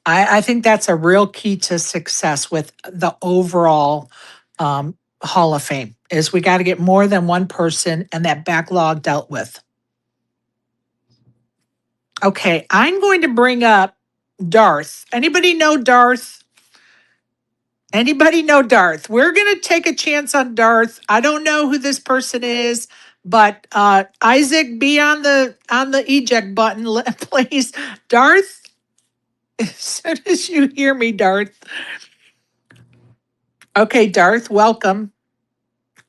I think that's a real key to success with the overall Hall of Fame is we got to get more than one person and that backlog dealt with. Okay, I'm going to bring up Darth. Anybody know Darth? Anybody know Darth? We're going to take a chance on Darth. I don't know who this person is, but Isaac, be on the eject button, please. Darth, as soon as you hear me, Darth. Okay, Darth, welcome.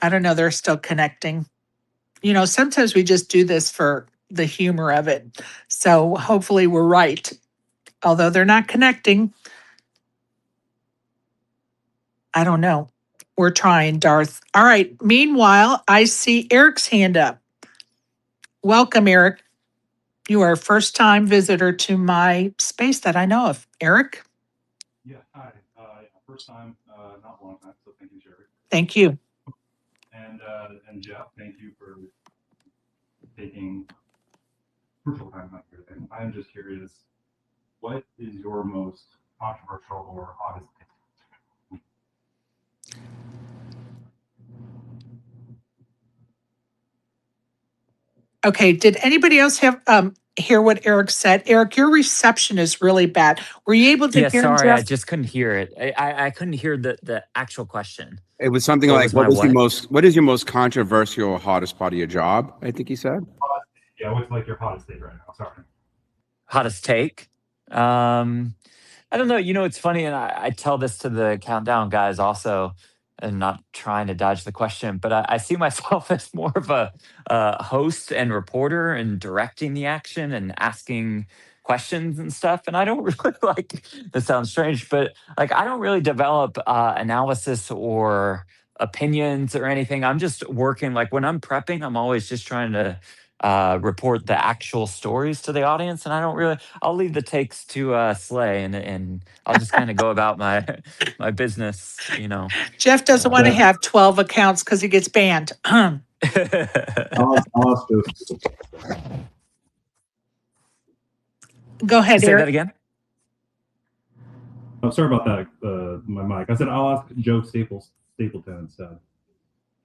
I don't know, they're still connecting. You know, sometimes we just do this for the humor of it. So hopefully we're right. Although they're not connecting. I don't know. We're trying, Darth. All right. Meanwhile, I see Eric's hand up. Welcome, Eric. You are a first time visitor to my space that I know of. Eric? Yeah, hi. First time, not long time, so thank you, Jerry. Thank you. And Jeff, thank you for taking crucial time out here. And I'm just curious, what is your most controversial or hottest take? Okay. Did anybody else have hear what Eric said? Eric, your reception is really bad. Were you able to Yeah, hear him, sorry, I Jeff? just couldn't hear it. I couldn't hear the actual question. It was something What like, was my what? what is your most controversial or hottest part of your job? I think he said. Yeah, what's like your hottest take right now? Sorry. Hottest take? I don't know. You know, it's funny, and I tell this to the countdown guys also, and not trying to dodge the question, but I see myself as more of a host and reporter and directing the action and asking questions and stuff. And I don't really like, this sounds strange, but like I don't really develop analysis or opinions or anything. I'm just working, like when I'm prepping, I'm always just trying to report the actual stories to the audience. And I don't really, I'll leave the takes to Slay, and I'll just kind of go about my my business, you know. Jeff doesn't want to Jeff, have 12 accounts because he gets banned. I'll ask Joe. Go ahead, Say that Eric. again. Oh, sorry about that. My mic. I said I'll ask Joe Stapleton instead.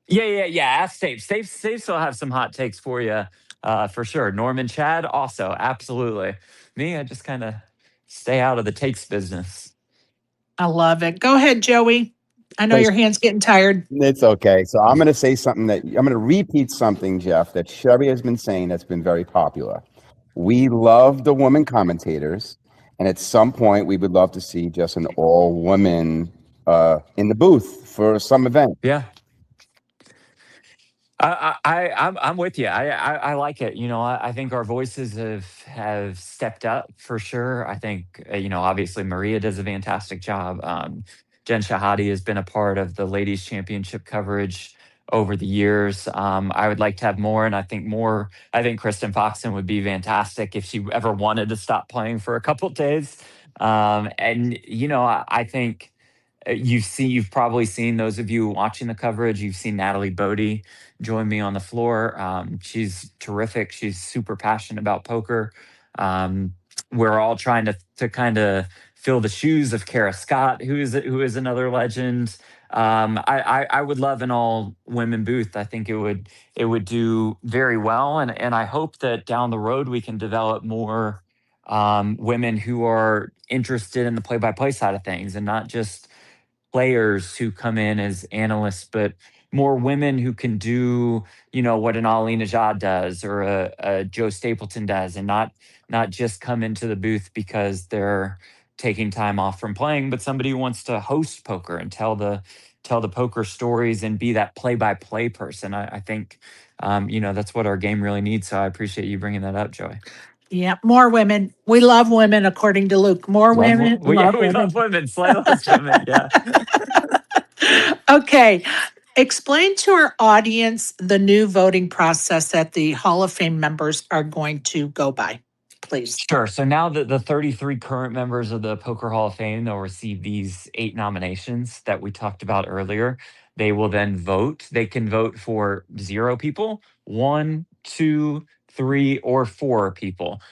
Yeah. Ask Stapes will have some hot takes for you, for sure. Norman, Chad, also, absolutely. Me, I just kind of stay out of the takes business. I love it. Go ahead, Joey. I know So your hand's getting tired. it's okay. So I'm going to say something I'm going to repeat something, Jeff, that Sherry has been saying that's been very popular. We love the woman commentators. And at some point, we would love to see just an all woman in the booth for some event. Yeah. I'm with you. I like it. You know, I think our voices have stepped up for sure. I think you know, obviously Maria does a fantastic job. Jen Shahadi has been a part of the ladies championship coverage over the years. I would like to have more, and I think more. I think Kristen Foxen would be fantastic if she ever wanted to stop playing for a couple days. And you know, I think you've probably seen, those of you watching the coverage, you've seen Natalie Bodie join me on the floor. She's terrific. She's super passionate about poker. We're all trying to kind of fill the shoes of Kara Scott, who is another legend. I would love an all women booth. I think it would do very well, and I hope that down the road we can develop more women who are interested in the play by play side of things, and not just players who come in as analysts, but more women who can do, you know, what an Ali Najad does or a Joe Stapleton does, and not just come into the booth because they're taking time off from playing, but somebody who wants to host poker and tell the poker stories and be that play by play person. I think, you know, that's what our game really needs. So I appreciate you bringing that up, Joey. Yeah, more women. We love women, according to Luke. More women, Yeah, love we women. love women. Slay loves women. Yeah. Okay. Explain to our audience the new voting process that the Hall of Fame members are going to go by, please. Sure. So now that the 33 current members of the Poker Hall of Fame, they'll receive these 8 nominations that we talked about earlier. They will then vote. They can vote for 0 people, 1, 2, 3, or 4 people.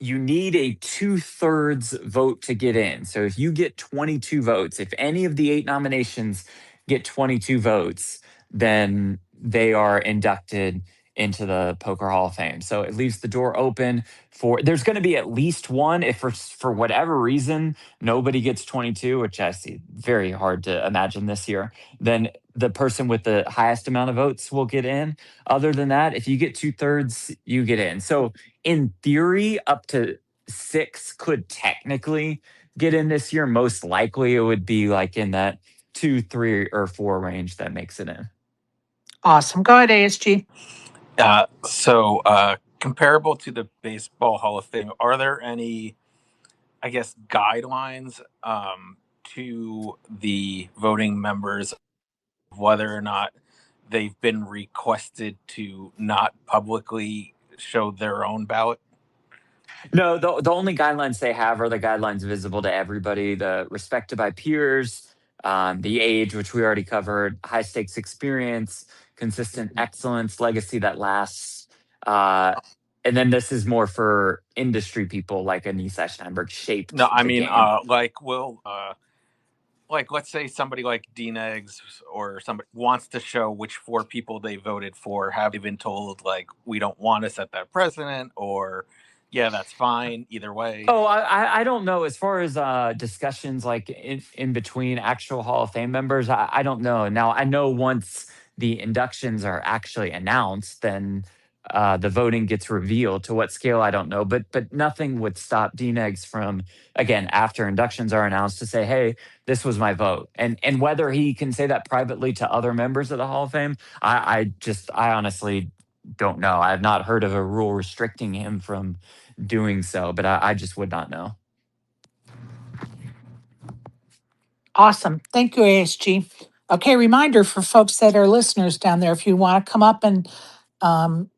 You need a 2/3 vote to get in. So if you get 22 votes, if any of the 8 nominations get 22 votes, then they are inducted into the Poker Hall of Fame. So it leaves the door open for there's going to be at least one if for whatever reason nobody gets 22, which I see very hard to imagine this year, then the person with the highest amount of votes will get in. Other than that, if you get 2/3, you get in. So in theory, up to 6 could technically get in this year. Most likely it would be like in that 2, 3, or 4 range that makes it in. Awesome. Go ahead, ASG. Comparable to the Baseball Hall of Fame, are there any, I guess, guidelines to the voting members of whether or not they've been requested to not publicly show their own ballot? No, the only guidelines they have are the guidelines visible to everybody, the respected by peers, the age, which we already covered, high stakes experience, consistent excellence, legacy that lasts. And then this is more for industry people like Anissa Steinberg shaped No, I the mean, game. like let's say somebody like Dean Eggs or somebody wants to show which 4 people they voted for. Have they been told like we don't want to set that precedent, or yeah, that's fine either way? Oh, I don't know. As far as discussions like in between actual Hall of Fame members, I don't know. Now I know once the inductions are actually announced, then the voting gets revealed. To what scale, I don't know. But nothing would stop Dean Eggs from again after inductions are announced to say, "Hey, this was my vote," and whether he can say that privately to other members of the Hall of Fame, I honestly don't know. I have not heard of a rule restricting him from doing so, but I just would not know. Awesome. Thank you, ASG. Okay, reminder for folks that are listeners down there, if you want to come up and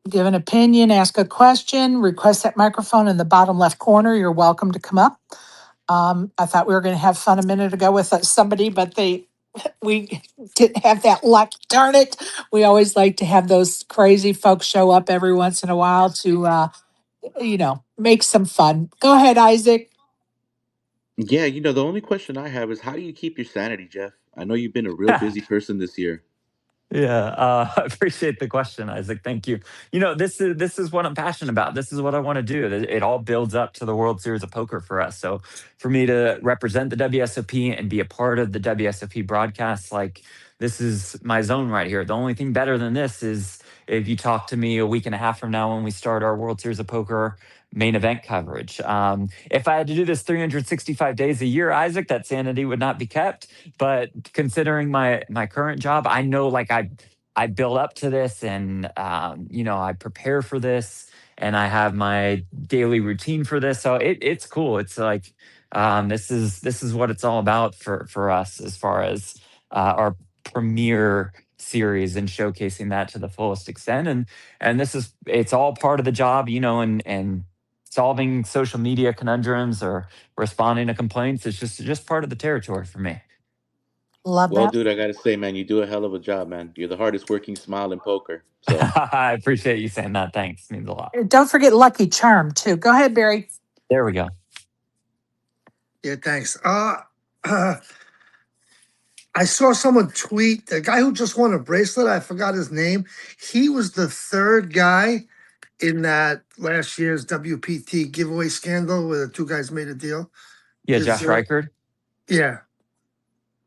give an opinion, ask a question, request that microphone in the bottom left corner, you're welcome to come up. I thought we were going to have fun a minute ago with somebody, but we didn't have that luck. Darn it. We always like to have those crazy folks show up every once in a while to, make some fun. Go ahead, Isaac. Yeah, the only question I have is how do you keep your sanity, Jeff? I know you've been a real busy person this year. Yeah, I appreciate the question, Isaac. Thank you. This is what I'm passionate about. This is what I want to do. It all builds up to the World Series of Poker for us. So, for me to represent the WSOP and be a part of the WSOP broadcast, like this is my zone right here. The only thing better than this is if you talk to me a week and a half from now when we start our World Series of Poker main event coverage. If I had to do this 365 days a year, Isaac, that sanity would not be kept. But considering my current job, I know like I build up to this, and I prepare for this, and I have my daily routine for this. So it's cool. It's like this is what it's all about for us as far as our premiere series and showcasing that to the fullest extent. And it's all part of the job, and solving social media conundrums or responding to complaints. It's just part of the territory for me. Love Well, that. dude, I gotta say, man, you do a hell of a job, man. You're the hardest working smile in poker. So, I appreciate you saying that. Thanks. Means a lot. Don't forget Lucky Charm, too. Go ahead, Barry. There we go. Yeah, thanks. I saw someone tweet the guy who just won a bracelet. I forgot his name. He was the third guy in that last year's WPT giveaway scandal where the two guys made a deal. Yeah, Is Josh Reichard. yeah.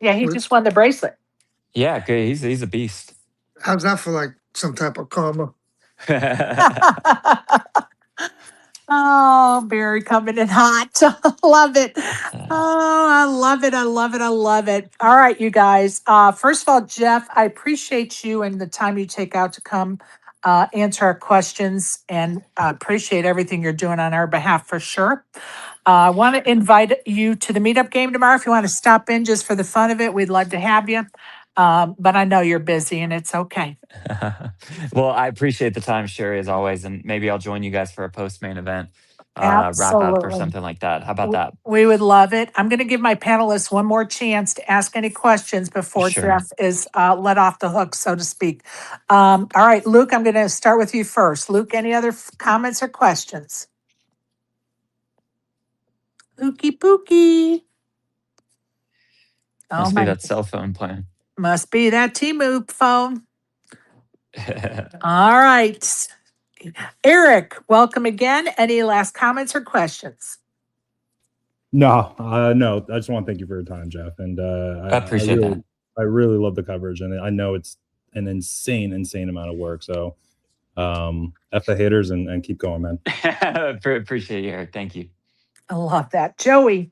Yeah, he just won the bracelet. Yeah, good. He's a beast. How's that for like some type of karma? Oh, Barry coming in hot. Love it. Oh, I love it. I love it. I love it. All right, you guys. First of all, Jeff, I appreciate you and the time you take out to come answer our questions, and appreciate everything you're doing on our behalf for sure. I want to invite you to the meetup game tomorrow. If you want to stop in just for the fun of it, we'd love to have you. But I know you're busy, and it's okay. Well, I appreciate the time, Sherry, as always, and maybe I'll join you guys for a post main event wrap up or Absolutely. something like that. How about that? We would love it. I'm going to give my panelists one more chance to ask any questions before Sure. Jeff is let off the hook, so to speak. All right, Luke, I'm going to start with you first. Luke, any other comments or questions? Lukey pookie. Must be that cell phone playing. Must be that T-Move phone. All right. Eric, welcome again. Any last comments or questions? No, no. I just want to thank you for your time, Jeff, and I appreciate that. I really love the coverage, and I know it's an insane amount of work. So, f the haters and keep going, man. Appreciate you, Eric. Thank you. I love that. Joey.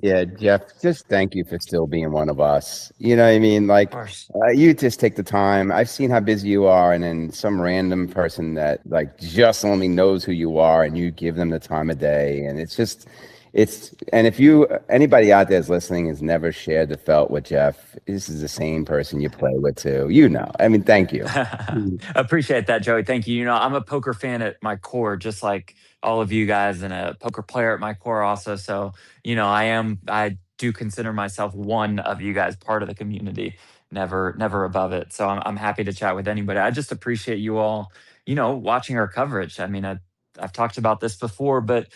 Yeah, Jeff, just thank you for still being one of us. You know what I mean? Of Like, course. you just take the time. I've seen how busy you are, and then some random person that like just only knows who you are, and you give them the time of day, and and if anybody out there is listening has never shared the felt with Jeff, this is the same person you play with too. You know, I mean, thank you. Appreciate that, Joey. Thank you. You know, I'm a poker fan at my core, just like all of you guys, and a poker player at my core also. So, you know, I do consider myself one of you guys, part of the community, never above it. So I'm happy to chat with anybody. I just appreciate you all, you know, watching our coverage. I mean, I've talked about this before, but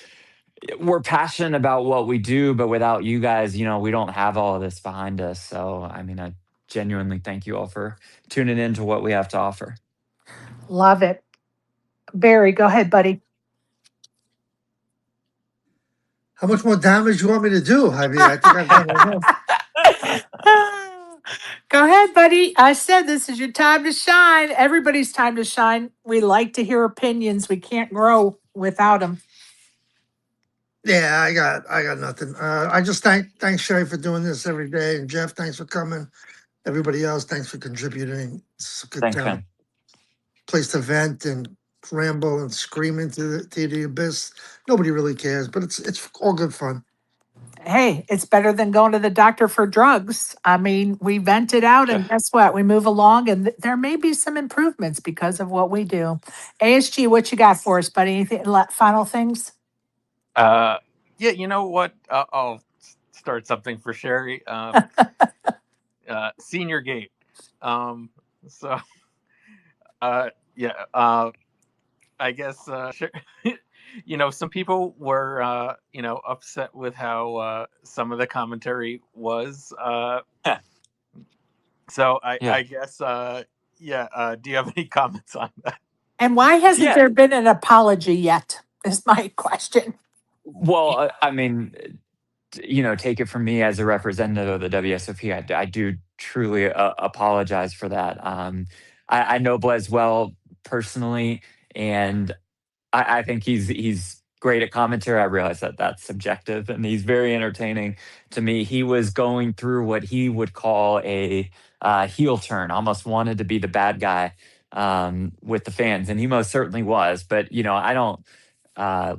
we're passionate about what we do, but without you guys, you know, we don't have all of this behind us. So, I mean, I genuinely thank you all for tuning in to what we have to offer. Love it. Barry, go ahead, buddy. How much more damage you want me to do? I mean, I think I've done enough. Go ahead, buddy. I said this is your time to shine. Everybody's time to shine. We like to hear opinions. We can't grow without them. Yeah, I got nothing. I just thanks Sherry for doing this every day, and Jeff, thanks for coming. Everybody else, thanks for contributing. It's a good Thanks, man. place to vent and ramble and scream into the abyss. Nobody really cares, but it's all good fun. Hey, it's better than going to the doctor for drugs. I mean, we vent it out, and guess what? We move along, and there may be some improvements because of what we do. ASG, what you got for us, buddy? Anything, final things? Yeah, you know what? I'll start something for Sherry. Senior Gate. So, yeah. I guess you know, some people were you know, upset with how some of the commentary was. So Yeah. I guess yeah. Do you have any comments on that? And why hasn't Yeah. there been an apology yet? Is my question. Well, I mean, you know, take it from me as a representative of the WSOP. I do truly apologize for that. I know Blaise well personally, and I think he's great at commentary. I realize that that's subjective, and he's very entertaining to me. He was going through what he would call a heel turn, almost wanted to be the bad guy with the fans, and he most certainly was. But you know, I don't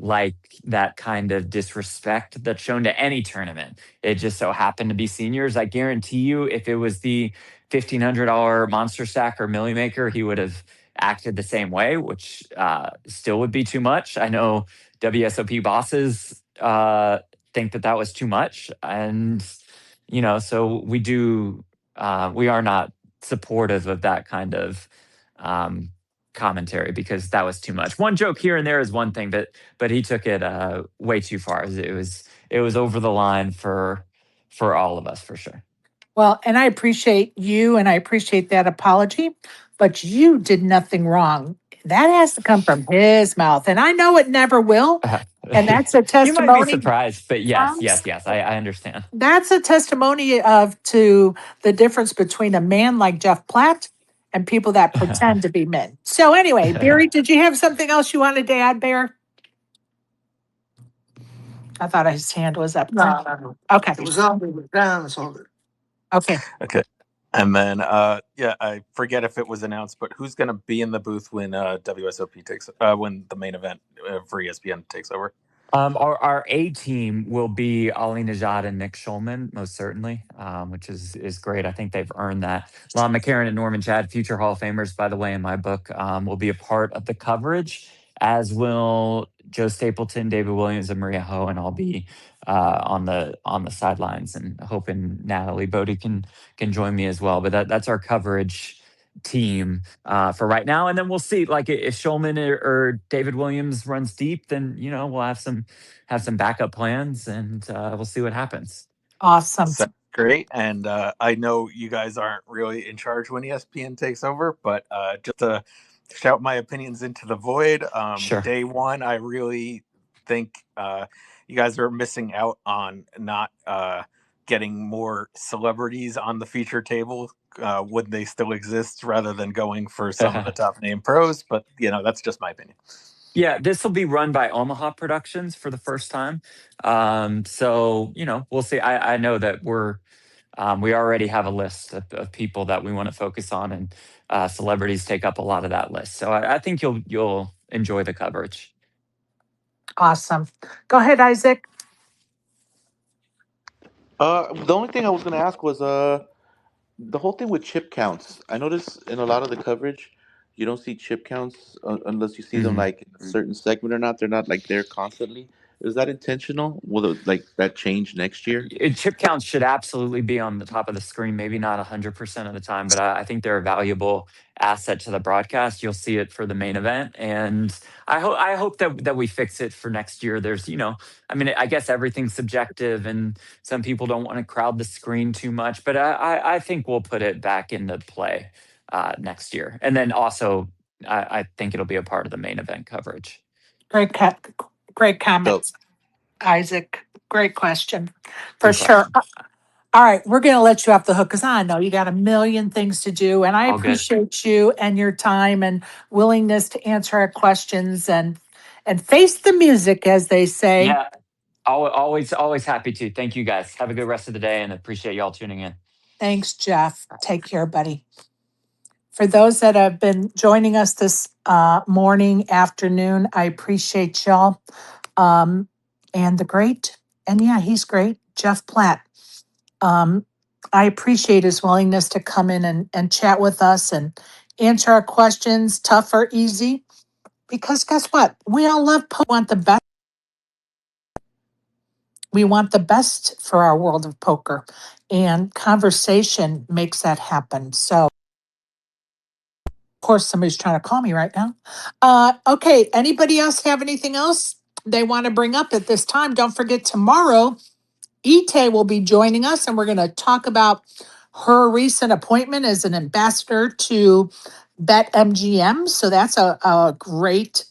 like that kind of disrespect that's shown to any tournament. It just so happened to be seniors. I guarantee you, if it was the $1,500 monster stack or Millie Maker, he would have acted the same way, which still would be too much. I know WSOP bosses think that that was too much, and you know, so we do. We are not supportive of that kind of um, commentary because that was too much. One joke here and there is one thing, but he took it way too far. It was over the line for all of us for sure. Well, and I appreciate you and I appreciate that apology, but you did nothing wrong. That has to come from his mouth. And I know it never will. And that's a You might be testimony. surprised, but yes, I understand. That's a testimony of to the difference between a man like Jeff Platt and people that pretend to be men. So anyway, Barry, did you have something else you wanted to add, Bear? I thought his hand was up. No. Okay. It was up, it was down, it's all good. Okay. Okay. And then yeah, I forget if it was announced, but who's going to be in the booth when WSOP takes when the main event for ESPN takes over? Our A team will be Ali Najad and Nick Schulman, most certainly, which is great. I think they've earned that. Lon McCarron and Norman Chad, future Hall of Famers, by the way, in my book, will be a part of the coverage, as will Joe Stapleton, David Williams, and Maria Ho, and I'll be on the sidelines and hoping Natalie Bodie can join me as well. But that's our coverage team for right now, and then we'll see. Like if Schulman or David Williams runs deep, then you know we'll have some backup plans, and we'll see what happens. Awesome. Great, and I know you guys aren't really in charge when ESPN takes over, but just to shout my opinions into the void, Sure. day one, I really think you guys are missing out on not getting more celebrities on the feature table when they still exist, rather than going for some of the top name pros. But that's just my opinion. Yeah, this will be run by Omaha Productions for the first time. So, we'll see. I know that we already have a list of people that we want to focus on, and celebrities take up a lot of that list. So I think you'll enjoy the coverage. Awesome. Go ahead, Isaac. The only thing I was gonna ask was the whole thing with chip counts. I notice in a lot of the coverage, you don't see chip counts unless you see them Mhm. like in a certain segment or not. They're not like there constantly. Is that intentional? Will it, like that change next year? Chip counts should absolutely be on the top of the screen, maybe not 100% of the time, but I think they're a valuable asset to the broadcast. You'll see it for the main event. And I hope that we fix it for next year. There's, I mean, I guess everything's subjective, and some people don't want to crowd the screen too much, but I think we'll put it back into play next year. And then also, I think it'll be a part of the main event coverage. Great, great Dope. comments, Isaac. Great question, for Good sure. question. All right, we're going to let you off the hook because I know you got a million things to do, and I All good. appreciate you and your time and willingness to answer our questions and face the music, as they say. Yeah. Always happy to. Thank you guys. Have a good rest of the day and appreciate y'all tuning in. Thanks, Jeff. Take care, buddy. For those that have been joining us this morning, afternoon, I appreciate y'all. And the great, and yeah, he's great, Jeff Platt. I appreciate his willingness to come in and chat with us and answer our questions, tough or easy. Because guess what? We all love want the best. We want the best for our world of poker, and conversation makes that happen. So, of course, somebody's trying to call me right now. Okay, anybody else have anything else they want to bring up at this time? Don't forget tomorrow, Ite will be joining us, and we're going to talk about her recent appointment as an ambassador to BetMGM. So that's a great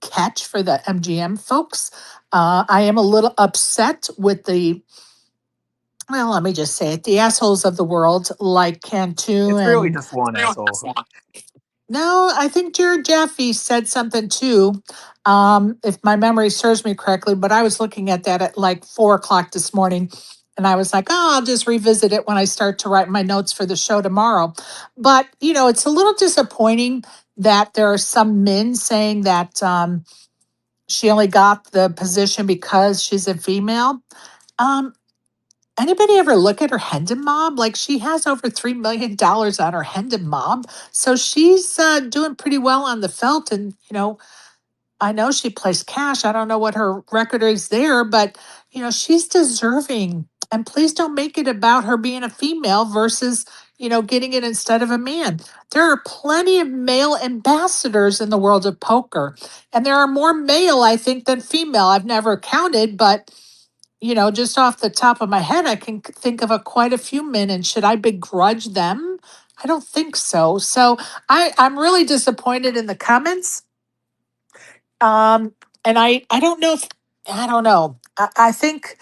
catch for the MGM folks. I am a little upset with well, let me just say it, the assholes of the world like Cantu It's really and just one asshole. no, I think Jared Jaffe said something too, if my memory serves me correctly, but I was looking at that at like 4 o'clock this morning. And I was like, oh, I'll just revisit it when I start to write my notes for the show tomorrow. But, it's a little disappointing that there are some men saying that she only got the position because she's a female. Um, Anybody ever look at her Hendon Mob? Like she has over $3 million on her Hendon Mob. So she's doing pretty well on the felt. And, I know she plays cash. I don't know what her record is there, but, she's deserving. And please don't make it about her being a female versus, getting it instead of a man. There are plenty of male ambassadors in the world of poker. And there are more male, I think, than female. I've never counted, but just off the top of my head, I can think of quite a few men. And should I begrudge them? I don't think so. So I'm really disappointed in the comments. And I don't know if I don't know. I think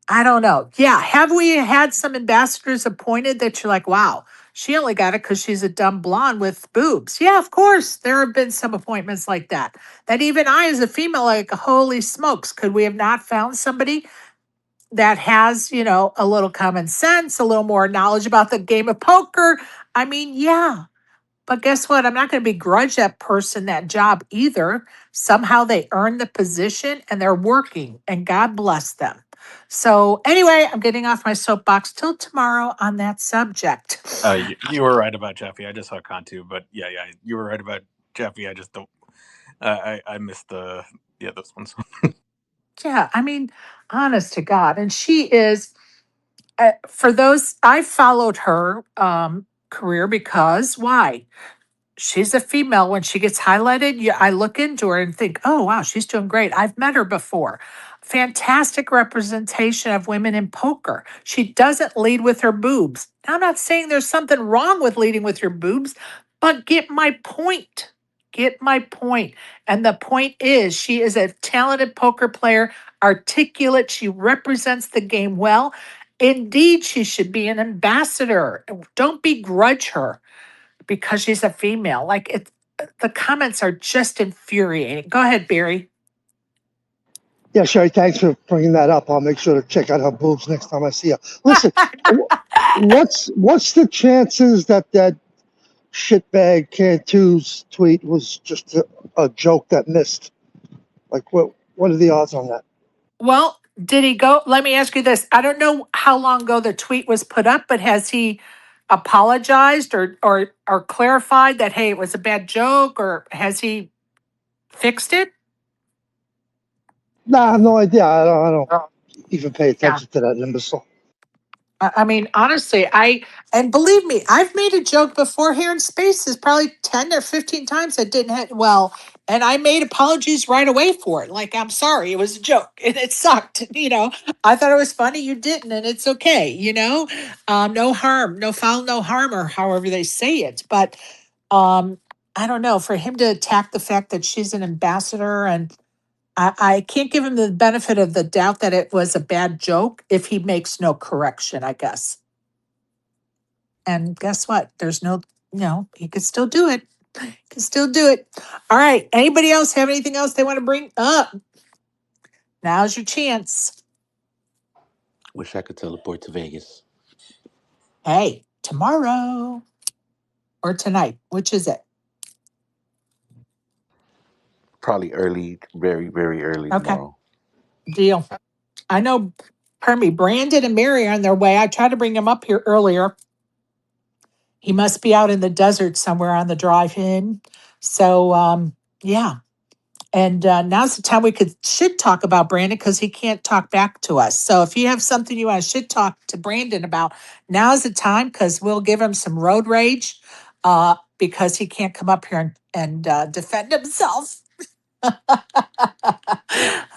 I don't know. Yeah, have we had some ambassadors appointed that you're like, wow, she only got it because she's a dumb blonde with boobs? Yeah, of course, there have been some appointments like that. That even I, as a female, like, holy smokes, could we have not found somebody that has, a little common sense, a little more knowledge about the game of poker? I mean, yeah. But guess what? I'm not going to begrudge that person that job either. Somehow they earned the position and they're working, and God bless them. So, anyway, I'm getting off my soapbox till tomorrow on that subject. You were right about Jeffy. I just saw Cantu, but yeah, you were right about Jeffy. I just don't. I missed the other ones. Yeah, I mean, honest to God. And she is, for those, I followed her career because why? she's a female. When she gets highlighted, I look into her and think, oh, wow, she's doing great. I've met her before. Fantastic representation of women in poker. She doesn't lead with her boobs. Now, I'm not saying there's something wrong with leading with your boobs, but get my point. Get my point. And the point is, she is a talented poker player, articulate. She represents the game well. Indeed, she should be an ambassador. Don't begrudge her because she's a female. Like the comments are just infuriating. Go ahead, Barry. Yeah, Sherry, thanks for bringing that up. I'll make sure to check out her boobs next time I see her. Listen, what's the chances that shitbag Cantu's tweet was just a joke that missed? Like, what are the odds on that? Well, did he go? Let me ask you this. I don't know how long ago the tweet was put up, but has he apologized or clarified that hey, it was a bad joke, or has he fixed it? Nah, I have no idea. I don't Oh, even pay yeah. attention to that imbecile. I mean, honestly, and believe me, I've made a joke before here in Spaces, probably 10 or 15 times that didn't hit well. And I made apologies right away for it. Like, I'm sorry, it was a joke and it sucked. I thought it was funny. You didn't, and it's okay. No harm, no foul, no harm, or however they say it. But I don't know, for him to attack the fact that she's an ambassador, and I can't give him the benefit of the doubt that it was a bad joke if he makes no correction, I guess. And guess what? There's he could still do it. Can still do it. All right. Anybody else have anything else they want to bring up? Now's your chance. Wish I could teleport to Vegas. Hey, tomorrow or tonight, which is it? Probably early, very, very early Okay, tomorrow. deal. I know, pardon me, Brandon and Mary are on their way. I tried to bring him up here earlier. He must be out in the desert somewhere on the drive in. So, yeah. And now's the time we should talk about Brandon because he can't talk back to us. So if you have something you want to should talk to Brandon about, now's the time because we'll give him some road rage because he can't come up here and defend himself.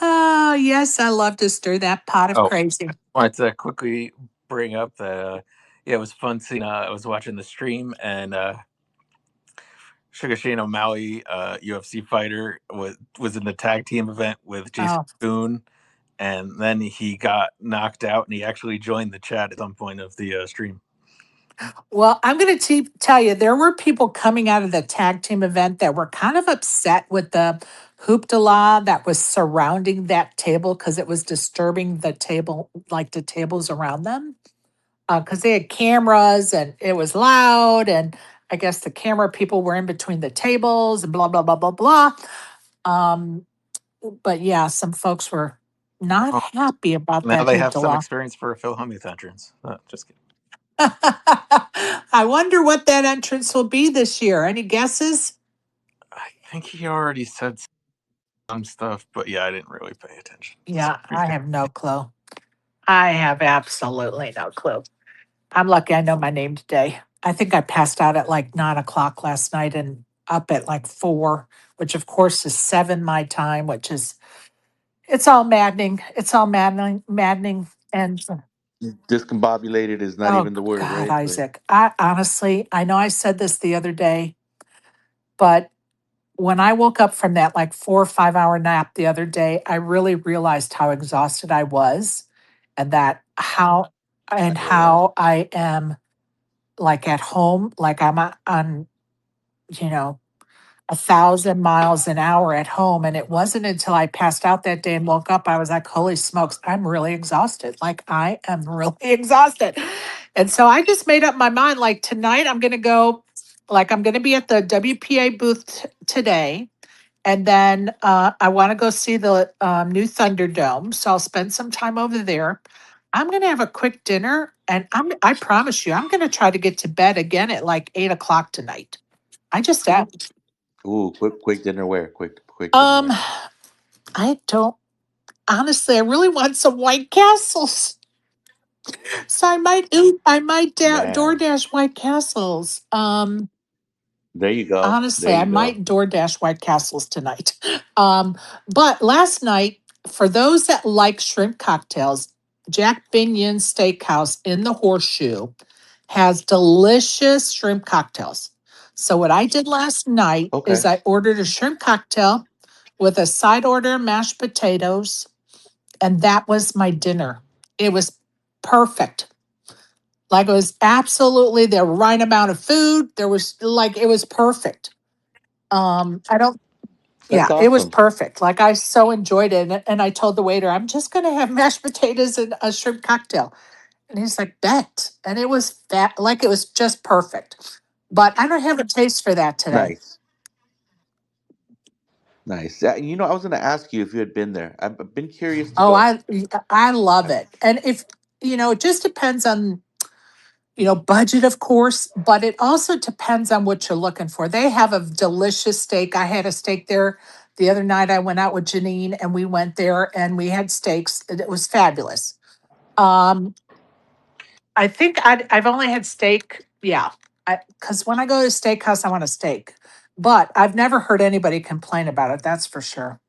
Oh, yes, I love to stir that pot of Oh, crazy. I wanted to quickly bring up that yeah, it was fun seeing. I was watching the stream and Sugar Shane O'Malley, UFC fighter, was in the tag team event with Jason Oh, Boone, and then he got knocked out, and he actually joined the chat at some point of the stream. well, I'm going to tell you, there were people coming out of the tag team event that were kind of upset with the hoopla that was surrounding that table because it was disturbing the table, like the tables around them. Because they had cameras and it was loud, and I guess the camera people were in between the tables and blah blah blah blah blah. Um, but yeah, some folks were not Well, happy about now that they have some hoopla. experience for a Phil Hellmuth entrance. Just kidding. I wonder what that entrance will be this year. Any guesses? I think he already said some stuff, but yeah, I didn't really pay attention. Yeah, I have no clue. I have absolutely no clue. I'm lucky I know my name today. I think I passed out at like 9 o'clock last night and up at like 4, which of course is 7 my time, which is it's all maddening. It's all maddening. And Discombobulated is not oh even the word, God, right? But Isaac, I honestly, I know I said this the other day, but when I woke up from that like 4 or 5 hour nap the other day, I really realized how exhausted I was and that how I am like at home, like I'm on, you know, 1,000 miles an hour at home. And it wasn't until I passed out that day and woke up, I was like, holy smokes, I'm really exhausted. Like I am really exhausted. And so I just made up my mind, like tonight I'm going to go, like I'm going to be at the WPA booth today. And then I want to go see the new Thunderdome. So I'll spend some time over there. I'm going to have a quick dinner, and I promise you, I'm going to try to get to bed again at like 8 o'clock tonight. I just am. ooh, quick dinner where? Quick dinner Um, where? I don't honestly. I really want some White Castles, so I might Man, DoorDash White Castles. There you go. Honestly, There I you go. might DoorDash White Castles tonight. But last night, for those that like shrimp cocktails, Jack Binion's Steakhouse in the Horseshoe has delicious shrimp cocktails. So what I did last night is Okay. I ordered a shrimp cocktail with a side order of mashed potatoes, and that was my dinner. It was perfect. Like it was absolutely the right amount of food. There was like it was perfect. I don't That's Yeah, it was awesome. perfect. Like I so enjoyed it. And I told the waiter, I'm just gonna have mashed potatoes and a shrimp cocktail. And he's like, bet. And it was that like it was just perfect. But I don't have a taste for that today. Nice. Nice. I was going to ask you if you had been there. I've been curious to Oh, go. I love it. And if it just depends on budget, of course, but it also depends on what you're looking for. They have a delicious steak. I had a steak there the other night. I went out with Janine and we went there and we had steaks. It was fabulous. Um, I think I've only had steak. Yeah. Because when I go to a steakhouse, I want a steak. But I've never heard anybody complain about it. That's for sure.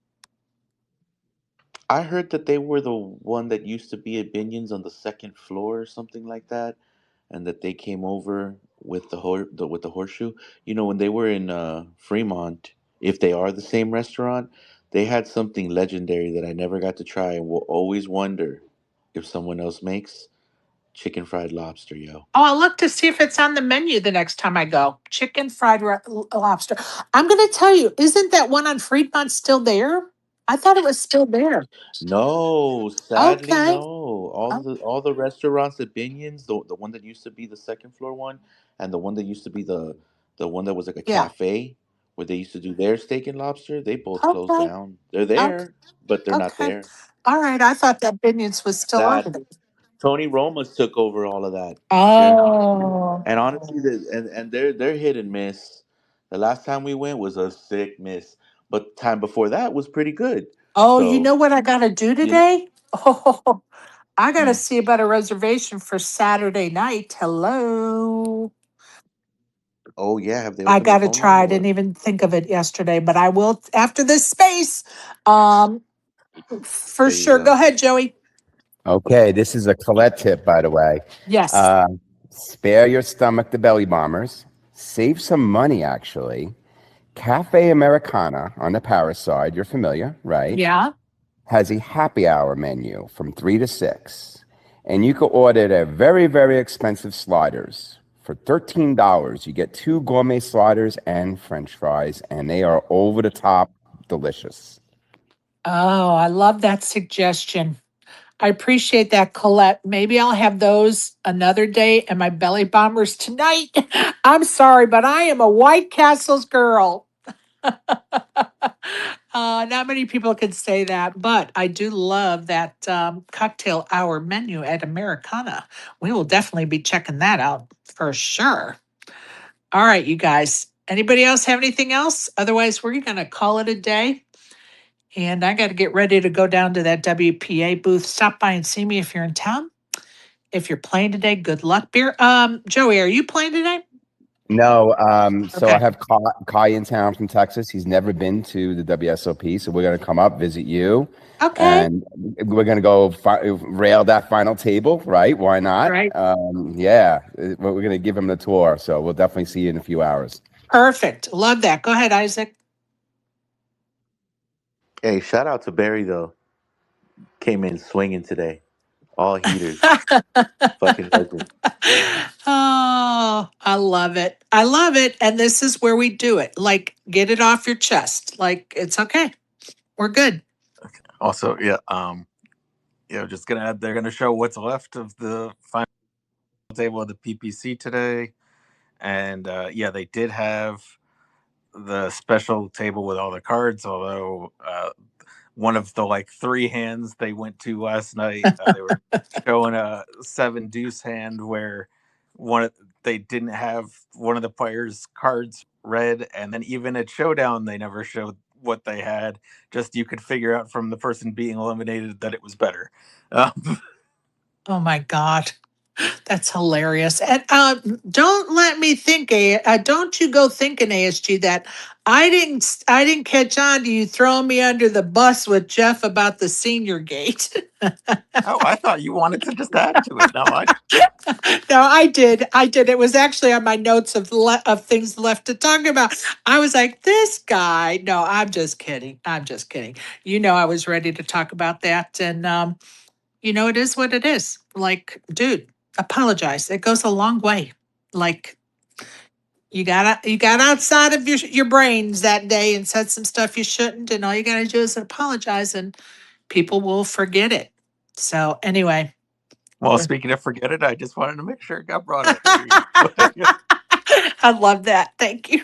I heard that they were the one that used to be at Binion's on the second floor or something like that, and that they came over with with the horseshoe. When they were in Fremont, if they are the same restaurant, they had something legendary that I never got to try and will always wonder if someone else makes chicken fried lobster, yo. Oh, I'll look to see if it's on the menu the next time I go. Chicken fried lobster. I'm going to tell you, isn't that one on Fremont still there? I thought it was still there. No, sadly, Okay. no. Oh, All the restaurants at Binion's, the one that used to be the second floor one, and the one that used to be the one that was like a yeah. cafe where they used to do their steak and lobster, they both closed Okay. down. They're Okay. there, but they're not Okay. there. All right. I thought that Binions was still on Sad. it. Tony Roma's took over all of that. Yeah. Oh. And honestly, and they're hit and miss. The last time we went was a sick miss, but time before that was pretty good. Oh, you So, know what I got to do you know. today? Oh, I got to Mm. see about a reservation for Saturday night. Hello. Oh yeah, have they I opened got up to online try. I or didn't what? even think of it yesterday, but I will after this space. Um, for There you sure. Go go. ahead, Joey. Okay, this is a Colette tip, by the way. Yes. Uh, Spare your stomach the belly bombers. Save some money, actually. Cafe Americana on the Paris side, you're familiar, right? Yeah. Has a happy hour menu from 3 to 6. And you can order their very, very expensive sliders. For $13, you get 2 gourmet sliders and french fries, and they are over the top delicious. Oh, I love that suggestion. I appreciate that, Colette. Maybe I'll have those another day and my belly bombers tonight. I'm sorry, but I am a White Castles girl. Not many people can say that, but I do love that cocktail hour menu at Americana. We will definitely be checking that out for sure. All right, you guys. Anybody else have anything else? Otherwise, we're going to call it a day. And I got to get ready to go down to that WPA booth. Stop by and see me if you're in town. If you're playing today, good luck. Beer. Joey, are you playing today? No, so I Okay. have Kai in town from Texas. He's never been to the WSOP, so we're going to come up, visit you, Okay. and we're going to go rail that final table, right? Why not? Right. Yeah, we're going to give him the tour, so we'll definitely see you in a few hours. Perfect. Love that. Go ahead, Isaac. Hey, shout out to Barry though. Came in swinging today. All heaters. Fucking legend. Oh, I love it. I love it. And this is where we do it. Like, get it off your chest. Like, it's okay. We're good. Also, yeah, just gonna add, they're gonna show what's left of the final table of the PPC today, and yeah, they did have the special table with all the cards. Although one of the like 3 hands they went to last night, they were showing a 7 deuce hand where they didn't have one of the players' cards read, and then even at showdown they never showed what they had. Just you could figure out from the person being eliminated that it was better. Oh my God. That's hilarious. And don't let me think, don't you go thinking, ASG, that I didn't catch on to you throwing me under the bus with Jeff about the senior gate. Oh, I thought you wanted to just add to it. No, I No, I did. I did. It was actually on my notes of things left to talk about. I was like, this guy. No, I'm just kidding. I'm just kidding. I was ready to talk about that, and it is what it is. Like, dude, apologize. It goes a long way. Like, you got outside of your brains that day and said some stuff you shouldn't, and all you got to do is apologize, and people will forget it. So anyway. well, speaking of forget it, I just wanted to make sure it got brought up. There you go. I love that. Thank you.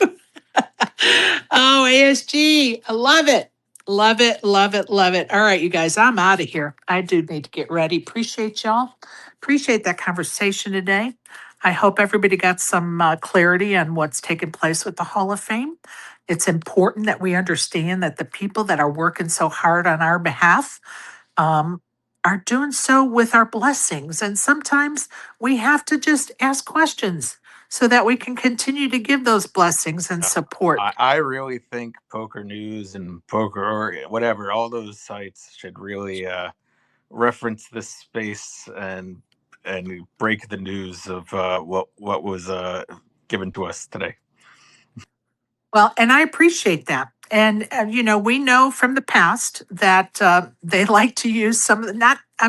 Oh, ASG. I love it. Love it. Love it. Love it. All right, you guys, I'm out of here. I do need to get ready. Appreciate y'all. Appreciate that conversation today. I hope everybody got some clarity on what's taking place with the Hall of Fame. It's important that we understand that the people that are working so hard on our behalf um, are doing so with our blessings. And sometimes we have to just ask questions so that we can continue to give those blessings and support. I really think Poker News and Poker or whatever, all those sites should really reference this space and break the news of what was given to us today. Well, and I appreciate that. And, we know from the past that they like to use I'm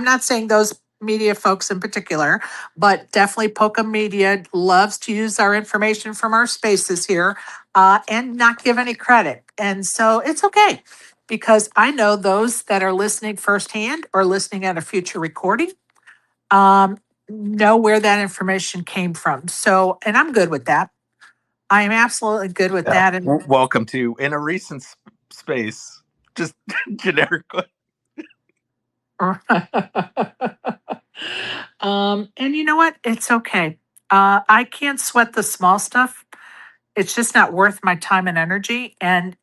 not saying those media folks in particular, but definitely Polka Media loves to use our information from our spaces here and not give any credit. And so it's okay because I know those that are listening firsthand or listening at a future recording know where that information came from. So, and I'm good with that. I am absolutely good with that. And Welcome to In a Recent Space, just generically. And you know what? It's okay. I can't sweat the small stuff. It's just not worth my time and energy. And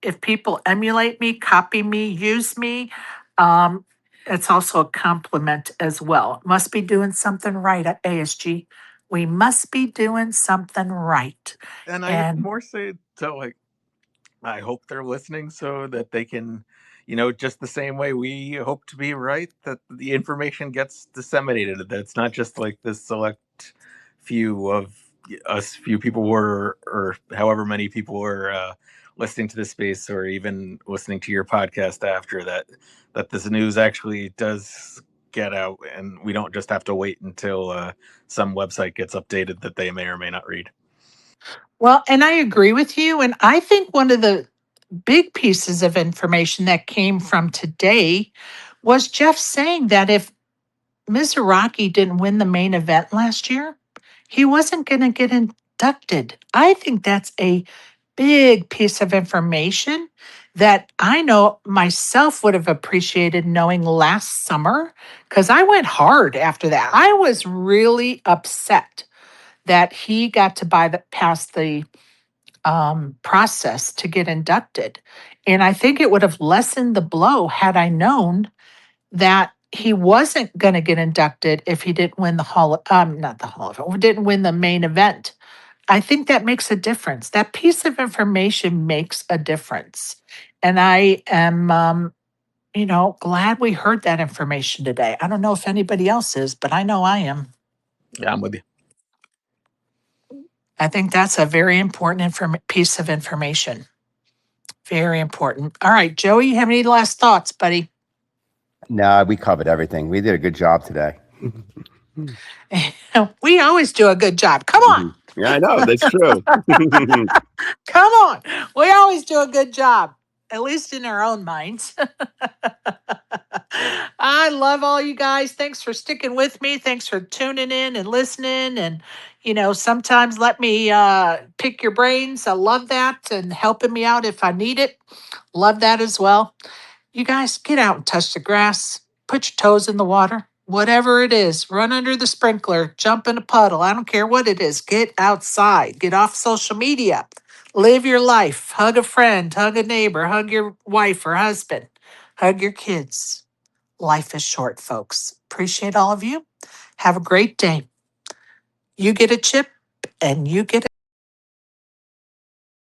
if people emulate me, copy me, use me, um, it's also a compliment as well. Must be doing something right at ASG. We must be doing something right. And I would And more say so, like, I hope they're listening so that they can, just the same way we hope to be right, that the information gets disseminated. That it's not just like this select few of us, few people were, or however many people were listening to this space, or even listening to your podcast after that this news actually does get out, and we don't just have to wait until some website gets updated that they may or may not read. well, and I agree with you. And I think one of the big pieces of information that came from today was Jeff saying that if Mizuraki didn't win the main event last year, he wasn't going to get inducted. I think that's a big piece of information that I know myself would have appreciated knowing last summer because I went hard after that. I was really upset that he got to pass the process to get inducted. And I think it would have lessened the blow had I known that he wasn't going to get inducted if he didn't win not the Hall of Fame, didn't win the main event. I think that makes a difference. That piece of information makes a difference. And I am, glad we heard that information today. I don't know if anybody else is, but I know I am. Yeah, I'm with you. I think that's a very important piece of information. Very important. All right, Joey, you have any last thoughts, buddy? No, we covered everything. We did a good job today. We always do a good job. Come on. Yeah, I know. That's true. Come on. We always do a good job, at least in our own minds. I love all you guys. Thanks for sticking with me. Thanks for tuning in and listening. And, sometimes let me pick your brains. I love that and helping me out if I need it. Love that as well. You guys get out and touch the grass, put your toes in the water, whatever it is, run under the sprinkler, jump in a puddle. I don't care what it is. Get outside, get off social media, live your life, hug a friend, hug a neighbor, hug your wife or husband, hug your kids. Life is short, folks. Appreciate all of you. Have a great day. You get a chip and you get